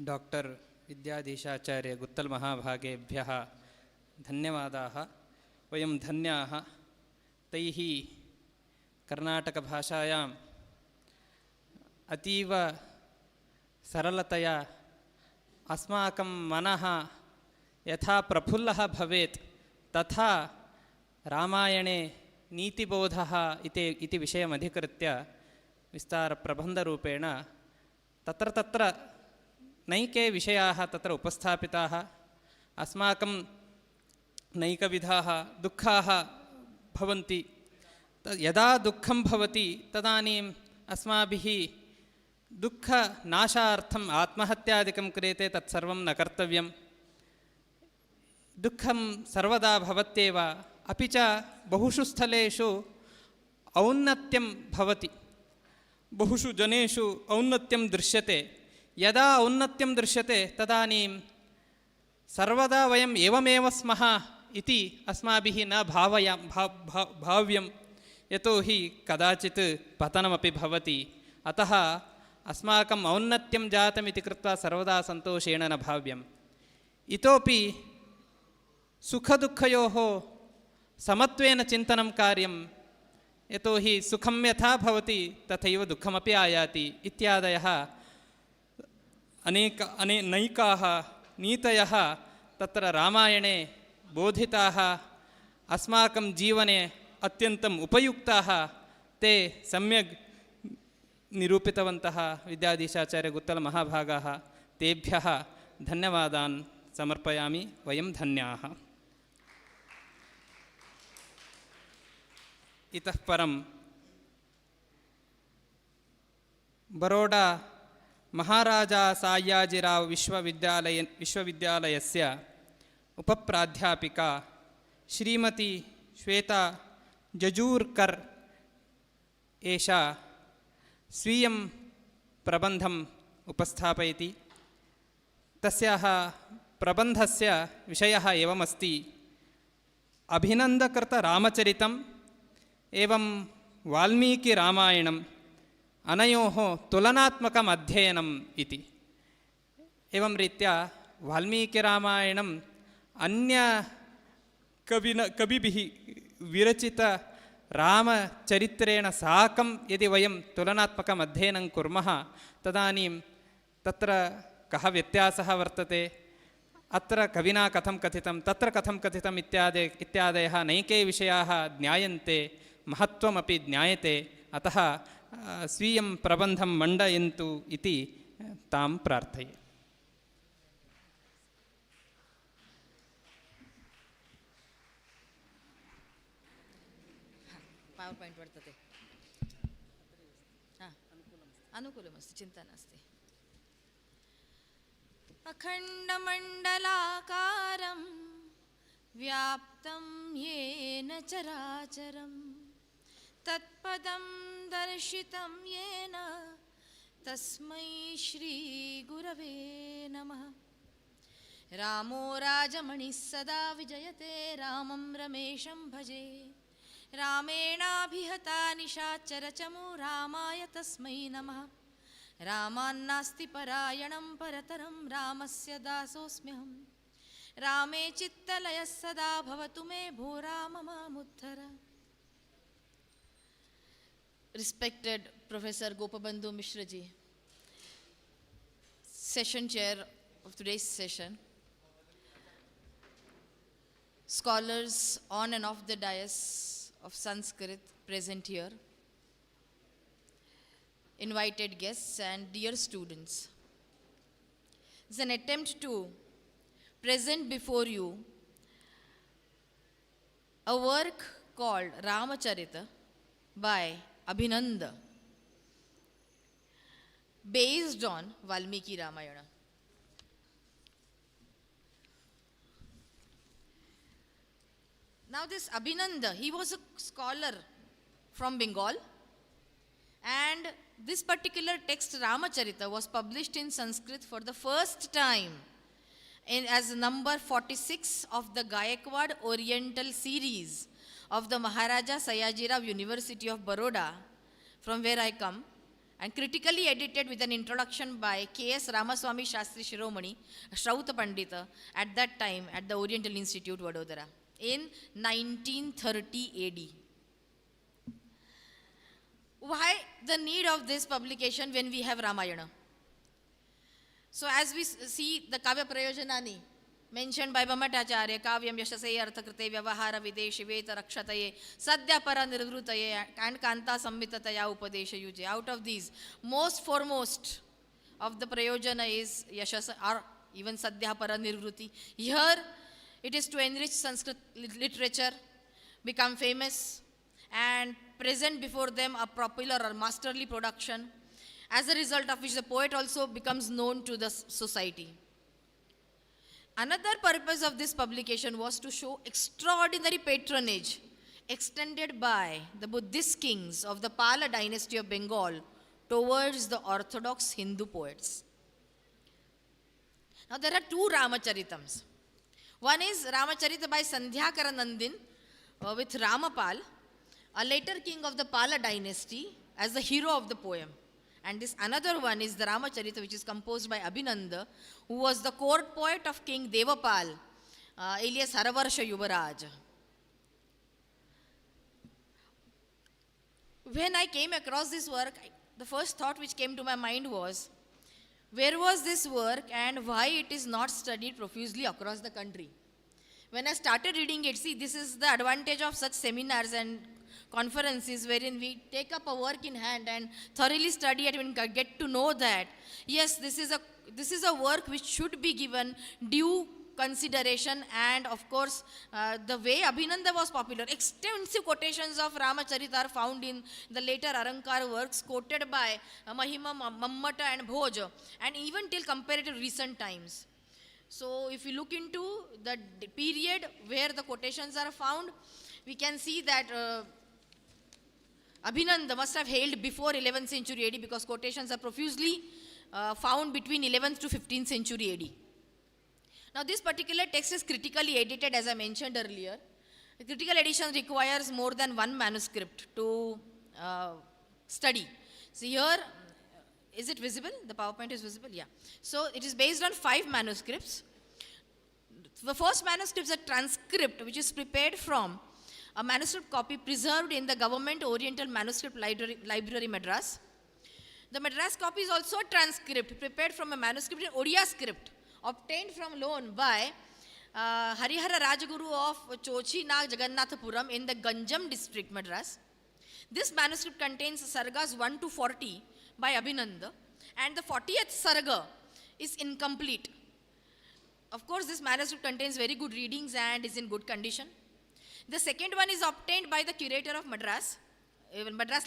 ಡಾಕ್ಟರ್ ವಿದ್ಯಾಧೀಶಾಚಾರ್ಯ ಗುತ್ತಲ್ ಮಹಾಭಾಗೇಭ್ಯಃ ಧನ್ಯವಾದಾः. ವಯಂ ಧನ್ಯಾः ತೈः ಕರ್ನಾಟಕಭಾಷಾಯಾಂ ಅತೀವ ಸರಳತೆಯ ಅಸ್ಮಾಕಂ ಮನಃ ಯಥಾ ಪ್ರಫುಲ್ಲಃ ಭವೇತ್ ತಥಾ ರಾಮಾಯಣೆ ನೀತಿಬೋಧಃ ಇತಿ ವಿಷಯಮಧಿಕೃತ್ಯ ವಿಸ್ತಾರಪ್ರಬಂಧರೂಪೇಣ ತತ್ರ ನೈಕೆ ವಿಷಯಾः ತತ್ರ ಉಪಸ್ಥಾಪಿತಾः. अस्माकं नैकविधाः दुःखाः भवन्ति. यदा दुःखं भवति तदानीम् अस्माभिः दुःखनाशार्थम् आत्महत्यादिकं क्रियते, तत्सर्वं न कर्तव्यं. दुःखं सर्वदा भवत्येव, अपि च बहुषु स्थलेषु औन्नत्यं भवति, बहुषु जनेषु औन्नत्यं दृश्यते. यदा औन्नत्यं दृश्यते तदानीं सर्वदा वयम् एवमेव स्मः इति अस्माभिः न भाव्यं, यतोहि कदाचित् पतनमपि भवति. अतः अस्माकम् औन्नत्यं जातमिति कृत्वा सर्वदा सन्तोषेण न भाव्यम्. इतोपि सुखदुःखयोः समत्वेन चिन्तनं कार्यं, यतोहि सुखं यथा भवति तथैव दुःखमपि आयाति इत्यादयः नैकाः नीतयः तत्र रामायणे बोधिताः, अस्माकं जीवने अत्यन्तम् उपयुक्ताः. ते सम्यक् निरूपितवन्तः विद्याधीशाचार्य गुत्तल महाभागाः. तेभ्यः धन्यवादान् समर्पयामि. वयं धन्याः. इतः परं बरोडा महाराजा सायाजिराव विश्वविद्यालयस्य उपप्राध्यापिका श्रीमती श्वेता जजूर्कर् एषा स्वीयं प्रबन्धम् उपस्थापयति। तस्याः प्रबन्धस्य विषयः एवमस्ति: अभिनन्दकृतरामचरितम् एवं वाल्मीकिरामायणम् अनयोः तुलनात्मकम् अध्ययनम् इति। एवं रीत्या वाल्मीकिरामायणम् अन्य कविभिः विरचितरामचरित्रेण साकं यदि वयं तुलनात्मकम् अध्ययनं कुर्मः तदानीं तत्र कः व्यत्यासः वर्तते, अत्र कविना कथं कथितं, तत्र कथं कथितम् इत्यादयः नैके विषयाः ज्ञायन्ते, महत्त्वमपि ज्ञायते। अतः स्वीयं प्रबन्धं मण्डयन्तु इति तां प्रार्थये। पवर् पायिण्ट् वर्तते, अनुकूलमस्ति, चिन्ता नास्ति। अखण्डमण्डलाकारं व्याप्तं येन चराचरं तत्पदं दर्शितं येन तस्मै श्रीगुरवे नमः। रामो राजमणिः सदा विजयते, रामं रमेशं भजे। रामेणाभिहता निशाचरचमो, रामाय तस्मै नमः। रामान्नास्ति परायणं परतरं, रामस्य दासोऽस्म्यहम्। रामे चित्तलयः सदा भवतु मे, भो Ram मामुद्धर। Respected Professor Gopabandhumishra ji, session chair of today's session, scholars on and off the dais of Sanskrit present here, invited guests and dear students. It's an attempt to present before you a work called Ramacharita by Abhinanda, based on Valmiki Ramayana. Now this Abhinanda, he was a scholar from Bengal, and this particular text Ramacharita was published in Sanskrit for the first time as number 46 of the Gayakwad Oriental series of the Maharaja Sayajirao University of Baroda, from where I come, and critically edited with an introduction by K.S. Ramaswamy Shastri Shiromani, a Shrauta Pandita, at that time at the Oriental Institute, Vadodara, in 1930 AD. Why the need of this publication when we have Ramayana? So as we see the Kavya Prayojanani mentioned by Bhamatacharya, Kavyam Yashase Arthakrite Vyavahara Videshi Veta Rakshataye Sadyapara Nirvrutaye and Kanta Sammitataya Upadesha Yuje. Out of these, most foremost of the Prayojana is Yashasa or even Sadyapara Nirvruti. Here it is to enrich Sanskrit literature, become famous, and present before them a popular or masterly production, as a result of which the poet also becomes known to the society. Another purpose of this publication was to show extraordinary patronage extended by the Buddhist kings of the Pala dynasty of Bengal towards the orthodox Hindu poets. Now there are two Ramacharitams. One is Ramacharita by Sandhyakara Nandin with Ramapal, a later king of the Pala dynasty, as the hero of the poem. And this another one is the Ramacharita, which is composed by Abhinanda, who was the court poet of King Devapal, alias Haravarsha Yuvaraj. When I came across this work, the first thought which came to my mind was, where was this work and why it is not studied profusely across the country? When I started reading it, see, this is the advantage of such seminars and conferences wherein we take up a work in hand and thoroughly study it and get to know that, yes, this is a work which should be given due consideration, and of course the way Abhinanda was popular, extensive quotations of Ramacharita are found in the later Arankar works quoted by Mahima, Mammata and Bhoj, and even till comparative recent times. So if you look into the period where the quotations are found, we can see that Abhinanda must have hailed before 11th century AD because quotations are profusely found between 11th to 15th century AD. Now this particular text is critically edited, as I mentioned earlier. The critical edition requires more than one manuscript to study. So here, is it visible? The PowerPoint is visible? Yeah. So it is based on 5 manuscripts. The first manuscript is a transcript which is prepared from a manuscript copy preserved in the Government Oriental Manuscript Library, Madras. The Madras copy is also a transcript prepared from a manuscript in Odia script obtained from loan by Harihara Rajaguru of Chochi Nag Jagannathapuram in the Ganjam district, Madras. This manuscript contains sargas 1 to 40 by Abhinanda, and the 40th sarga is incomplete. Of course, this manuscript contains very good readings and is in good condition. The second one is obtained by the curator of Madras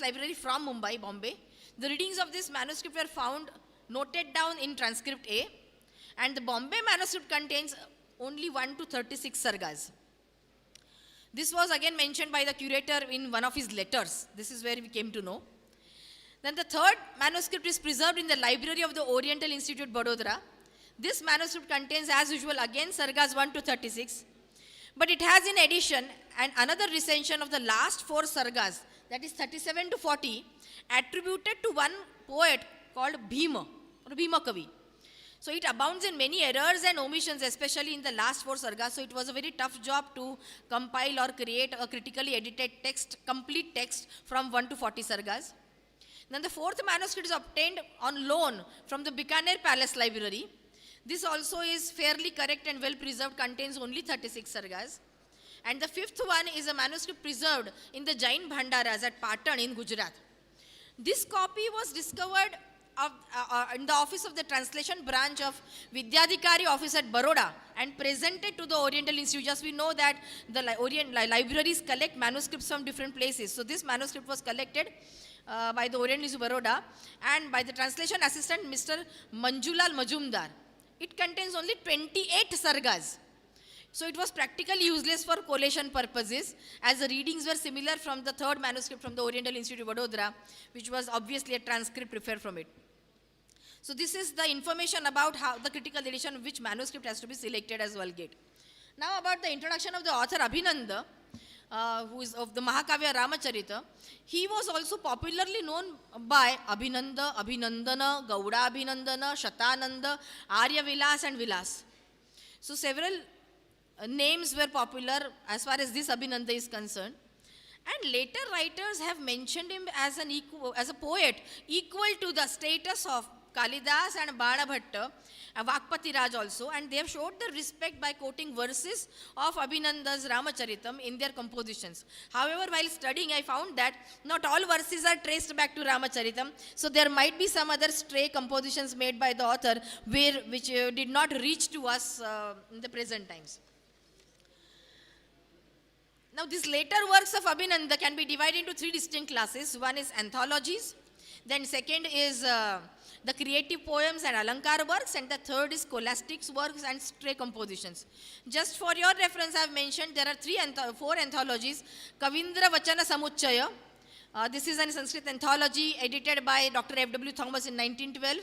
Library from Mumbai, Bombay. The readings of this manuscript were found noted down in transcript A, and the Bombay manuscript contains only 1 to 36 sargas. This was again mentioned by the curator in one of his letters. This is where we came to know. Then the third manuscript is preserved in the library of the Oriental Institute, Vadodara. This manuscript contains, as usual, again sargas 1 to 36. But it has in addition another recension of the last 4 sargas, that is 37 to 40, attributed to one poet called Bhima or Bhima Kavi. So it abounds in many errors and omissions, especially in the last 4 sargas. So it was a very tough job to compile or create a critically edited text, complete text from 1 to 40 sargas. Then the 4th manuscript is obtained on loan from the Bikaner Palace Library. This also is fairly correct and well preserved, contains only 36 sargas. And the 5th one is a manuscript preserved in the Jain Bhandaras at Patan in Gujarat. This copy was discovered in the office of the translation branch of Vidyadheeshacharya office at Baroda and presented to the Oriental Institute. Just we know that the libraries collect manuscripts from different places. So this manuscript was collected by the Oriental Institute Baroda and by the translation assistant Mr. Manjulal Majumdar. It contains only 28 sargas. So it was practically useless for collation purposes, as the readings were similar from the 3rd manuscript from the Oriental Institute Vadodara, which was obviously a transcript prepared from it. So this is the information about how the critical edition of which manuscript has to be selected as Vulgate. Now about the introduction of the author Abhinanda, who is of the Mahakavya Ramacharita. He was also popularly known by Abhinanda, Abhinandana, Gauda Abhinandana, Shatananda, Arya Vilas and Vilas. So several names were popular as far as this Abhinanda is concerned. And later writers have mentioned him as a poet equal to the status of Kalidas and Banabhatta, Vakpati Raj also, and they have showed the respect by quoting verses of Abhinanda's Ramacharitam in their compositions. However, while studying, I found that not all verses are traced back to Ramacharitam, so there might be some other stray compositions made by the author which did not reach to us in the present times. Now, these later works of Abhinanda can be divided into 3 distinct classes. One is anthologies, then second is the creative poems and alankar works, and the third is scholastics works and stray compositions. Just for your reference, I have mentioned there are 4 anthologies. Kavindra Vachana Samuchaya. This is a Sanskrit anthology edited by Dr. F.W. Thomas in 1912.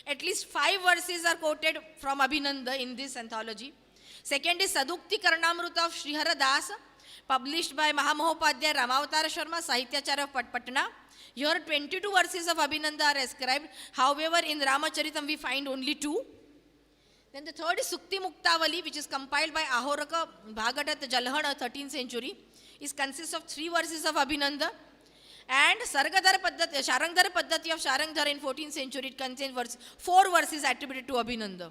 At least 5 verses are quoted from Abhinanda in this anthology. Second is Sadukti Karnamruta of Srihara Das, published by Mahapatishat Ramavtara Sharma, Sahityacharya of Patna. Here 22 verses of Abhinanda are ascribed. However, in Ramacharitam we find only 2. Then the third is Sukti Muktavali, which is compiled by Ahoraka Bhagadat Jalhana, 13th century. It consists of 3 verses of Abhinanda. And Sargadhara Paddhati, Sharangdhara Paddhati of Sharangdhara in 14th century, it contains 4 verses attributed to Abhinanda.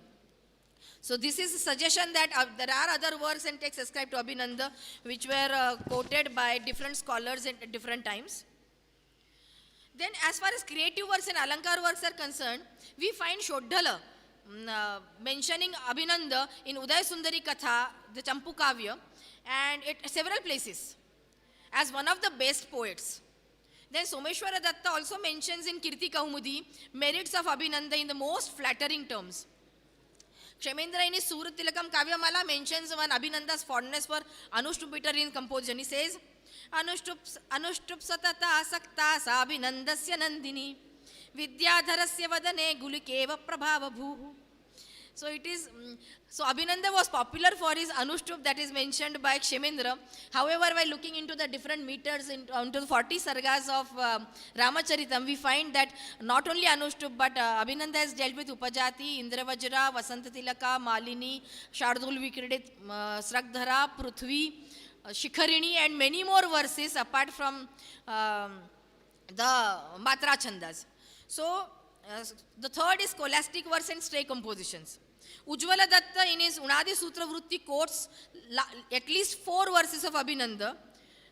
So this is a suggestion that there are other works and texts ascribed to Abhinanda which were quoted by different scholars at different times. Then as far as creative works and alankar works are concerned, we find Shodhala mentioning Abhinanda in Uday Sundari Katha, the Champu Kavya, and at several places as one of the best poets. Then Someshwara Datta also mentions in Kirti Kaumudi merits of Abhinanda in the most flattering terms. Kshamendra in his Suratilakam Kavyamala mentions one Abhinanda's fondness for Anushtup in composition. He says, Anushtup satata sakta sabhinandasya nandini vidyadharasya vadane gulikeva prabhava bhuhu. So it is, so Abhinanda was popular for his Anushtup that is mentioned by Kshamendra. However, while looking into the different meters into the 40 sargas of Ramacharitam, we find that not only Anushtup but Abhinanda has dealt with Upajati, Indravajra, Vasantatilaka, Malini, Shardul Vikridit, Srakdhara, Prithvi, Shikharini and many more verses apart from the Matra Chandas. So the third is scholastic verse and stray compositions. Ujjvala Datta in his Unadi Sutra Vritti quotes at least 4 verses of Abhinanda.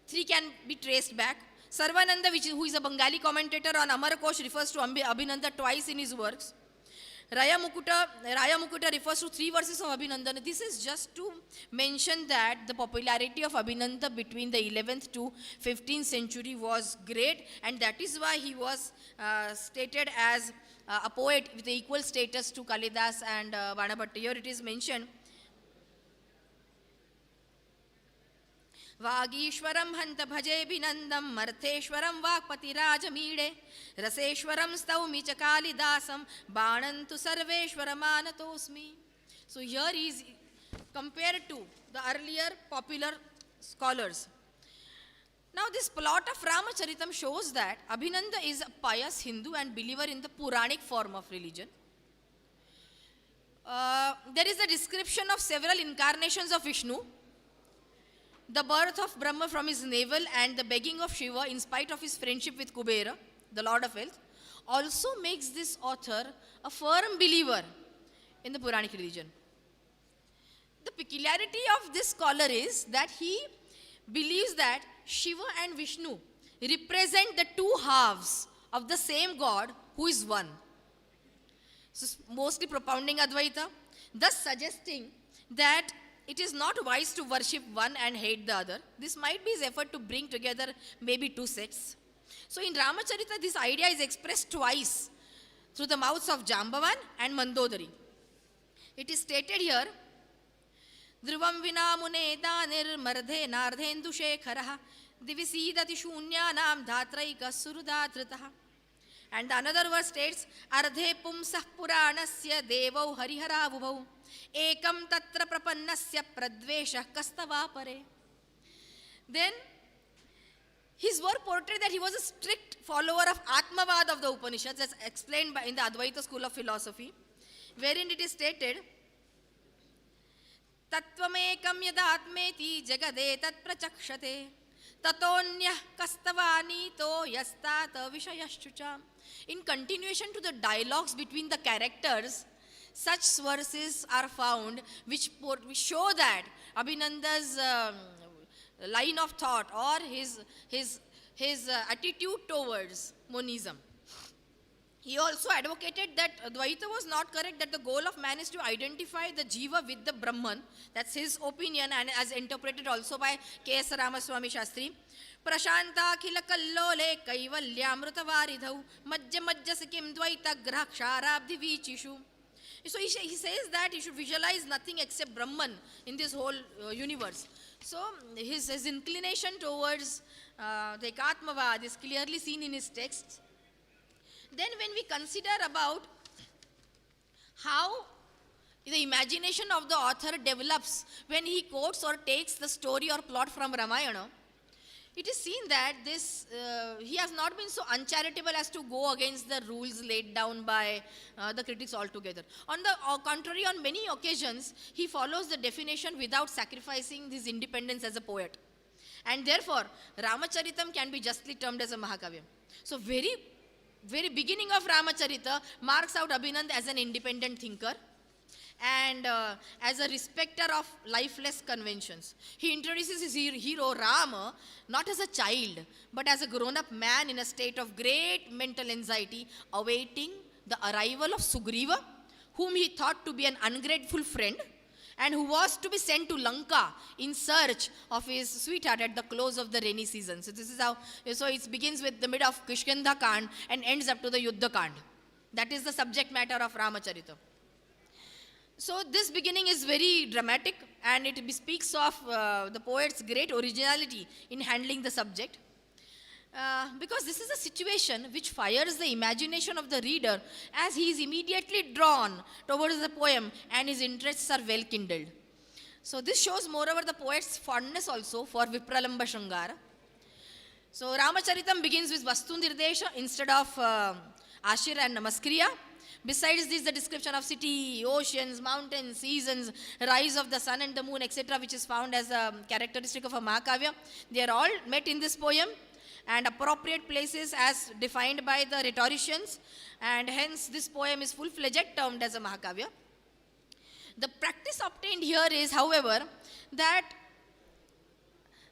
3 can be traced back. Sarvananda, who is a Bengali commentator on Amar Kosh, refers to Abhinanda twice in his works. Raya Mukutta refers to 3 verses of Abhinanda. This is just to mention that the popularity of Abhinanda between the 11th to 15th century was great, and that is why he was stated as a poet with equal status to Kalidas and Vanabhatta. Here it is mentioned, Vagishwaram hanta bhaje binandam martheshwaram vakpatirajamide raseshwaram staumi chakalidasam banantu sarveshwaramanatosmi. So here is compared to the earlier popular scholars. Now this plot of Ramacharitam shows that Abhinanda is a pious Hindu and believer in the Puranic form of religion. There is a description of several incarnations of Vishnu, the birth of Brahma from his navel and the begging of Shiva in spite of his friendship with Kubera, the Lord of Health, also makes this author a firm believer in the Puranic religion. The peculiarity of this scholar is that he believes that Shiva and Vishnu represent the 2 halves of the same God who is one. So mostly propounding Advaita, thus suggesting that it is not wise to worship one and hate the other. This might be his effort to bring together maybe 2 sects. So in Ramacharita, this idea is expressed twice through the mouths of Jambavan and Mandodari. It is stated here, Dhruvam vinamune danir mardhe nardhendu shekharaha divisidati shunyanam dhatraika surudhatritaha. And the another verse states, Ardhe pumsah puranasya devau hariharavubhau ekam tatra prapannasya pradveshah kastavapare. Then his work portrayed that he was a strict follower of Atmavad of the Upanishads, as explained in the Advaita school of philosophy, wherein it is stated, Tattvamekam yadatmeti jagade tat prachakshate tatonyah kastavanito yastata vishayashchucha. In continuation to the dialogues between the characters, such verses are found which show that Abhinanda's line of thought or his attitude towards monism. He also advocated that Dvaita was not correct, that the goal of man is to identify the Jiva with the Brahman. That's his opinion, and as interpreted also by K.S. Ramaswamy Shastri. Prashanta khila kallole kaivalyamruta varidhau majja majja sikim dvaita grahksharabdhi vichishu. So he says that you should visualize nothing except Brahman in this whole universe. So his inclination towards the Ekatmavad is clearly seen in his texts. Then when we consider about how the imagination of the author develops when he quotes or takes the story or plot from Ramayana, it is seen that he has not been so uncharitable as to go against the rules laid down by the critics altogether. On the contrary, on many occasions, he follows the definition without sacrificing his independence as a poet. And therefore, Ramacharitam can be justly termed as a Mahakavya. So very beginning of Ramacharita marks out Abhinanda as an independent thinker and as a respecter of lifeless conventions. He introduces his hero Rama not as a child but as a grown-up man in a state of great mental anxiety awaiting the arrival of Sugriva, whom he thought to be an ungrateful friend and who was to be sent to Lanka in search of his sweetheart at the close of the rainy season. So this is how, so it begins with the mid of Kishkinda Kand and ends up to the Yuddha Kand. That is the subject matter of Ramacharita. So this beginning is very dramatic, and it speaks of the poet's great originality in handling the subject. Because this is a situation which fires the imagination of the reader as he is immediately drawn towards the poem and his interests are well kindled. So this shows moreover the poet's fondness also for Vipralamba Shringara. So Ramacharitam begins with Vastu Nirdesha instead of Ashir and Namaskriya. Besides this, the description of city, oceans, mountains, seasons, rise of the sun and the moon, etc., which is found as a characteristic of a Mahakavya, they are all met in this poem, and appropriate places as defined by the rhetoricians, and hence this poem is full-fledged termed as a Mahakavya. The practice obtained here is, however, that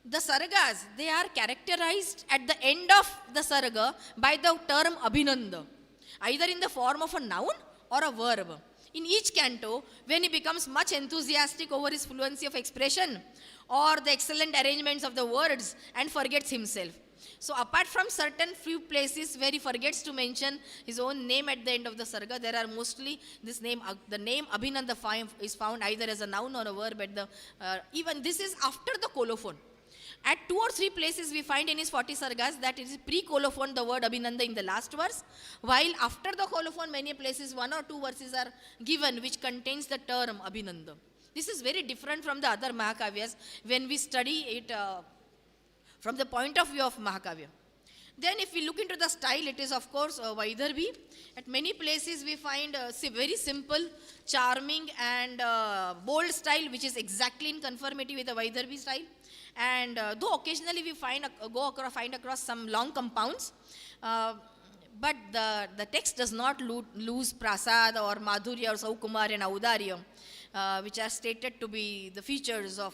the sargas, they are characterized at the end of the sarga by the term Abhinanda, either in the form of a noun or a verb. In each canto, when he becomes much enthusiastic over his fluency of expression or the excellent arrangements of the words and forgets himself. So apart from certain few places where he forgets to mention his own name at the end of the sarga, there are mostly this name, the name Abhinanda is found either as a noun or a verb at the, even this is after the colophon. At 2 or 3 places we find in his 40 sargas that it is pre-colophon the word Abhinanda in the last verse, while after the colophon many places 1 or 2 verses are given which contains the term Abhinanda. This is very different from the other Mahakavyas when we study it from the point of view of Mahakavya. Then if we look into the style, it is of course Vaidarbhi. At many places we find a very simple, charming and bold style which is exactly in conformity with the Vaidarbhi style. And though occasionally we find across some long compounds, but the text does not lose prasad or madhurya or saukumar and audarya, which are stated to be the features of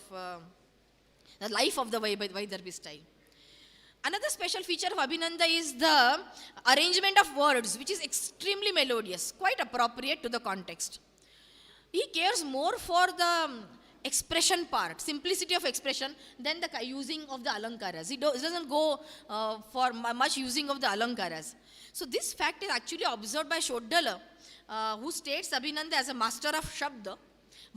the life of the Vaidarbhi style. Another special feature of Abhinanda is the arrangement of words, which is extremely melodious, quite appropriate to the context. He cares more for the expression part, simplicity of expression, than the using of the alankaras. He doesn't go for much using of the alankaras. So this fact is actually observed by Shodala, who states Abhinanda as a master of Shabda.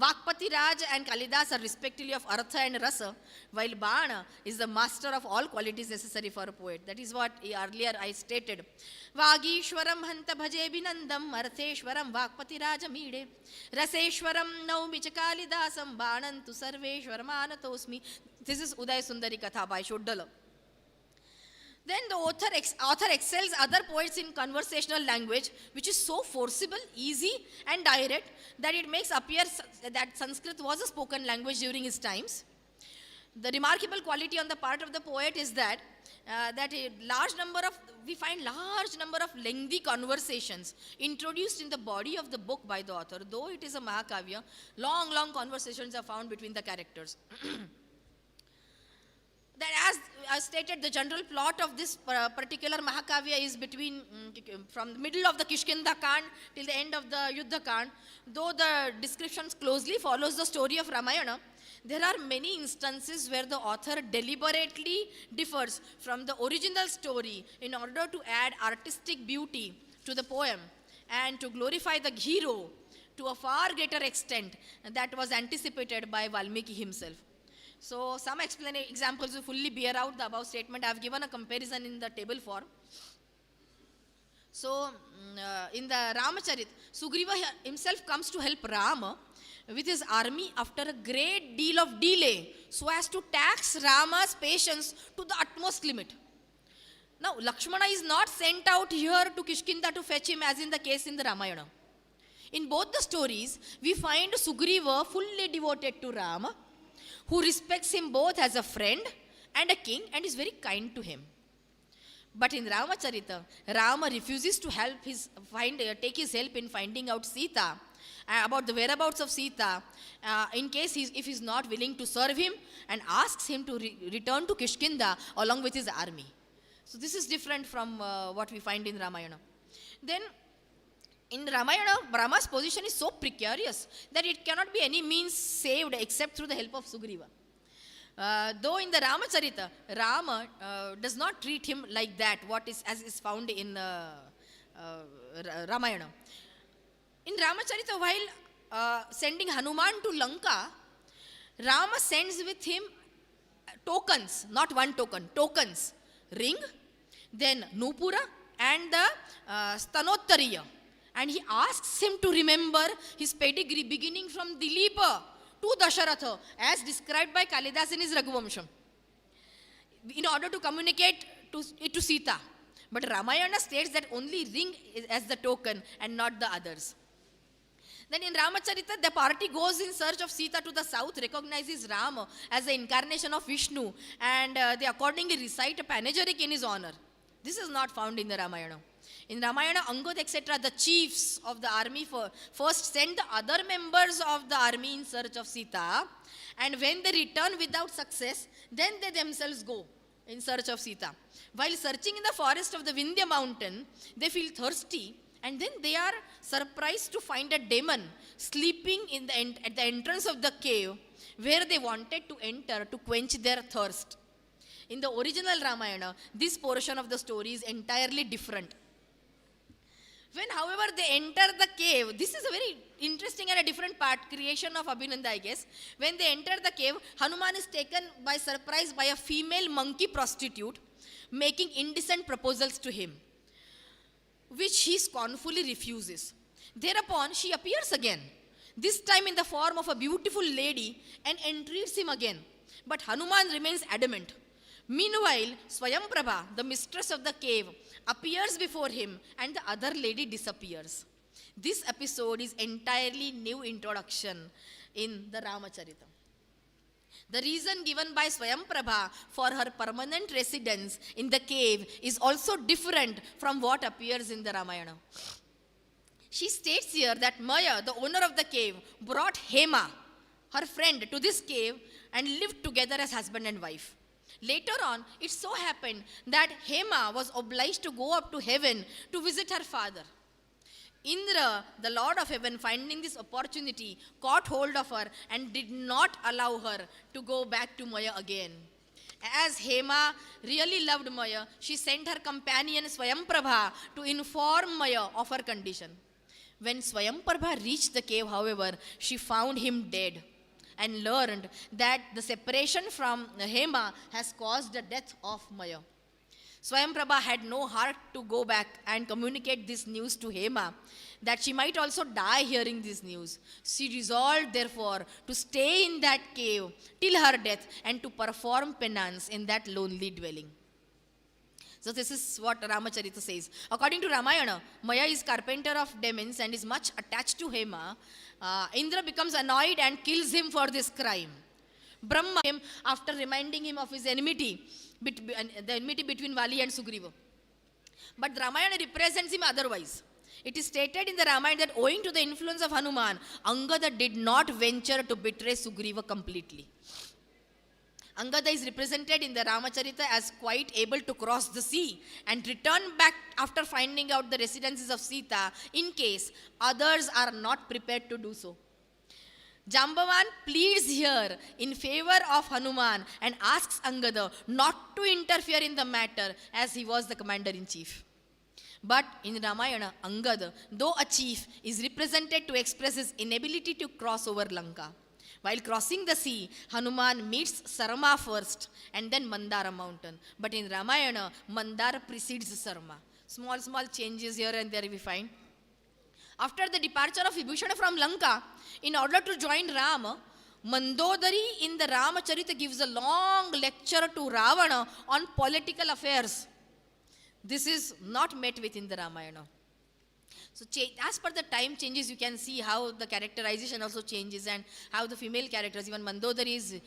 Vakpati Raj and Kalidas are respectively of Artha and Rasa, while Bana is the master of all qualities necessary for a poet. That is what earlier I stated. Vagishwaram hanta bhaje binandam, Artheshwaram Vakpati Raja mide, Raseshwaram naumicha Kalidasam, Banantu Sarveshwaramanatosmi. This is Uday Sundari Katha by Shodala. Then the author excels other poets in conversational language, which is so forcible, easy and direct that it makes appear that Sanskrit was a spoken language during his times. The remarkable quality on the part of the poet is that we find large number of lengthy conversations introduced in the body of the book by the author. Though it is a Mahakavya, long conversations are found between the characters. That as stated, the general plot of this particular Mahakavya is between from the middle of the Kishkinda Kand till the end of the Yuddha Kand. Though the descriptions closely follows the story of Ramayana, there are many instances where the author deliberately differs from the original story in order to add artistic beauty to the poem and to glorify the hero to a far greater extent that was anticipated by Valmiki himself. So some examples will fully bear out the above statement. I have given a comparison in the table form. So in the Ramacharit, Sugriva himself comes to help Rama with his army after a great deal of delay so as to tax Rama's patience to the utmost limit. Now Lakshmana is not sent out here to Kishkinda to fetch him as in the case in the Ramayana. In both the stories, we find Sugriva fully devoted to Rama, who respects him both as a friend and a king and is very kind to him. But in Ramacharita, Rama refuses to take his help in finding out Sita, about the whereabouts of Sita, in case if he's not willing to serve him, and asks him to return to Kishkinda along with his army. So this is different from what we find in Ramayana. Then in Ramayana, Rama's position is so precarious that it cannot be any means saved except through the help of Sugriva. Though in the Ramacharita, Rama does not treat him like that, as is found in Ramayana. In Ramacharita, while sending Hanuman to Lanka, Rama sends with him tokens, not one token, tokens, ring, then Nupura and the Stanottariya. And he asks him to remember his pedigree beginning from Dilipa to Dasharatha as described by Kalidas in his Raghuvamsham, in order to communicate it to Sita. But Ramayana states that only ring is as the token and not the others. Then in Ramacharita, the party goes in search of Sita to the south, recognizes Rama as the incarnation of Vishnu, and they accordingly recite a panegyric in his honor. This is not found in the Ramayana. In Ramayana, Angad, etc., the chiefs of the army first send the other members of the army in search of Sita, and when they return without success, then they themselves go in search of Sita. While searching in the forest of the Vindhya mountain, they feel thirsty, and then they are surprised to find a demon sleeping at the entrance of the cave where they wanted to enter to quench their thirst. In the original Ramayana, this portion of the story is entirely different. When, however, they enter the cave, this is a very interesting and a different part, creation of Abhinanda, I guess. When they enter the cave, Hanuman is taken by surprise by a female monkey prostitute making indecent proposals to him, which he scornfully refuses. Thereupon, she appears again, this time in the form of a beautiful lady, and entreats him again. But Hanuman remains adamant. Meanwhile, Swayamprabha, the mistress of the cave, appears before him and the other lady disappears. This episode is entirely new introduction in the Ramacharita. The reason given by Swayamprabha for her permanent residence in the cave is also different from what appears in the Ramayana. She states here that Maya, the owner of the cave, brought Hema, her friend, to this cave and lived together as husband and wife. Later on, it so happened that Hema was obliged to go up to heaven to visit her father. Indra, the Lord of heaven, finding this opportunity, caught hold of her and did not allow her to go back to Maya again. As Hema really loved Maya, she sent her companion Swayamprabha to inform Maya of her condition. When Swayamprabha reached the cave, however, she found him dead and learned that the separation from Hema has caused the death of Maya. Swayamprabha had no heart to go back and communicate this news to Hema, that she might also die hearing this news. She resolved, therefore, to stay in that cave till her death and to perform penance in that lonely dwelling. So this is what Ramacharita says. According to Ramayana, Maya is carpenter of demons and is much attached to Hema. Indra becomes annoyed and kills him for this crime. Brahma came after reminding him of his enmity, the enmity between Vali and Sugriva. But Ramayana represents him otherwise. It is stated in the Ramayana that owing to the influence of Hanuman, Angada did not venture to betray Sugriva completely. Angada is represented in the Ramacharita as quite able to cross the sea and return back after finding out the residences of Sita in case others are not prepared to do so. Jambavan pleads here in favor of Hanuman and asks Angada not to interfere in the matter as he was the commander-in-chief. But in Ramayana, Angada, though a chief, is represented to express his inability to cross over Lanka. While crossing the sea, Hanuman meets Sarma first and then Mandara mountain. But in Ramayana, Mandara precedes Sarma. Small changes here and there we find. After the departure of Vibhishana from Lanka, in order to join Rama, Mandodari in the Ramacharita gives a long lecture to Ravana on political affairs. This is not met with in the Ramayana. So as per the time changes, you can see how the characterization also changes and how the female characters, even Mandodari is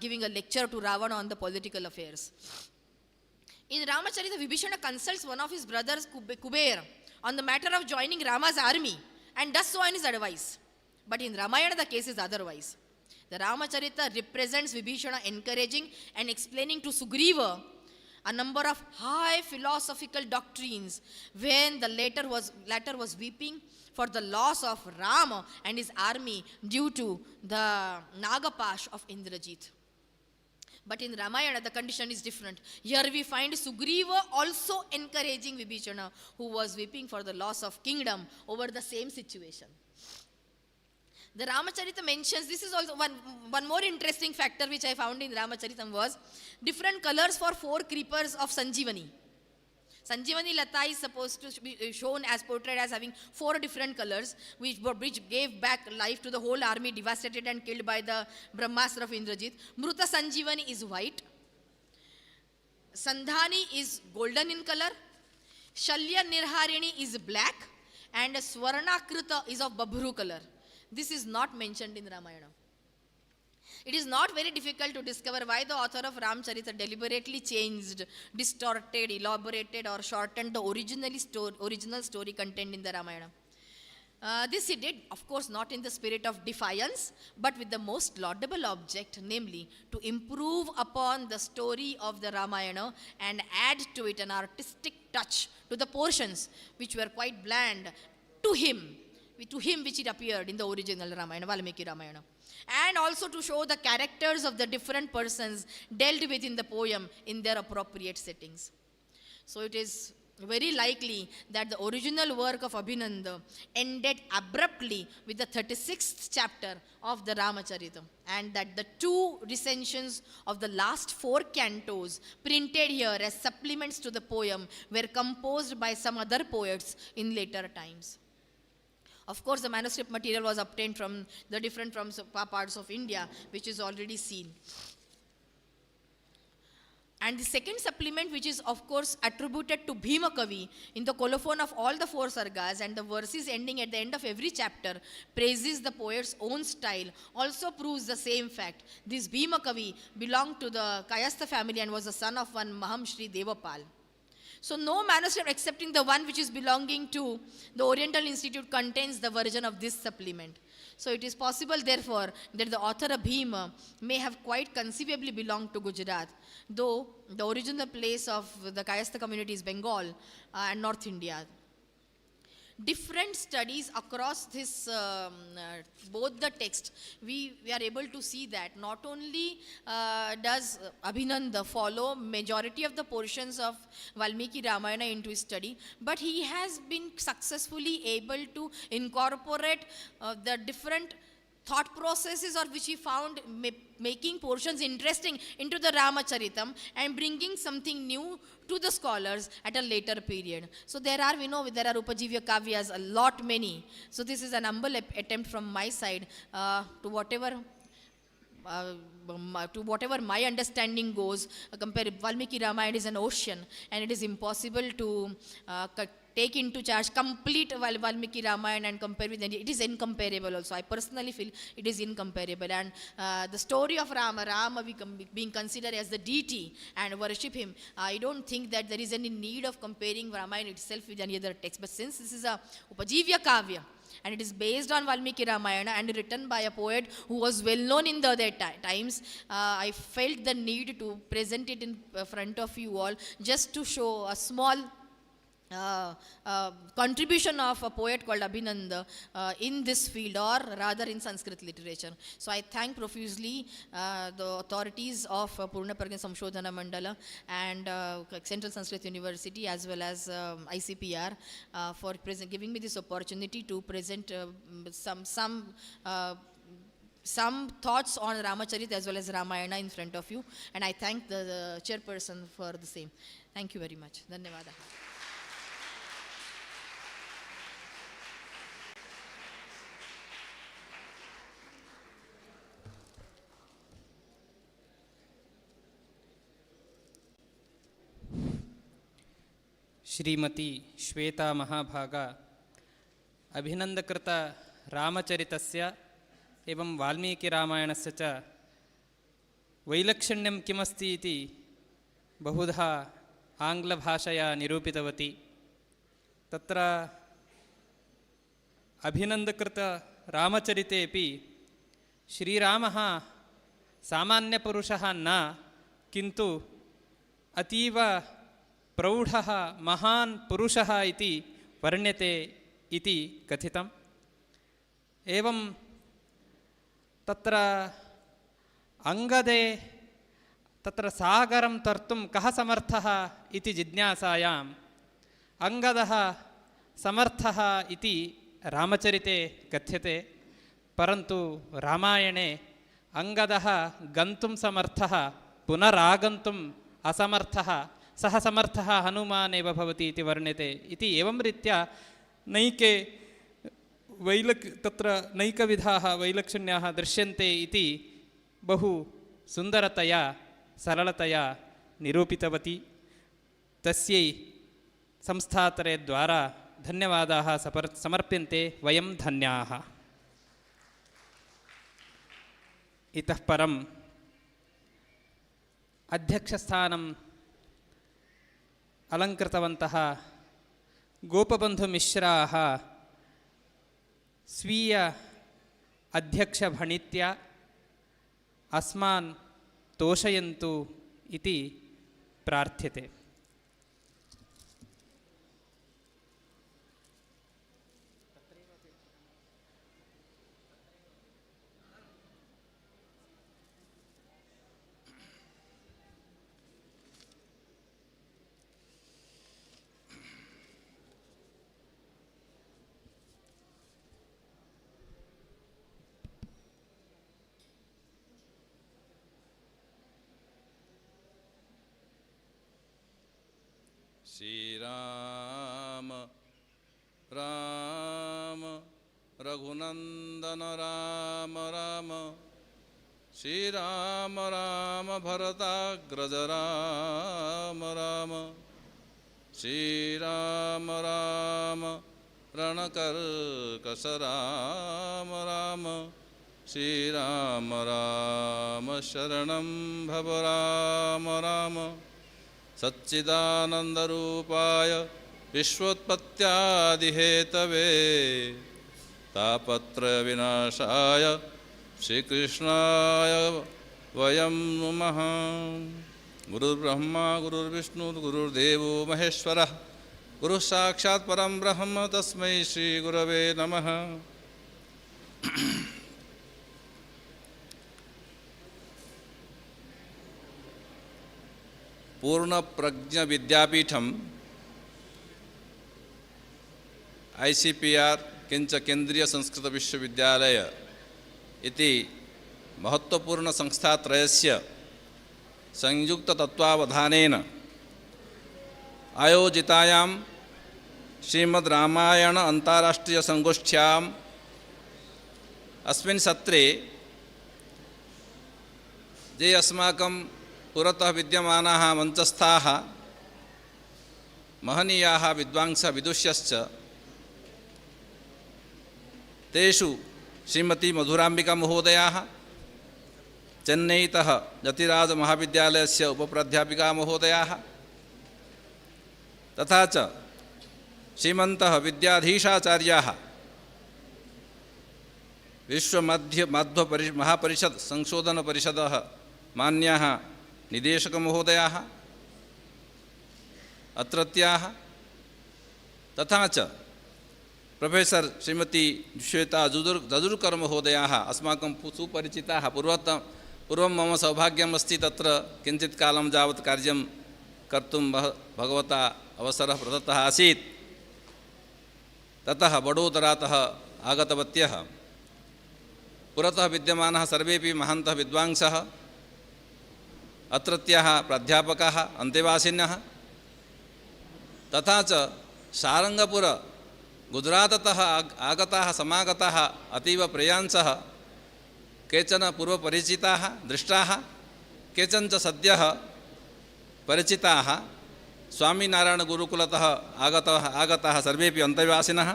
giving a lecture to Ravana on the political affairs. In Ramacharita, Vibhishana consults one of his brothers, Kuber, on the matter of joining Rama's army and does so on his advice. But in Ramayana, the case is otherwise. The Ramacharita represents Vibhishana encouraging and explaining to Sugriva a number of high philosophical doctrines when the latter was weeping for the loss of Rama and his army due to the Nagapash of Indrajit. But in Ramayana, the condition is different. Here we find Sugriva also encouraging Vibhishana, who was weeping for the loss of kingdom over the same situation. The Ramacharita mentions, this is also one more interesting factor which I found in Ramacharitam was different colors for 4 creepers of Sanjeevani. Sanjeevani Lata is supposed to be shown as portrayed as having 4 different colors which gave back life to the whole army devastated and killed by the Brahmastra of Indrajit. Mruta Sanjeevani is white. Sandhani is golden in color. Shalya Nirharini is black. And Swarnakrita is of Babhru color. This is not mentioned in Ramayana. It is not very difficult to discover why the author of Ramcharita deliberately changed, distorted, elaborated or shortened the original story contained in the Ramayana. This he did, of course, not in the spirit of defiance, but with the most laudable object, namely to improve upon the story of the Ramayana and add to it an artistic touch to the portions which were quite bland to him which it appeared in the original Ramayana, Valmiki Ramayana. And also to show the characters of the different persons dealt with in the poem in their appropriate settings. So it is very likely that the original work of Abhinanda ended abruptly with the 36th chapter of the Ramacharita, and that the 2 recensions of the last 4 cantos printed here as supplements to the poem were composed by some other poets in later times. Of course, the manuscript material was obtained from the different parts of India, which is already seen. And the second supplement, which is of course attributed to Bhima Kavi in the colophon of all the 4 sargas, and the verses ending at the end of every chapter praises the poet's own style, also proves the same fact. This Bhima Kavi belonged to the Kayastha family and was the son of one Maham Shri Devapal. So no manuscript excepting the one which is belonging to the Oriental Institute contains the version of this supplement. So it is possible, therefore, that the author of Bhima may have quite conceivably belonged to Gujarat, though the original place of the Kayastha community is Bengal and North India. Different studies across this, both the text, we are able to see that not only does Abhinanda follow majority of the portions of Valmiki Ramayana into his study, but he has been successfully able to incorporate the different thought processes or which he found making portions interesting into the Ramacharitam and bringing something new to the scholars at a later period. So there are, we know, there are Upajivya Kavyas, a lot many. So this is an humble attempt from my side to whatever my understanding goes. Compare Valmiki Ramayana is an ocean, and it is impossible to take into charge complete Valmiki Ramayana and compare with it. It is incomparable also. I personally feel it is incomparable. And the story of Rama being considered as the deity and worship him, I don't think that there is any need of comparing Ramayana itself with any other text. But since this is a Upajivya Kavya, and it is based on Valmiki Ramayana and written by a poet who was well known in the other times, I felt the need to present it in front of you all just to show a small contribution of a poet called Abhinanda in this field, or rather in Sanskrit literature. So I thank profusely the authorities of Purna Pragna Samshodhana Mandala and Central Sanskrit University as well as ICPR for giving me this opportunity to present some thoughts on Ramacharita as well as Ramayana in front of you, and I thank the chairperson for the same. Thank you very much. Dhanyavada. Shrimati Shweta महाभागा अभिनन्दकृत रामचरितस्य एवं वाल्मीकिरामायणस्य च वैलक्षण्यं किमस्ति इति बहुधा आङ्ग्लभाषया निरूपितवती। तत्र अभिनन्दकृत रामचरितेपि श्रीरामः सामान्यपुरुषः न, किन्तु अतीव प्रौढः महान् पुरुषः इति वर्ण्यते इति कथितम्। एवं तत्र अंगदे तत्र सागरं तर्तुं कः समर्थः इति जिज्ञासायाम् अंगदः समर्थः इति रामचरिते कथ्यते। परन्तु रामायणे अंगदः गन्तुं समर्थः पुनरागन्तुम् असमर्थः सः समर्थः हनुमानेव भवति इति वर्ण्यते इति एवं रीत्या नैके तत्र नैकविधाः वैलक्षण्याः दृश्यन्ते इति बहु सुन्दरतया सरलतया निरूपितवती। तस्यै संस्थातरे द्वारा धन्यवादाः समर्प्यन्ते। वयं धन्याः। इतः परम् अध्यक्षस्थानम् अलङ्कृतवन्तः गोपबन्धुमिश्राः स्वीय अध्यक्षभणित्या अस्मान् तोषयन्तु इति प्रार्थ्यते। श्रीराम राम रघुनंदन राम राम श्रीराम राम भरताग्रज राम राम श्रीराम राम रणकर्कश राम राम श्रीराम राम शरणं भव राम राम सच्चिदानन्दरूपाय विश्वोत्पत्त्यादिहेतवे तापत्रयविनाशाय श्रीकृष्णाय वयं नमः। गुरुर्ब्रह्मा गुरुर्विष्णु गुरुर्देवो महेश्वरः गुरुः साक्षात् परं ब्रह्म तस्मै श्रीगुरवे नमः। पूर्ण प्रज्ञ विद्यापीठम ICPR किंच केंद्रीय संस्कृत विश्वविद्यालय इति महत्वपूर्ण संस्थात्रयस्य संयुक्त तत्वावधानेन आयोजितायां श्रीमद् रामायण अंताराष्ट्रीय संगोष्ठ्याम् अस्मिन् सत्रे ये अस्माकं पुरतः विद्यमानाः मंचस्थाः महनीयाः विद्वांसः विदुष्यश्च तेषु श्रीमती मधुराम्बिका महोदयाः चेन्नईतः यतिराजमहाविद्यालयस्य उप-प्राध्यापिका महोदयाः तथा च श्रीमन्तः विद्याधीशाचार्याः विश्वमध्व महापरिषद संशोधन परिषदः मान्याः निदेशक महोदयाः अत्रत्याः तथा च प्रोफेसर श्रीमती श्वेता जजुर्कर महोदयाः अस्माकं सुपरिचिताः। पूर्वं मम सौभाग्यमस्ति तत्र किञ्चित् कालं यावत् कार्यं कर्तुं भगवता अवसरः प्रदत्तः आसीत्। ततः वडोदरातः आगतवत्यः पुरतः विद्यमानः सर्वेपि महान्तः विद्वांसः अत्रत्याः प्राध्यापकाः अन्तेवासिनः तथा च सारङ्गपुर गुजराततः आगताः समागताः अतीव प्रियांसः केचन पूर्वपरिचिताः दृष्टाः केचन च सद्यः परिचिताः स्वामीनारायणगुरुकुलतः आगताः सर्वेपि अन्तेवासिनः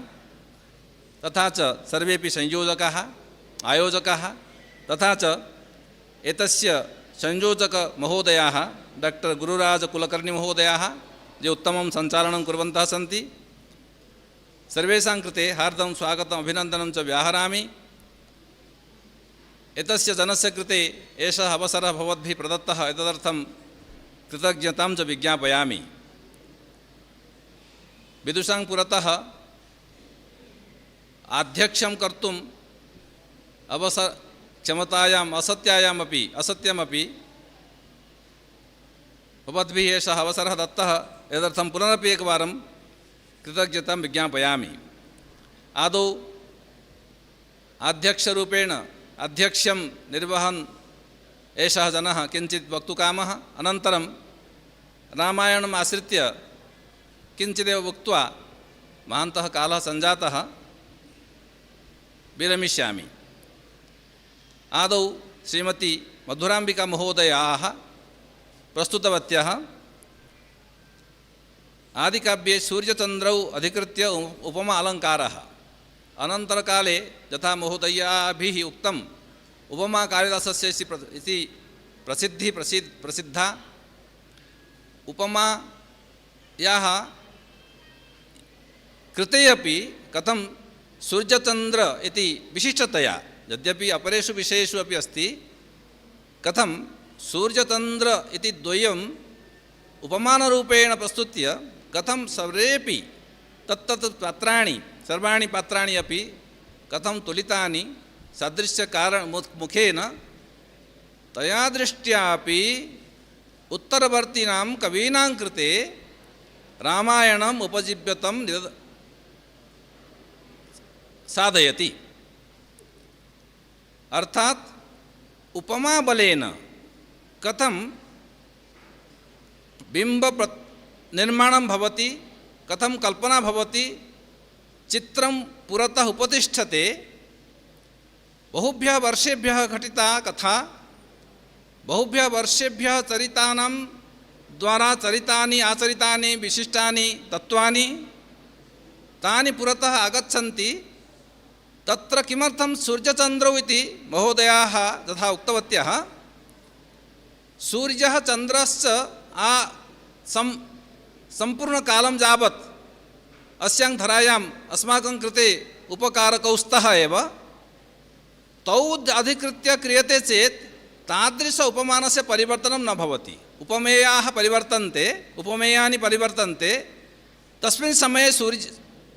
तथा च सर्वेपि संयोजकाः आयोजकाः तथा च एतस्य संयोजक महोदयाः डॉक्टर गुरुराज कुलकर्णी महोदयाः ये उत्तमं सञ्चालनं कुर्वन्तः सन्ति। सर्वेषां कृते हार्दं स्वागतम् अभिनन्दनं च व्याहरामि। एतस्य जनस्य कृते एषः अवसरः भवद्भिः प्रदत्तः एतदर्थं कृतज्ञतां च विज्ञापयामि। विदुषां पुरतः आध्यक्षं कर्तुम् क्षमतायाम् असत्यमपि भवद्भिः एषः अवसरः दत्तः एतदर्थं पुनरपि एकवारं कृतज्ञतां विज्ञापयामि। आदौ अध्यक्षरूपेण अध्यक्षं निर्वहन् एषः जनः किञ्चित् वक्तुकामः, अनन्तरं रामायणम् आश्रित्य किञ्चिदेव उक्त्वा महान्तः कालः सञ्जातः, विरमिष्यामि। आदौ श्रीमती मधुराम्बिका महोदयाः प्रस्तुतवत्यः आदिकाव्ये सूर्यचन्द्रौ अधिकृत्य उपमा अलङ्कारः। अनन्तरकाले यथा महोदयाभिः उक्तम्, उपमा कालिदासस्य इति प्रसिद्धा उपमायाः कृते अपि कथं सूर्यचन्द्र इति विशिष्टतया, यद्यपि अपरेषु विषयेषु अपि अस्ति, कथं सूर्यचन्द्र इति द्वयम् उपमानरूपेण प्रस्तुत्य कथं सर्वेपि तत्तत् पात्राणि सर्वाणि पात्राणि अपि कथं तुलितानि सदृश्यकारणमुखेन तया दृष्ट्यापि उत्तरवर्तीनां कवीनां कृते रामायणम् उपजीव्यतं साधयति। अर्थात् उपमाबलेन कथं बिम्ब निर्माणं भवति, कथं कल्पना भवति, चित्रं पुरतः उपतिष्ठते। बहुभ्यः वर्षेभ्यः घटिता कथा, बहुभ्यः वर्षेभ्यः चरितानां द्वारा चरितानि आचरितानि विशिष्टानि तत्त्वानि तानि पुरतः आगच्छन्ति। तत्र किमर्थं सूर्यचन्द्रौ इति महोदयाः तथा उक्तवत्यः, सूर्यः चन्द्रश्च सम्पूर्णकालं यावत् अस्यां धरायाम् अस्माकं कृते उपकारकौ स्तः एव। तौ अधिकृत्य क्रियते चेत् तादृश उपमानस्य परिवर्तनं न भवति। उपमेयाः परिवर्तन्ते, उपमेयानि परिवर्तन्ते। तस्मिन् समये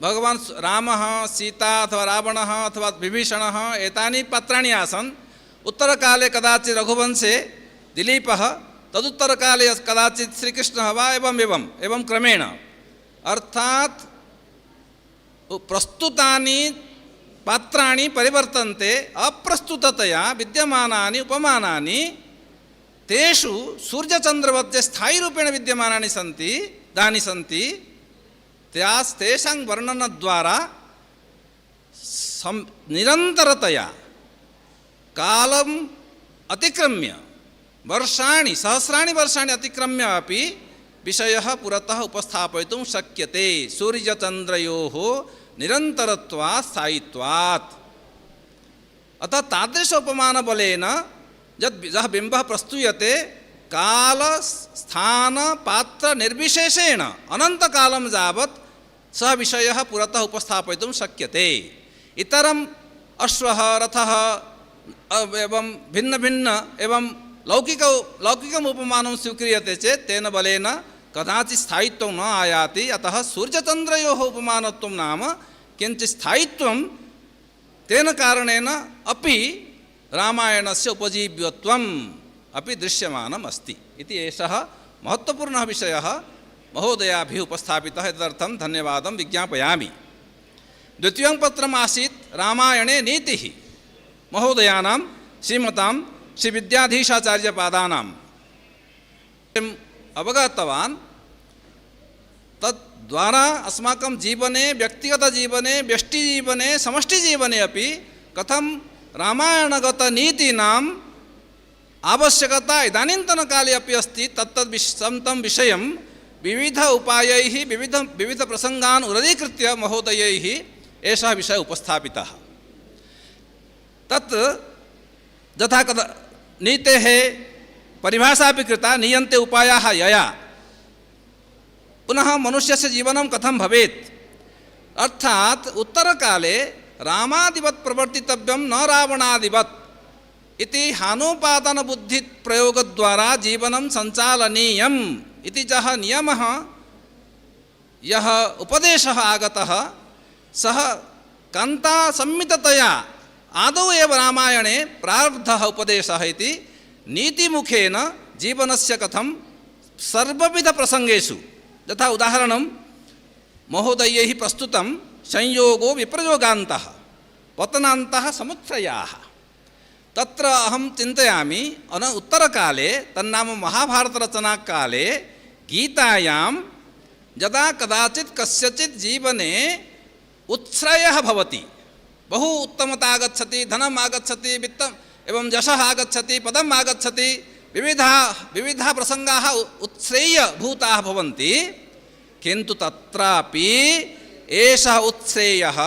भगवान् रामः, सीता अथवा रावणः अथवा विभीषणः एतानि पात्राणि आसन्। उत्तरकाले कदाचित् रघुवंशे दिलीपः, तदुत्तरकाले कदाचित् श्रीकृष्णः वा एवं क्रमेण। अर्थात् प्रस्तुतानि पात्राणि परिवर्तन्ते, अप्रस्तुततया विद्यमानानि उपमानानि तेषु सूर्यचन्द्रवत् स्थायीरूपेण विद्यमानानि सन्ति, तानि सन्ति। तेषां वर्णनद्वारा निरन्तरतया कालम् अतिक्रम्य वर्षाणि सहस्राणि वर्षाणि अतिक्रम्य अपि विषयः पुरतः उपस्थापयितुं शक्यते सूर्यचन्द्रयोः निरन्तरत्वात् स्थायित्वात्। अतः तादृश उपमानबलेन यः बिम्बः प्रस्तूयते काल स्थान पात्र निर्विशेषेण अनन्तकालं यावत् सः विषयः पुरतः उपस्थापयितुं शक्यते। इतरम् अश्वः रथः एवं भिन्न एवं लौकिकम् उपमानं स्वीक्रियते चेत् तेन बलेन कदाचित् स्थायित्वं न आयाति। अतः सूर्यचन्द्रयोः उपमानत्वं नाम किञ्चित् स्थायित्वं तेन कारणेन अपि रामायणस्य उपजीव्यत्वम् अपि दृश्यमानम् अस्ति इति एषः महत्त्वपूर्णः विषयः महोदयाभिः उपस्थापितः। तदर्थं धन्यवादं विज्ञापयामि। द्वितीयं पत्रम् आसीत् रामायणे नीतिः महोदयानां श्रीमतां श्री विद्याधीशाचार्यपादानाम् अवगतवान्। तद्वारा अस्माकं जीवने, व्यक्तिगतजीवने, व्यष्टिजीवने, समष्टिजीवने अपि कथं रामायणगतनीतीनाम् आवश्यकता इदानीन्तनकाले अपि अस्ति। तं विषयं विविध उपायैः विविध प्रसङ्गान् उदीकृत्य महोदयैः एषः विषयः उपस्थापितः। तत् यथा नीतेः परिभाषा अपि कृता, नीयन्ते उपायाः यया। पुनः मनुष्यस्य जीवनं कथं भवेत्, अर्थात् उत्तरकाले रामादिवत् प्रवर्तितव्यं न रावणादिवत् इति हानोपादानबुद्धिप्रयोगद्वारा जीवनं सञ्चालनीयम् इति यः नियमः, यः उपदेशः आगतः, सः कान्तासम्मिततया आदौ एव रामायणे प्रारब्धः उपदेशः इति नीतिमुखेन जीवनस्य कथं सर्वविधप्रसङ्गेषु, यथा उदाहरणं महोदयैः प्रस्तुतं संयोगो विप्रयोगान्तः। पतनान्तः समुत्थ्रयाः। तत्र अहं चिन्तयामि उत्तरकाले तन्नाम महाभारतरचनाकाले गीतायां यदा कदाचित् कस्यचित् जीवने उत्श्रयः भवति, बहु उत्तमता आगच्छति, धनम् आगच्छति, वित्तम् एवं यशः आगच्छति, पदम् आगच्छति, विविधाः प्रसङ्गाः उत्श्रेयभूताः भवन्ति, किन्तु तत्रापि एषः उत्श्रेयः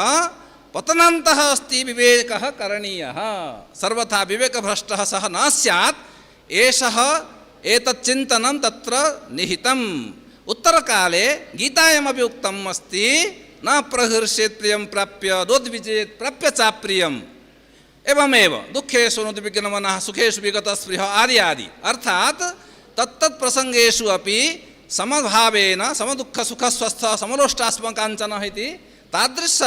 पतनान्तः अस्ति, विवेकः करणीयः, सर्वथा विवेकभ्रष्टः सः न स्यात्, एषः एतत् चिन्तनं तत्र निहितम्। उत्तरकाले गीतायामपि उक्तम् अस्ति, न प्रहर्षेत् प्रियं प्राप्य दोद्विजेत् प्राप्य चाप्रियम्, एवमेव दुःखेषु नुद्विग्नमनः सुखेषु विगतस्पृहः आदि आदि। अर्थात् तत्तत् प्रसङ्गेषु अपि समभावेन समदुःखसुखस्वस्थ समलोष्टास्मकाञ्चनः इति तादृश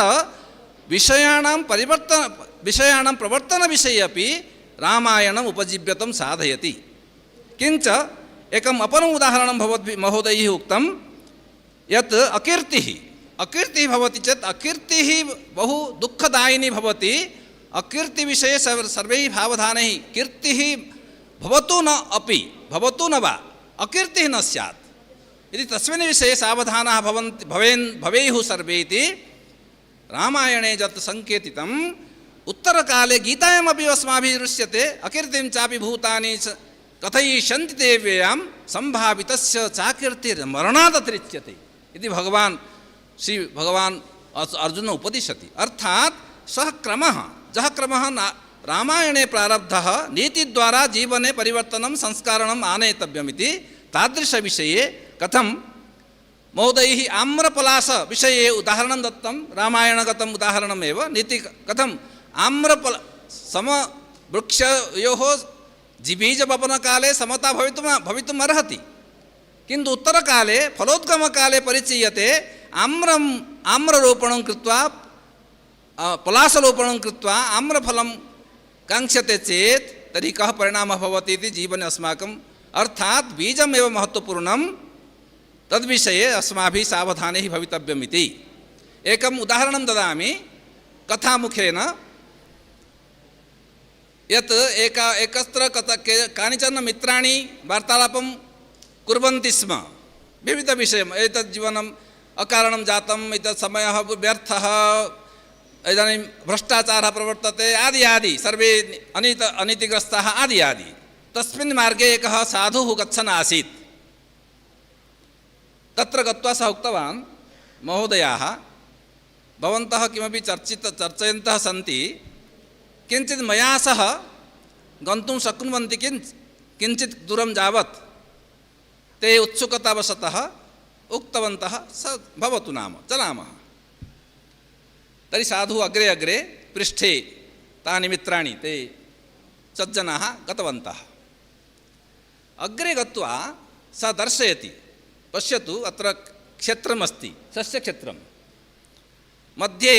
विषयाणां प्रवर्तनविषये अपि रामायणम् उपजीव्यतं साधयति। किञ्च एकम् अपरम् उदाहरणं भवद्भिः महोदयैः उक्तं यत् अकीर्तिः भवति चेत् अकीर्तिः बहु दुःखदायिनी भवति। अकीर्तिविषये सर्वैः भावधानैः कीर्तिः भवतु न वा अकीर्तिः न स्यात् इति तस्मिन् विषये सावधानाः भवेयुः सर्वे इति रामायणे यत् सङ्केतितम् उत्तरकाले गीतायामपि अस्माभिः दृश्यते। अकीर्तिं चापि भूतानि कथयिष्यन्ति ते व्ययां सम्भावितस्य चाकीर्तिर्मरणादतिरिच्यते इति भगवान् अर्जुन उपदिशति। अर्थात् सः क्रमः रामायणे प्रारब्धः नीतिद्वारा जीवने परिवर्तनं संस्कारणम् आनेतव्यमिति तादृशविषये कथं महोदयैः आम्रपलाशविषये उदाहरणं दत्तं, रामायणगतम् उदाहरणमेव। नीति कथम् समवृक्षयोः बीजवपनकाले समता भवितुम् अर्हति, किन्तु उत्तरकाले फलोद्गमकाले परिचीयते आम्ररोपणं कृत्वा पलाशरोपणं कृत्वा आम्रफलं काङ्क्षते चेत् तर्हि कः परिणामः भवति इति जीवने अस्माकम्। अर्थात् बीजमेव महत्त्वपूर्णं, तद्विषये अस्माभिः सावधानैः भवितव्यमिति। एकम् उदाहरणं ददामि कथामुखेन, यत् एकत्र कानिचन मित्राणि वार्तालापं कुर्वन्ति स्म विविधविषयम्, एतत् जीवनम् अकारणं जातम्, एतत् समयः व्यर्थः, इदानीं भ्रष्टाचारः प्रवर्तते आदि आदि, सर्वे अनीतिग्रस्ताः आदि आदि। तस्मिन् मार्गे एकः साधुः गच्छन् आसीत्। तत्र गत्वा सः उक्तवान्, महोदयाः भवन्तः किमपि चर्चयन्तः सन्ति, किञ्चित् मया सह गन्तुं शक्नुवन्ति किञ्चित् दूरं यावत्। ते उत्सुकतावशतः उक्तवन्तः भवतु नाम चलामः। तर्हि साधुः अग्रे अग्रे पृष्ठे तानि मित्राणि ते सज्जनाः गतवन्तः। अग्रे गत्वा सः दर्शयति, पश्यतु अत्र क्षेत्रमस्ति, सस्यक्षेत्रं, मध्ये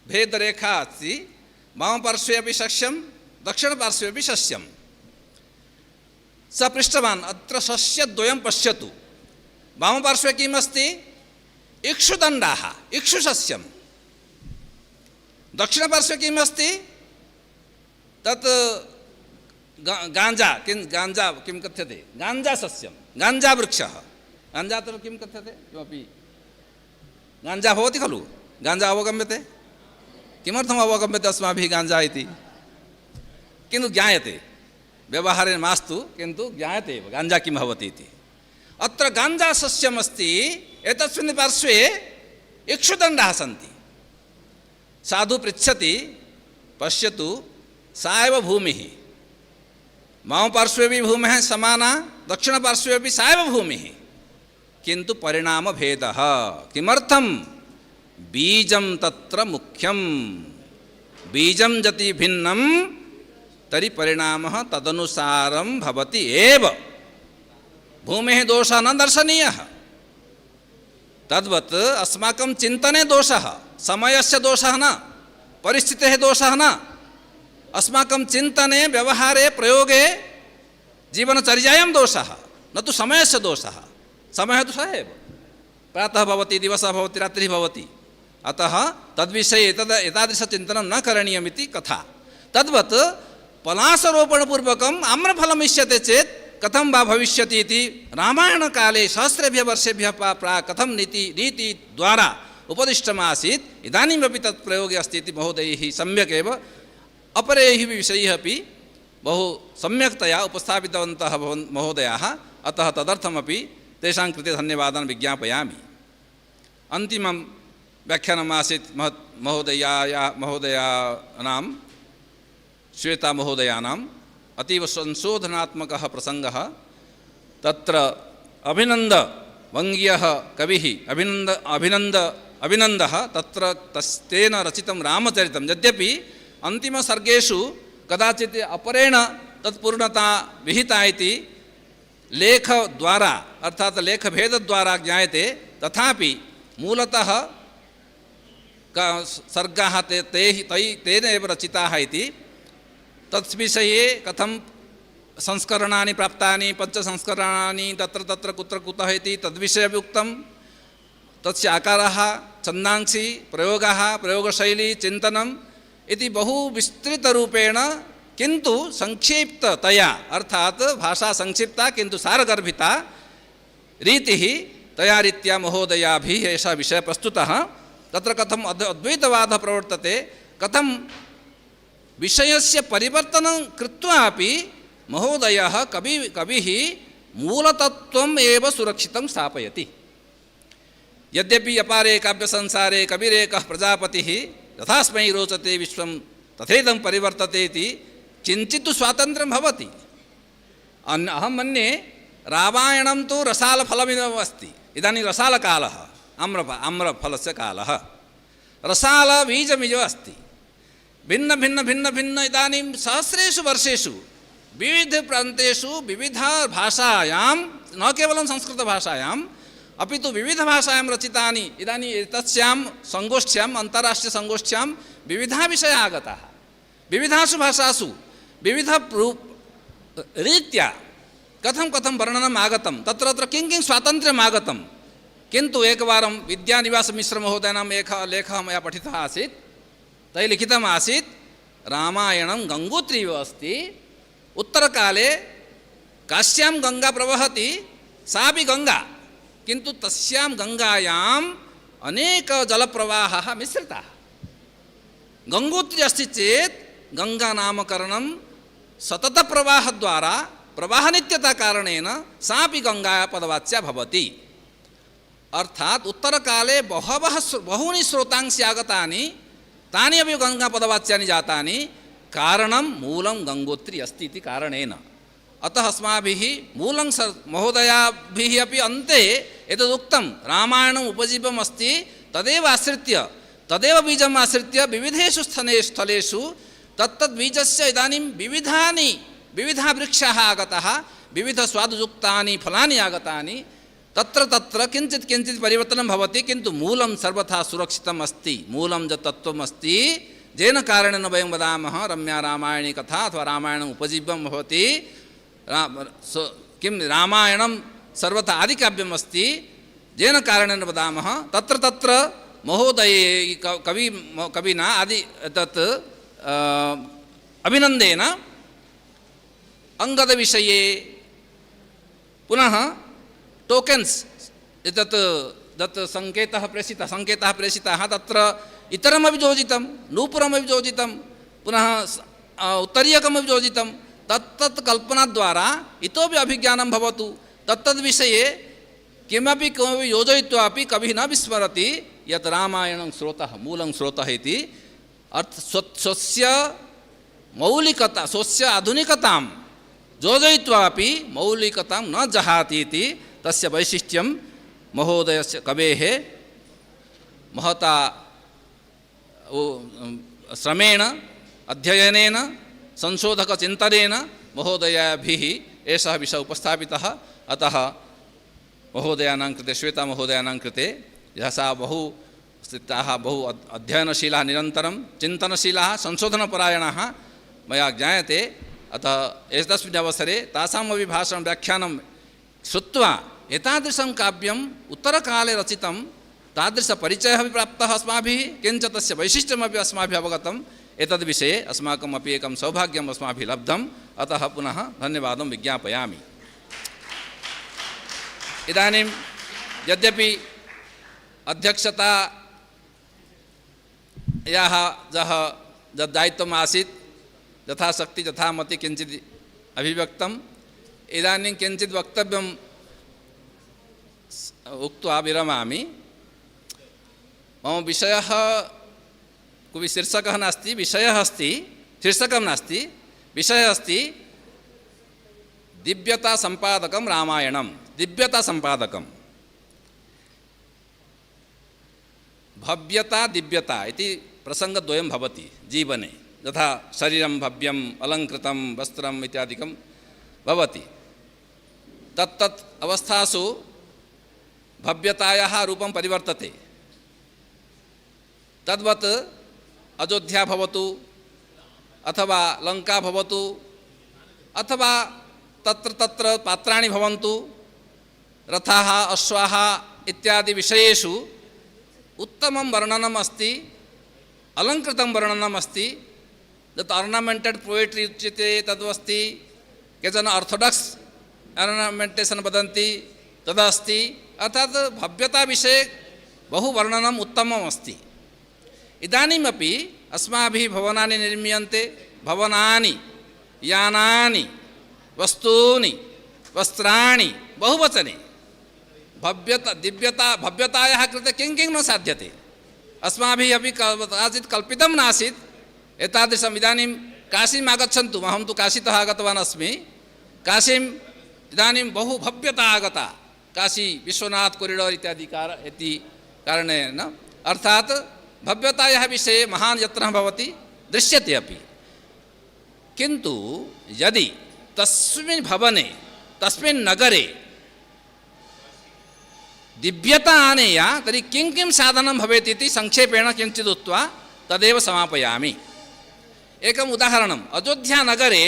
भेदरेखा अस्ति, वामपार्श्वे अपि सस्यं दक्षिणपार्श्वे अपि सस्यं। सः पृष्टवान्, अत्र सस्यद्वयं पश्यतु, वामपार्श्वे किम् अस्ति, इक्षुदण्डाः, इक्षुसस्यं, दक्षिणपार्श्वे किम् अस्ति, तत् गाञ्जा किं कथ्यते, गाञ्जासस्यं, गाञ्जावृक्षः। गाञ्जा तु किं कथ्यते, किमपि गाञ्जा भवति खलु, गाञ्जा अवगम्यते, किमर्थम् अवगम्यते अस्माभिः गाञ्जा इति, किन्तु ज्ञायते, व्यवहारे मास्तु किन्तु ज्ञायते एव गाञ्जा किं भवति इति। अत्र गाञ्जासस्यमस्ति, एतस्मिन् पार्श्वे इक्षुदण्डाः सन्ति। साधु पृच्छति, पश्यतु सा एव भूमिः, वामपार्श्वे अपि भूमिः समाना, दक्षिणपार्श्वे अपि सा एव भूमिः, किन्तु परिणामभेदः। किमर्थं, बीजं तत्र मुख्यं, बीजं यदि भिन्नं तर्हि परिणामः तदनुसारं भवति एव। भूमेः दोषः न दर्शनीयः, तद्वत् अस्माकं चिन्तने दोषः, समयस्य दोषः न, परिस्थितेः दोषः न, अस्माकं चिन्तने व्यवहारे प्रयोगे जीवनचर्यायां दोषः, न तु समयस्य दोषः। समयः तु सः एव, प्रातः भवति, दिवसः भवति, रात्रिः भवति, अतः तद्विषये एतादृशचिन्तनं न करणीयमिति कथा। तद्वत् पलासरोपणपूर्वकम् आम्रफलम् इष्यते चेत् कथं वा भविष्यति इति रामायणकाले सहस्रेभ्यः वर्षेभ्यः प्राक् कथं नीतिद्वारा उपदिष्टमासीत्, इदानीमपि तत् प्रयोगे अस्ति इति महोदयैः सम्यक् एव अपरैः विषयैः अपि बहु सम्यक्तया उपस्थापितवन्तः महोदयाः। अतः तदर्थमपि तेषां कृते धन्यवादान् विज्ञापयामि। अन्तिमं व्याख्यानम् आसीत् महोदयानां श्वेता महोदयानाम् अतीव संशोधनात्मकः प्रसङ्गः। तत्र वङ्गीयः कविः अभिनन्दः तत्र तेन रचितं रामचरितं, यद्यपि अन्तिमसर्गेषु कदाचित् अपरेण तत्पूर्णता विहिता इति लेखद्वारा अर्थात् लेखभेदद्वारा ज्ञायते, तथापि मूलतः सर्गाः तेन एव रचिताः इति। तद्विषये कथं संस्करणानि प्राप्तानि, पञ्चसंस्करणानि तत्र तत्र कुत्र कुतः इति तद्विषये अपि उक्तं। तस्य आकारः, छन्दांसि, प्रयोगः, प्रयोगशैली, चिन्तनम् इति बहु विस्तृतरूपेण किन्तु संक्षिप्ततया अर्थात् भाषा संक्षिप्ता किन्तु सारगर्भिता रीतिः तया रीत्या महोदयाभिः एषः विषयः प्रस्तुतः। तत्र कथम् अद्वैतवादः प्रवर्तते, कथं विषयस्य परिवर्तनं कृत्वा अपि महोदयः कविः मूलतत्त्वम् एव सुरक्षितं स्थापयति। यद्यपि अपारे काव्यसंसारे कविरेकः प्रजापतिः यथास्मै रोचते विश्वं तथेदं परिवर्तते इति किञ्चित् स्वातन्त्र्यं भवति। अहं मन्ये रामायणं तु रसालफलमिव अस्ति। इदानीं रसालकालः, आम्रफलस्य कालः, रसालबीजमिव अस्ति। भिन्न इदानीं सहस्रेषु वर्षेषु विविधप्रान्तेषु विविधभाषायां, न केवलं संस्कृतभाषायाम् अपि तु विविधभाषायां रचितानि इदानीं एतस्यां सङ्गोष्ठ्याम्, अन्ताराष्ट्रीयसङ्गोष्ठ्यां विविधाः विषयाः आगताः। विविधासु भाषासु विविधरीत्या कथं वर्णनम् आगतं, तत्र किं स्वातन्त्र्यम् आगतं। किन्तु एकवारं विद्यानिवासमिश्रमहोदयानाम् एकः लेखः मया पठितः आसीत्। तैः लिखितम् आसीत्, रामायणं गङ्गोत्री इव अस्ति, उत्तरकाले काश्यां गङ्गा प्रवहति, सापि गङ्गा, किन्तु तस्यां गङ्गायाम् अनेक जलप्रवाहाः मिश्रिताः। गङ्गोत्री अस्ति चेत् गङ्गानामकरणं सततप्रवाहद्वारा प्रवाहनित्यताकारणेन सापि गङ्गापदवाच्या भवति। अर्थात् उत्तरकाले बहूनि स्रोतांसि आगतानि, तानि अपि गङ्गापदवाच्यानि जातानि, कारणं मूलं गङ्गोत्री अस्ति इति कारणेन। अतः अस्माभिः मूलं महोदयाभिः अपि अन्ते एतदुक्तं, रामायणम् उपजीवम् अस्ति, तदेव आश्रित्य, तदेव बीजम् आश्रित्य विविधेषु स्थलेषु तत्तद्बीजस्य इदानीं विविधाः वृक्षाः आगताः, विविधस्वादुयुक्तानि फलानि आगतानि, तत्र किञ्चित् परिवर्तनं भवति, किन्तु मूलं सर्वथा सुरक्षितम् अस्ति। मूलं यत् तत्त्वम् अस्ति, येन कारणेन वयं वदामः रम्या रामायणी कथा अथवा रामायणम् उपजीव्यं भवति। किं रामायणं सर्वथा आदिकाव्यम् अस्ति, येन कारणेन वदामः तत्र महोदये कविना तत् अभिनन्देन अङ्गदविषये पुनः टोकेन्स् तत् सङ्केतः प्रेषितः तत्र इतरमपि योजितं, नूपुरमपि योजितं, पुनः उत्तरीयकमपि योजितं। तत्तत् कल्पनाद्वारा इतोपि अभिज्ञानं भवतु। तत्तद्विषये किमपि योजयित्वा अपि कविः न विस्मरति यत् रामायणं स्रोतः, मूलं स्रोतः इति। स्वस्य मौलिकता, स्वस्य आधुनिकतां योजयित्वा अपि मौलिकतां न जहाति इति तस्य वैशिष्ट्यं महोदयस्य कवेः महता श्रमेण, अध्ययनेन, संशोधकचिन्तनेन महोदयाभिः एषः विषयः उपस्थापितः। अतः महोदयानां कृते, श्वेता महोदयानां कृते, यः सा बहु स्थिताः, बहु अध्ययनशीलाः, निरन्तरं चिन्तनशीलाः, संशोधनपरायणाः मया ज्ञायते। अतः एतस्मिन् अवसरे तासामपि भाषणं व्याख्यानं श्रुत्वा एतादृशं काव्यम् उत्तरकाले रचितं तादृशपरिचयः अपि प्राप्तः अस्माभिः, किञ्च तस्य वैशिष्ट्यमपि अस्माभिः अवगतम्। एतद्विषये अस्माकम् अपि एकं सौभाग्यम् अस्माभिः लब्धम्। अतः पुनः धन्यवादं विज्ञापयामि। इदानीं यद्यपि अध्यक्षतायाः यत् दायित्वम् आसीत् यथाशक्ति यथामति किञ्चित् अभिव्यक्तम्। इदानीं किञ्चित् वक्तव्यम् उक्त्वा विरमामि। मम विषयः कोऽपि शीर्षकः नास्ति, विषयः अस्ति, शीर्षकं नास्ति, विषयः अस्ति दिव्यतासम्पादकं रामायणं। दिव्यतासम्पादकं भव्यता दिव्यता इति प्रसङ्गद्वयं भवति जीवने। यथा शरीरं भव्यम् अलङ्कृतं वस्त्रम् इत्यादिकं भवति, तत्तत् अवस्थासु भव्यतायाः रूपं परिवर्तते। तद्वत् अयोध्या भवतु अथवा लङ्का भवतु अथवा तत्र तत्र पात्राणि भवन्तु, रथाः अश्वाः इत्यादि विषयेषु उत्तमं वर्णनम् अस्ति, अलङ्कृतं वर्णनम् अस्ति। यत् अर्नमेण्टेड् पोयट्री उच्यते तदस्ति, केचन आर्थोडाक्स् अर्नमेण्टेशन् वदन्ति तदस्ति। अर्थात् भव्यताविषये बहु वर्णनम् उत्तमम् अस्ति। इदानीमपि अस्माभिः भवनानि निर्मीयन्ते, भवनानि, यानानि, वस्तूनि, वस्त्राणि, बहुवचने। भव्यतायाः कृते किं किं न साध्यते। अस्माभिः अपि कदाचित् कल्पितं नासीत् एतादृशम्। इदानीं काशीम् आगच्छन्तु, अहं तु काशीतः आगतवान् अस्मि। काशीम् इदानीं बहु भव्यता आगता, काशी विश्वनाथ कोरिडोर् इत्यादि कारणेन। अर्थात् भव्यतायाः विषये महान् यत्नः भवति, दृश्यते अपि। किन्तु यदि तस्मिन् भवने तस्मिन् नगरे दिव्यता आनेय तर्हि किं किं साधनं भवेत् इति संक्षेपेण किञ्चित् उक्त्वा तदेव समापयामि। एकम् उदाहरणम्, अयोध्यानगरे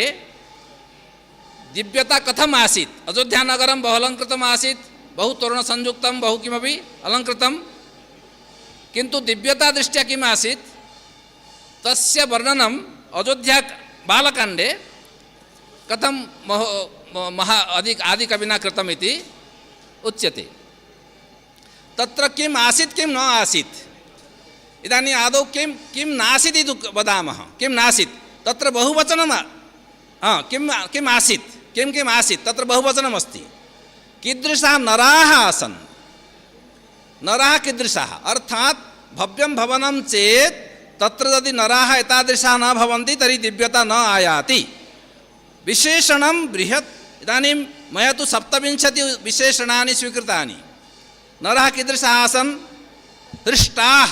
दिव्यता कथम् आसीत्। अयोध्यानगरं बहु अलङ्कृतम् आसीत्, बहु तोरणसंयुक्तं, बहु किमपि अलङ्कृतं। किन्तु दिव्यता दृष्ट्या किम् आसीत् तस्य वर्णनम् अयोध्या बालकाण्डे कथं आदिकविना कृतम् इति उच्यते। तत्र किम् आसीत् किं न आसीत्। इदानीम् आदौ किं नासीत् इति वदामः। किं नासीत् तत्र बहुवचनं किम् आसीत्, किम् आसीत् तत्र बहुवचनम् अस्ति। कीदृशाः नराः आसन्, नराः कीदृशाः। अर्थात् भव्यं भवनं चेत् तत्र यदि नराः एतादृशाः न भवन्ति तर्हि दिव्यता न आयाति। विशेषणं बृहत्। इदानीं मया तु 27 विशेषणानि स्वीकृतानि। नराः कीदृशाः आसन्, हृष्टाः,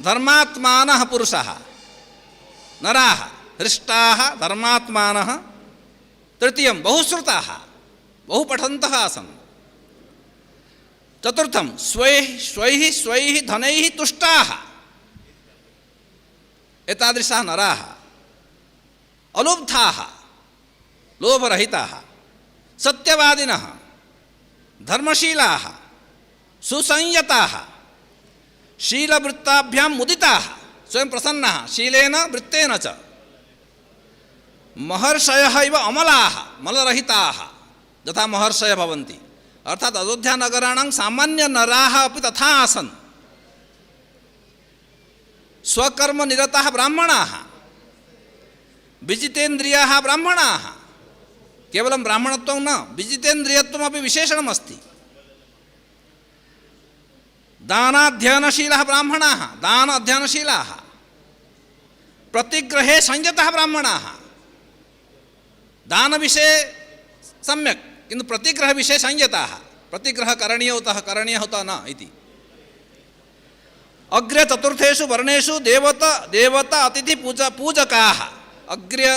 धर्मात्मानः पुरुषाः। नराः हृष्टाः धर्मात्मानः। तृतीयं बहुश्रुताः, बहु पठन्तः आसन्। चतुर्थं स्वैः धनैः तुष्टाः। एतादृशाः नराः। अलुब्धाः, लोभरहिताः, सत्यवादिनः, धर्मशीलाः, सुसंयताः, शीलवृत्ताभ्यां मुदिताः, स्वयं प्रसन्नाः, शीलेन वृत्तेन च। महर्षयः इव अमलाः, मलरहिताः, यथा महर्षयः भवन्ति। अर्थात् अयोध्यानगराणां सामान्यनराः अपि तथा आसन्। स्वकर्मनिरताः ब्राह्मणाः, विजितेन्द्रियाः ब्राह्मणाः। केवलं ब्राह्मणत्वं न, विजितेन्द्रियत्वमपि विशेषणमस्ति। दानाध्ययनशीलाः ब्राह्मणाः, दान अध्ययनशीलाः। प्रतिग्रहे संयताः ब्राह्मणाः। दानविषये सम्यक्, किन्तु प्रतिग्रहविषये संयताः। प्रतिग्रहः करणीयः उत न इति। अग्रे चतुर्थेषु वर्णेषु देवता अतिथि पूजकाः। अग्रे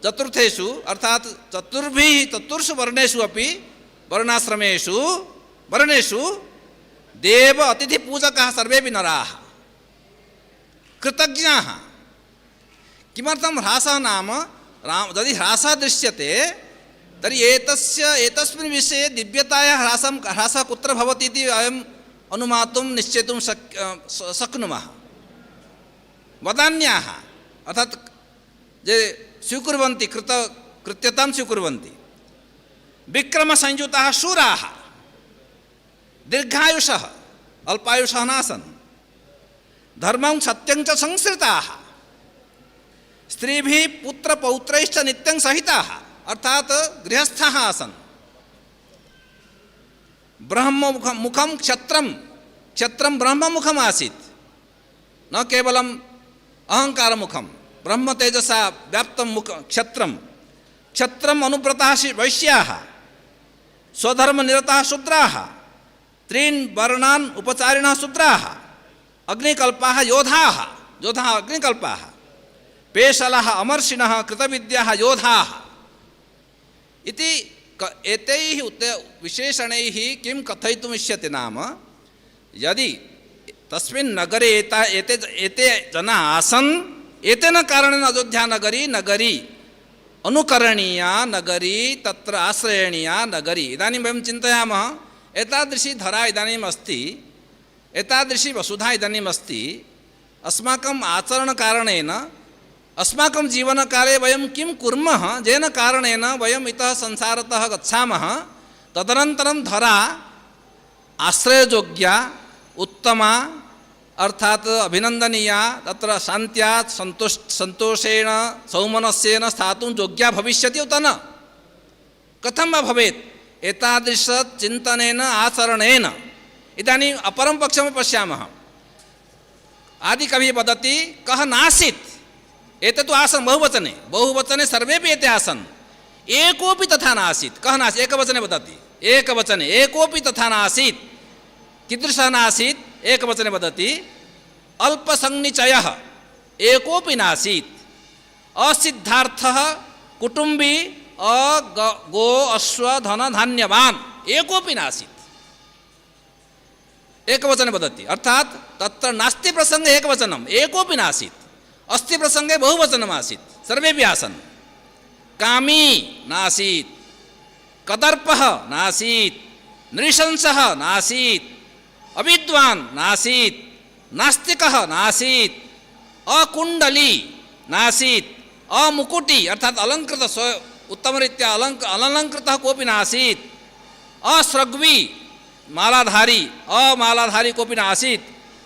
चतुर्थेषु अर्थात् चतुर्षु वर्णेषु अपि वर्णेषु देव अतिथि पूजकाः सर्वेपि नराः। कृतज्ञाः। किमर्थं ह्रासः नाम यदि ह्रासः दृश्यते तर्हि एतस्मिन् विषये दिव्यतायाः ह्रासः कुत्र भवति इति वयं अनुमातुं निश्चेतुं शक्नुमः। वदान्याः अर्थात् जे स्वीकुर्वन्ति कृत्यतां स्वीकुर्वन्ति विक्रमसंयुताः शूराः दीर्घायुषः अल्पायुषः नासन्। धर्मं सत्यं च संश्रिताः स्त्रीभिः पुत्रपौत्रैश्च नित्यं सहिताः अर्थात् गृहस्थाः आसन्। ब्रह्ममुखं क्षत्रं ब्रह्ममुखम् आसीत्, न केवलम् अहङ्कारमुखं, ब्रह्मतेजसा व्याप्तं क्षत्रम् अनुव्रताः वैश्याः स्वधर्मनिरताः शूद्राः त्रीन् वर्णान् उपचारिणः शूद्राः अग्निकल्पाः योधाः अग्निकल्पाः पेशलाः अमर्षिणः कृतविद्याः योधाः इति एतैः विशेषणैः किं कथयितुम् इष्यते नाम यदि तस्मिन् नगरे एते जनाः आसन् एतेन कारणेन अयोध्यानगरी अनुकरणीया नगरी तत्र आश्रयणीया नगरी। इदानीं वयं चिन्तयामः एतादृशी धरा इदानीम् अस्ति, एतादृशी वसुधा इदानीम् अस्ति। अस्माकम् आचरणकारणेन अस्माकं जीवनकाले वयं किं कुर्मः येन कारणेन वयम् इतः संसारतः गच्छामः, तदनन्तरं धरा आश्रययोग्या उत्तमा अर्थात् अभिनन्दनीया तत्र शान्त्या सन्तोषेण सौमनस्येन स्थातुं योग्या भविष्यति उत न? कथं वा भवेत्? एतादृशचिन्तनेन आचरणेन। इदानीम् अपरं पक्षं पश्यामः। आदिकविः वदति कः नासीत्, एते तु आसन् बहुवचने सर्वेपि एते आसन्, एकोपि तथा नासीत्। कः नासीत्? एकवचने वदति, एकवचने एकोपि तथा नासीत्। कीदृशः नासीत्? एकवचने वदति अल्पसंनिचयः एकोपि नासीत्, असिद्धार्थः कुटुम्बी गो अश्व धन धान्यवान् एकोपि नासीत्। एकवचने वदति अर्थात् तत्र नास्ति प्रसंगे एकवचनम्, एकोपि नासीत्। अस्ति प्रसंगे बहुवचनम् आसीत्, सर्वेपि आसन्। कामी नासीत्, कदर्पः नासीत्, नृशंसः नासीत्, अविद्वान् नासीत्, नास्तिकः नासीत्, अकुण्डली नासीत्, अमुकुटी अर्थात् अलङ्कृत उत्तमरीत्या अलङ्कृतः कोऽपि नासीत्, असृग्वी मालाधारी अमालाधारी कोऽपि नासीत्,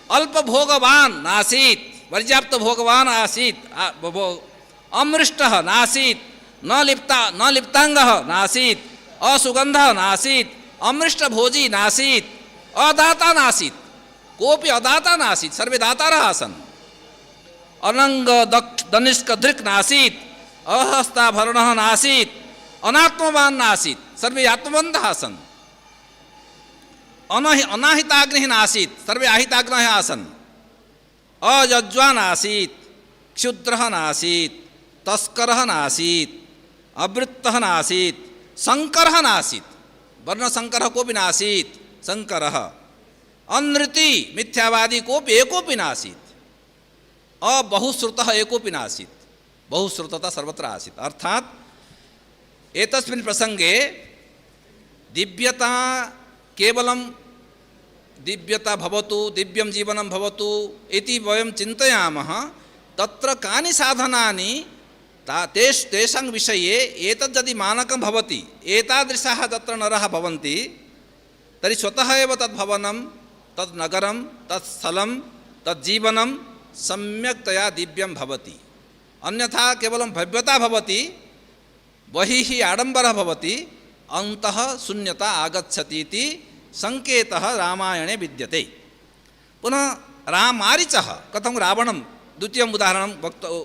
अल्पभोगवान् नासीत्, पर्याप्तभोगवान् आसीत्, अमृष्टः नासीत्, न लिप्ताङ्गः नासीत्, असुगन्धः नासीत्, अमृष्टभोजी नासीत्, अदाता नासीत्, कोऽपि अदाता नासीत्, सर्वे दातारः आसन्। अनङ्ग दनिष्क धृक् नासीत्, अहस्ताभरणः नासीत्, अनात्मवान् नासीत्, सर्वे आत्मवन्तः आसन्। अनाहिताग्निः नासीत्, सर्वे आहिताग्नयः आसन्। अयज्वा नासीत्, क्षुद्रः नासीत्, तस्करः नासीत्, अवृत्तः नासीत्, शङ्करः नासीत्, वर्णशङ्करः कोऽपि नासीत्, शङ्करः। अनृति मिथ्यावादी कोऽपि एकोऽपि नासीत्, अबहुश्रुतः एकोऽपि नासीत्, बहुश्रुतता सर्वत्र आसीत्। अर्थात् एतस्मिन् प्रसङ्गे दिव्यता केवलं दिव्यता भवतु, दिव्यं जीवनं भवतु इति वयं चिन्तयामः। तत्र कानि साधनानि तेषां विषये एतद् यदि मानकं भवति, एतादृशाः तत्र नरः भवन्ति, तर्हि स्वतः एव तद्भवनं, तद्नगरं, तत्स्थलं, तज्जीवनं सम्यक्तया दिव्यं भवति। अन्यथा केवलं भव्यता भवति, बहिः आडम्बरः भवति, अन्तः शून्यता आगच्छति इति संकेतः रामायणे विद्यते। पुनः मारीचः कथं रावणं द्वितीयम् उदाहरणं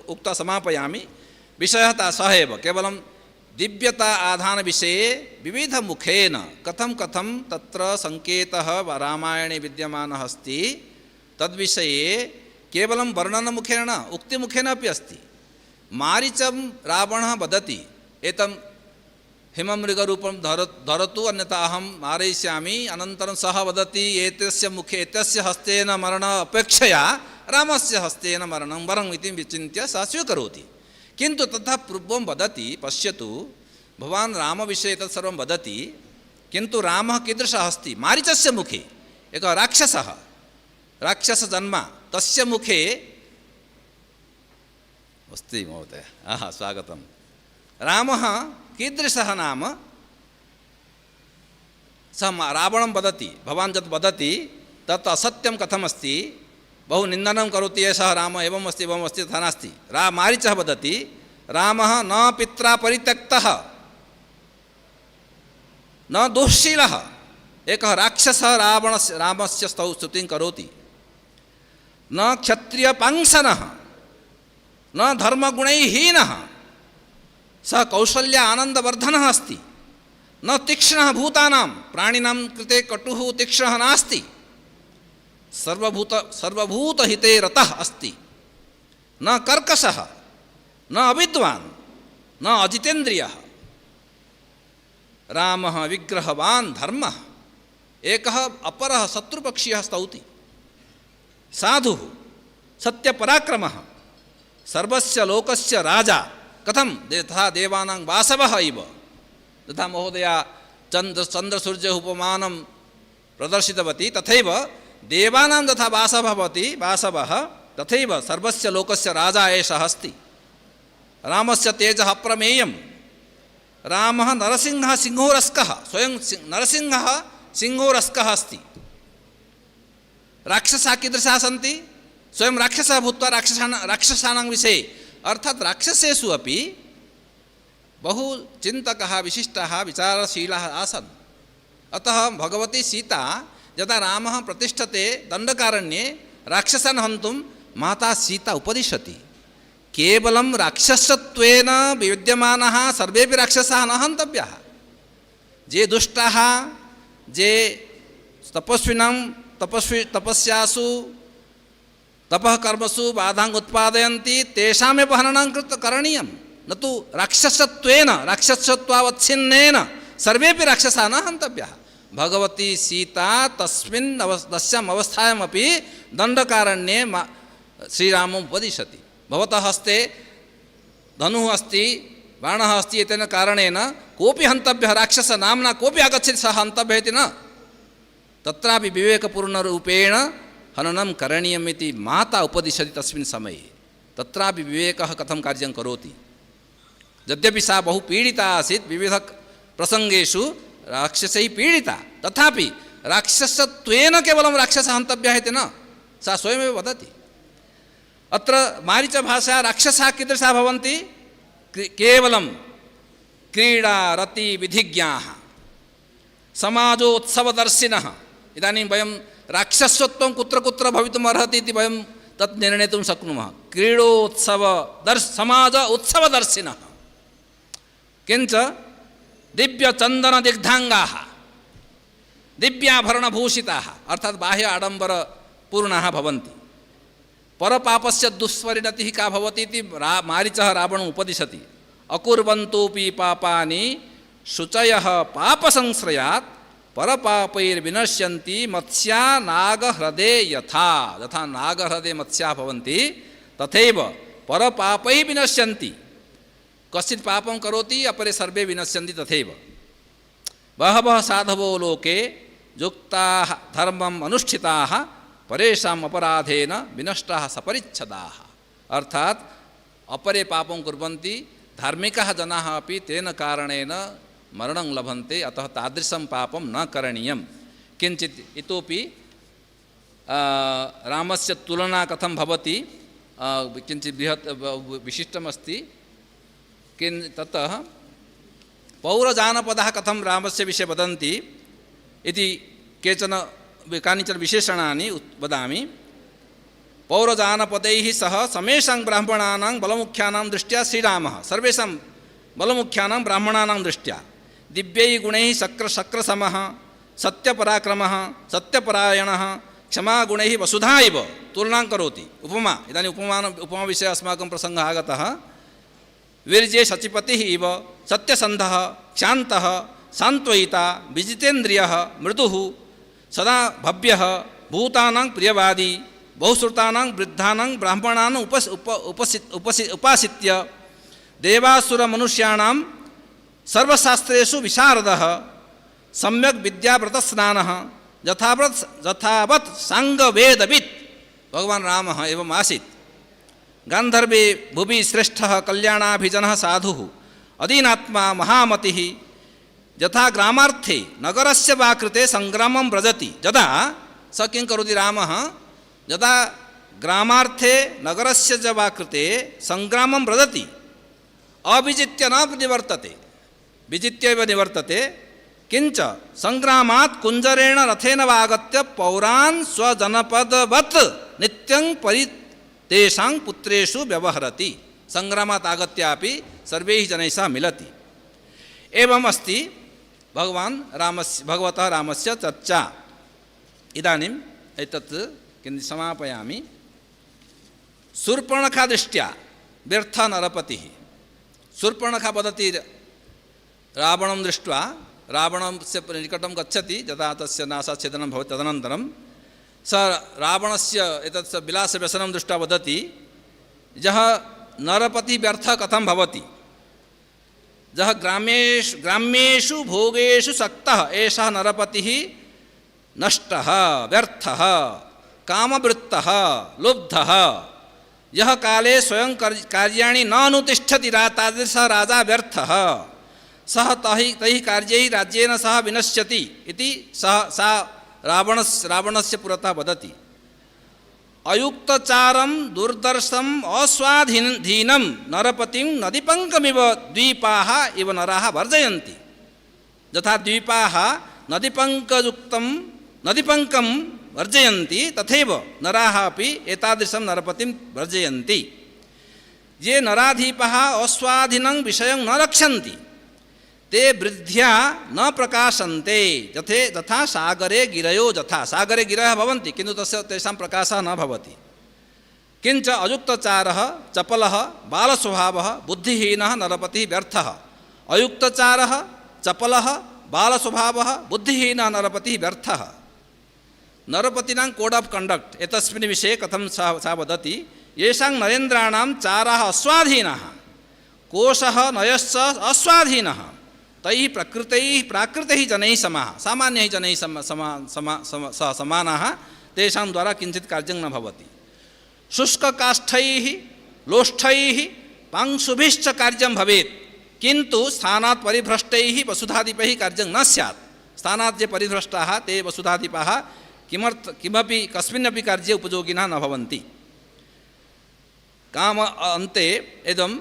उक्त्वा समापयामि। विषयः सः एव, केवलं दिव्यता आधानविषये विविधमुखेन कथं तत्र संकेतः रामायणे विद्यमानः अस्ति, तद्विषये केवलं वर्णनमुखेन न उक्तिमुखेन अपि अस्ति। मारीचं रावणः वदति एतं हिममृगरूपं धरतु अन्यथा अहं मारयिष्यामि। अनन्तरं सः वदति एतस्य मुखे एतस्य हस्तेन मरण अपेक्षया रामस्य हस्तेन मरणं वरम् इति विचिन्त्य सः स्वीकरोति। किन्तु तथा पूर्वं वदति, पश्यतु भवान् रामविषये तत् सर्वं वदति, किन्तु रामः कीदृशः अस्ति? मारीचस्य मुखे एक राक्षसः राक्षसजन्म तस्य मुखे अस्ति महोदय स्वागतं रामः कीदृशः नाम सः रावणं वदति भवान् यत् वदति तत् असत्यं कथमस्ति बहु निन्दनं करोति एषः राम एवम् अस्ति तथा नास्ति मारीचः वदति रामः न पित्रा परित्यक्तः न दोषशीलः एकः राक्षसः रामस्य स्तुतिं करोति न क्षत्रियपांसनः न धर्मगुणैहीनः सः कौशल्य आनन्दवर्धनः अस्ति न तीक्ष्णः भूतानां प्राणिनां कृते कटुः तीक्ष्णः नास्ति सर्वभूतहिते रतः अस्ति न कर्कशः न अविद्वान् न अजितेन्द्रियः रामः विग्रहवान् धर्मः एकः अपरः शत्रुपक्षीयः स्तौति साधुः सत्यपराक्रमः सर्वस्य लोकस्य राजा कथं यथा देवानां वासवः इव तथा महोदया चन्द्रसूर्य उपमानं प्रदर्शितवती तथैव देवानां तथा वासवः तथैव सर्वस्य लोकस्य राजा एषः अस्ति रामस्य तेजः अप्रमेयं रामः नरसिंहः सिंहोरस्कः स्वयं नरसिंहः सिंहोरस्कः अस्ति राक्षसाः कीदृशाः सन्ति स्वयं राक्षसः भूत्वा राक्षसानां विषये अर्थात् राक्षसेषु अपि बहु चिन्तकः विशिष्टः विचारशीलः आसन् अतः भगवती सीता यदा रामः प्रतिष्ठते दण्डकारण्ये राक्षसान् हन्तुं माता सीता उपदिशति केवलं राक्षसत्वेन विद्यमानः सर्वेपि राक्षसाः न हन्तव्याः ये दुष्टाः ये तपस्यासु तपः कर्मसु बाधां उत्पादयन्ति तेषामेव हननं करणीयं न तु राक्षसत्वावच्छिन्नेन सर्वेपि राक्षसाः न हन्तव्याः भगवती सीता तस्याम् अवस्थायामपि दण्डकारण्ये श्रीरामम् उपदिशति भवतः हस्ते धनुः अस्ति बाणः अस्ति एतेन कारणेन कोऽपि हन्तव्यः राक्षसनाम्ना कोऽपि आगच्छति सः हन्तव्यः इति न तत्रापि विवेकपूर्णरूपेण हननं करणीयम् इति माता उपदिशति तस्मिन् समये तत्रापि विवेकः कथं कार्यं करोति यद्यपि सा बहु पीडिता आसीत् विविधप्रसङ्गेषु राक्षसैः पीडिता तथापि राक्षसत्वेन केवलं राक्षसः हन्तव्यः इति न सा स्वयमेव वदति अत्र मारीचभाषा राक्षसाः कीदृशाः भवन्ति केवलं क्रीडा रति विधिज्ञाः समाजोत्सवदर्शिनः इदानीं वयं राक्षसत्वं कुत्र कुत्र भवितुम् अर्हति इति वयं तत् निर्णेतुं शक्नुमः समाज उत्सवदर्शिनः किञ्च दिव्यचन्दनदिग्धाङ्गाः दिव्याभरणभूषिताः अर्थात् बाह्य आडम्बरपूर्णाः भवन्ति परपापस्य दुष्परिणतिः का भवति इति मारीचः रावणम् उपदिशति अकुर्वन्तोऽपि पापानि शुचयः पापसंश्रयात् परपापैर्विनश्यन्ति मत्स्या नागह्रदे यथा नागह्रदे मत्स्याः भवन्ति तथैव परपापैः विनश्यन्ति कश्चित् पापं करोति अपरे सर्वे विनश्यन्ति तथैव बहवः साधवो लोके युक्ताः धर्मम् अनुष्ठिताः परेषाम् अपराधेन विनष्टाः सपरिच्छदाः अर्थात् अपरे पापं कुर्वन्ति धार्मिकाः जनाः अपि तेन कारणेन मरणं लभन्ते अतः तादृशं पापं न करणीयं किञ्चित् इतोपि रामस्य तुलना कथं भवति किञ्चित् बृहत् विशिष्टमस्ति ततः पौरजानपदाः कथं रामस्य विषये वदन्ति इति कानिचन विशेषणानि वदामि पौरजानपदैः सह समेषां ब्राह्मणानां बलमुख्यानां दृष्ट्या श्रीरामः सर्वेषां बलमुख्यानां ब्राह्मणानां दृष्ट्या दिव्यैः गुणैः शक्रसमः सत्यपराक्रमः सत्यपरायणः क्षमागुणैः वसुधा इव तुलनां करोति उपमा इदानीम् उपमाविषये अस्माकं प्रसङ्गः आगतः वीर्ये शचिपतिः इव सत्यसन्धः शान्तः सान्त्वयिता विजितेन्द्रियः मृदुः सदा भव्यः भूतानां प्रियवादी बहुश्रुतानां वृद्धानां ब्राह्मणान् उपासित्य देवासुरमनुष्याणां सर्वशास्त्रेषु विशारदः सम्यक् विद्याव्रतस्नानः यथावत् सांगवेदवित् भगवान राम एवं आसीत्। गांधर्वे भुवि श्रेष्ठः कल्याणाभिजनः साधुः अदीनात्मा महामतिः यथा ग्रामार्थे नगरस्य वा कृते संग्रामं व्रजति। यदा स किं करोति रामः, यदा ग्रामार्थे नगरस्य च वा कृते संग्रामं व्रजति अविजित्य न निवर्तते, विजित्यैव निवर्तते। किंच संग्रामात् कुंजरेण रथेन वागत्य पौरान् स्वजनपदवत् नित्यं तेषां पुत्रेषु व्यवहरति। संग्रामात् आगत्यापि सर्वैः जनैः सह मिलति। एवम् अस्ति भगवतः रामस्य चर्चा। इदानीम् एतत् किञ्चित् समापयामि। शूर्पणखा दृष्ट्या व्यर्था नरपतिः। शूर्पणखा वदति रावणं दृष्ट्वा, रावणस्य निकटं गच्छति, यदा तस्य नासाच्छेदनं भवति तदनन्तरं स रावणस्य एतत् विलासव्यसनं दृष्ट्वा वदति, यः नरपतिः व्यर्थः कथं भवति, यः ग्राम्येषु भोगेषु सक्तः एषः नरपतिः नष्टः व्यर्थः कामवृत्तः लुब्धः। यः काले स्वयं कार्याणि न अनुतिष्ठति तादृशः राजा व्यर्थः। सः तैः कार्यैः राज्येन सह विनश्यति इति सा रावणस्य पुरतः वदति। अयुक्तचारं दुर्दर्शम् अस्वाधीनं नरपतिं नदीपङ्कमिव द्वीपाः इव नराः वर्जयन्ति। यथा द्वीपाः नदीपङ्कं वर्जयन्ति तथैव नराः अपि एतादृशं नरपतिं वर्जयन्ति। ये नराधीपाः अस्वाधीनं विषयं न रक्षन्ति ते वृद्ध्या न प्रकाशन्ते। यथा सागरे गिरयो यथा सागरे गिरयः भवन्ति किन्तु तेषां प्रकाशः न भवति। किञ्च अयुक्तचारः चपलः बालस्वभावः बुद्धिहीनः नरपतिः व्यर्थः। अयुक्तचारः चपलः बालस्वभावः बुद्धिहीनः नरपतिः व्यर्थः। नरपतीनां कोड ऑफ कंडक्ट एतस्मिन् विषये कथं सा वदति। येषां नरेन्द्राणां चाराः अस्वाधीनाः कोशः नयश्च अस्वाधीनः तैः प्राकृतैः जनैः समाः सामान्यैः जनैः समानाः तेषां द्वारा किञ्चित् कार्यं न भवति। शुष्ककाष्ठैः लोष्ठैः पांशुभिश्च कार्यं भवेत् किन्तु स्थानात् परिभ्रष्टैः वसुधाधिपैः कार्यं न स्यात्। स्थानात् ये परिभ्रष्टाः ते वसुधाधिपाः किमपि कस्मिन्नपि कार्ये उपयोगिनः न भवन्ति। काम अन्ते इदं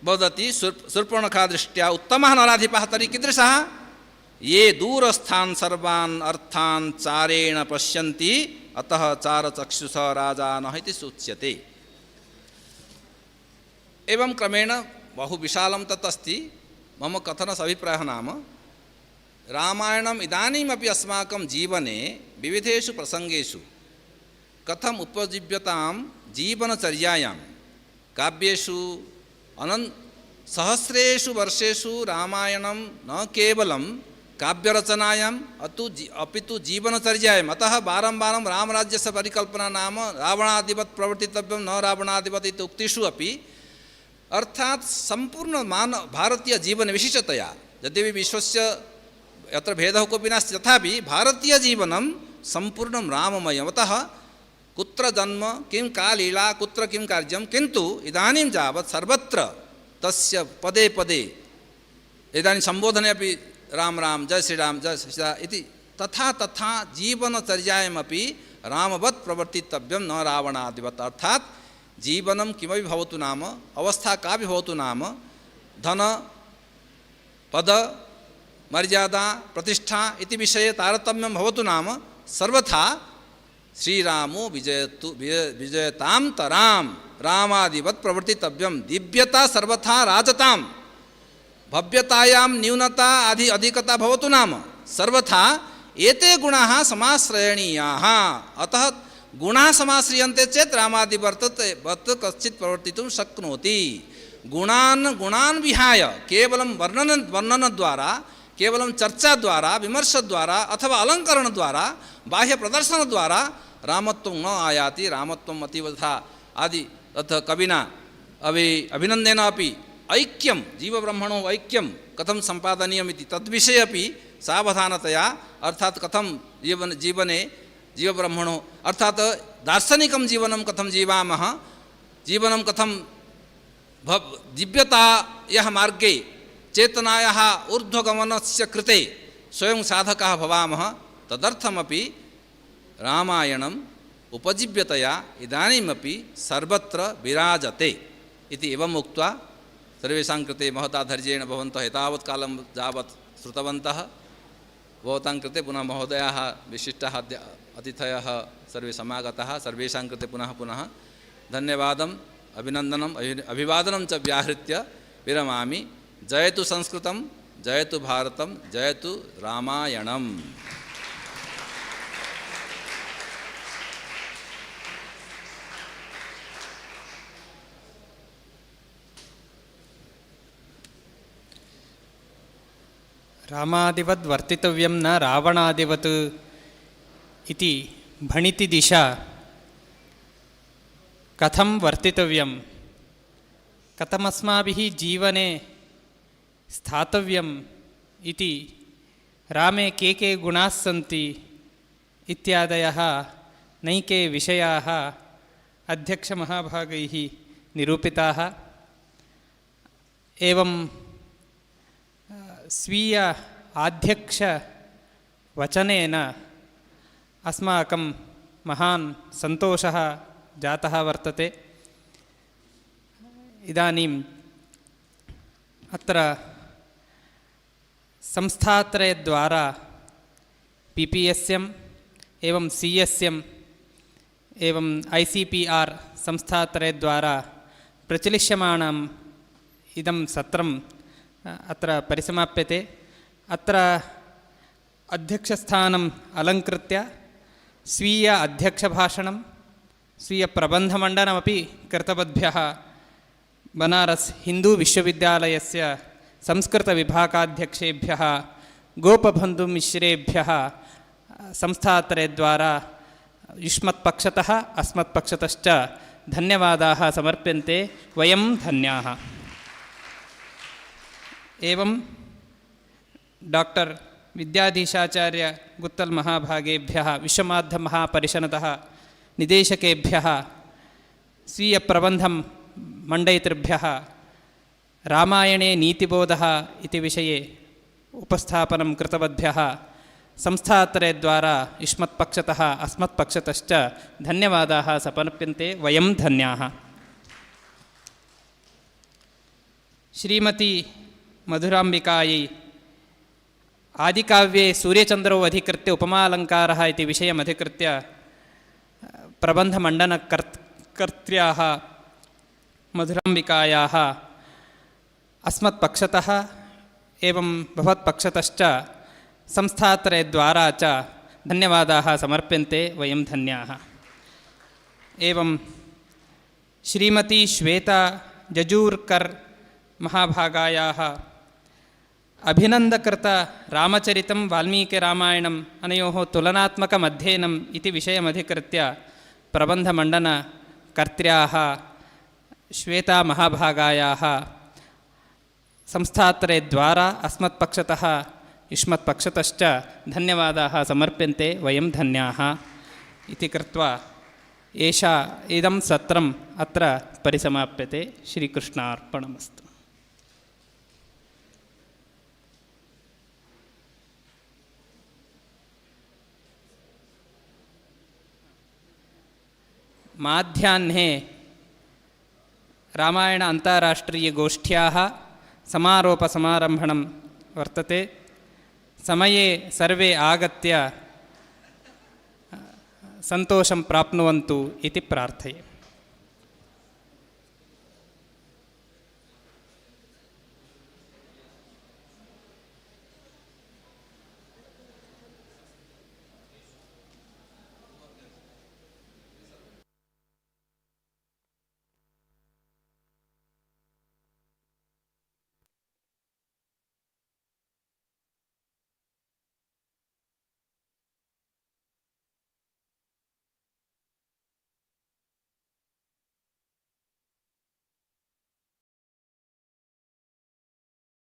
वदति शूर्पणखा दृष्ट्या उत्तमः नराधिपः तर्हि कीदृशः। ये दूरस्थान् सर्वान् अर्थान् चारेण पश्यन्ति अतः चारचक्षुषः राजानः इति सूच्यते। एवं क्रमेण बहु विशालं तत् अस्ति। मम कथनस्य अभिप्रायः नाम रामायणम् इदानीमपि अस्माकं जीवने विविधेषु प्रसङ्गेषु कथम् उपजीव्यतां जीवनचर्यायां काव्येषु सहस्रेषु वर्षेषु रामायणं न केवलं काव्यरचनायाम् अपितु जीवनचर्यायाम्। अतः वारं वारं रामराज्यस्य परिकल्पना नाम रावणादिवत् प्रवर्तितव्यं न रावणादिवत् इति उक्तिषु अपि अर्थात् सम्पूर्ण भारतीयजीवने विशिष्टतया यद्यपि विश्वस्य यत्र भेदः कोऽपि नास्ति तथापि भारतीयजीवनं सम्पूर्णं राममयम्। अतः कुत्र जन्म किं का लीला कुत्र किं कार्यं किन्तु इदानीं यावत् सर्वत्र तस्य पदे पदे इदानीं सम्बोधने अपि राम राम जय श्रीराम इति तथा जीवनचर्यायामपि रामवत् प्रवर्तितव्यं न रावणादिवत्। अर्थात् जीवनं किमपि भवतु नाम अवस्था कापि भवतु नाम धन पद मर्यादा प्रतिष्ठा इति विषये तारतम्यं भवतु नाम सर्वथा श्रीरामो विजयतां तराम रामादिवत् प्रवर्तितव्यं। दिव्यता सर्वथा राजतां भव्यतायां न्यूनता अधिकता भवतु नाम सर्वथा एते गुणाः समाश्रयणीयाः। अतः गुणाः समाश्रियन्ते चेत् रामादिवत् कश्चित् प्रवर्तितुं शक्नोति। गुणान् विहाय केवलं वर्णनद्वारा केवलं चर्चा द्वारा विमर्श द्वारा अथवा अलंकरण द्वारा बाह्य प्रदर्शन द्वारा रामत्वं न आयाति। रामत्वम् अतीव तथा आदि तथा कविना अभिनन्देन अपि ऐक्यं जीवब्रह्मणो ऐक्यं कथं सम्पादनीयम् इति तद्विषये अपि सावधानतया अर्थात कथम जीवने जीवब्रह्मणो अर्थात दार्शनिकं जीवनं कथं जीवामः, जीवनं कथं दिव्यतायाः मार्गे चेतनायाः ऊर्ध्वगमनस्य कृते स्वयं साधकाः भवामः, तदर्थमपि रामायणम् उपजीव्यतया इदानीमपि सर्वत्र विराजते इति एवम् उक्त्वा सर्वेषां कृते महता धैर्येण भवन्तः एतावत् कालं यावत् श्रुतवन्तः। भवतां कृते पुनः महोदयाः विशिष्टाः अतिथयः सर्वे समागताः, सर्वेषां कृते पुनः पुनः धन्यवादम् अभिनन्दनम् अभिवादनं च व्याहृत्य विरमामि। जयतु संस्कृतं, जयतु भारतं, जयतु रामायणम्। रामादिवद् वर्तितव्यं न रावणादिवत् इति भणिति दिशा कथं वर्तितव्यं, कथमस्माभिः जीवने स्थातव्यम् इति, रामे के गुणाः सन्ति इत्यादयः नैके विषयाः अध्यक्षमहाभागैः निरूपिताः। एवं स्वीय आध्यक्षवचनेन अस्माकं महान् सन्तोषः जातः वर्तते। इदानीम् अत्र संस्थात्रयद्वारा PPSM एवं CSM एवं ICPR संस्थात्रयद्वारा प्रचलिष्यमाणम् इदं सत्रम् अत्र परिसमाप्यते। अत्र अध्यक्षस्थानम् अलङ्कृत्य स्वीय अध्यक्षभाषणं, स्वीयप्रबन्धमण्डनमपि कृतवद्भ्यः बनारस् हिन्दू विश्वविद्यालयस्य संस्कृतविभागाध्यक्षेभ्यः गोपबन्धुमिश्रेभ्यः संस्थात्रयद्वारा युष्मत्पक्षतः अस्मत्पक्षतश्च धन्यवादाः समर्प्यन्ते। वयं धन्याः। एवं डॉक्टर विद्याधीशाचार्य गुत्तल महाभागेभ्यः विश्वमाध्यमहापरिषदः निदेशकेभ्यः स्वीयप्रबन्धं मण्डयितृभ्यः रामायणे नीतिबोधः इति विषये उपस्थापनं कृतवद्भ्यः संस्थात्रयद्वारा युष्मत्पक्षतः अस्मत्पक्षतश्च धन्यवादाः समर्प्यन्ते। वयं धन्याः। श्रीमती मधुराम्बिकायै आदिकाव्ये सूर्यचन्द्रवधिकृत्य उपमालङ्कारः इति विषयमधिकृत्य प्रबन्धमण्डनकर्त्र्याः मधुराम्बिकायाः अस्मत्पक्षतः एवं भवत्पक्षतश्च संस्थात्रयद्वारा च धन्यवादाः समर्प्यन्ते। वयं धन्याः। एवं श्रीमती श्वेता जजूर्कर् महाभागायाः अभिनन्दकृत रामचरितं वाल्मीकिरामायणम् अनयोः तुलनात्मकम् अध्ययनम् इति विषयमधिकृत्य प्रबन्धमण्डनकर्त्र्याः श्वेता महाभागायाः संस्थात्रयद्वारा अस्मत्पक्षतः युष्मत्पक्षतश्च धन्यवादाः समर्प्यन्ते। वयं धन्याः इति कृत्वा इदं सत्रम् अत्र परिसमाप्यते। श्रीकृष्णार्पणमस्तु। माध्याह्ने रामायण अन्ताराष्ट्रीयगोष्ठ्याः समारोपसमारम्भणं वर्तते। समये सर्वे आगत्य सन्तोषं प्राप्नुवन्तु इति प्रार्थये।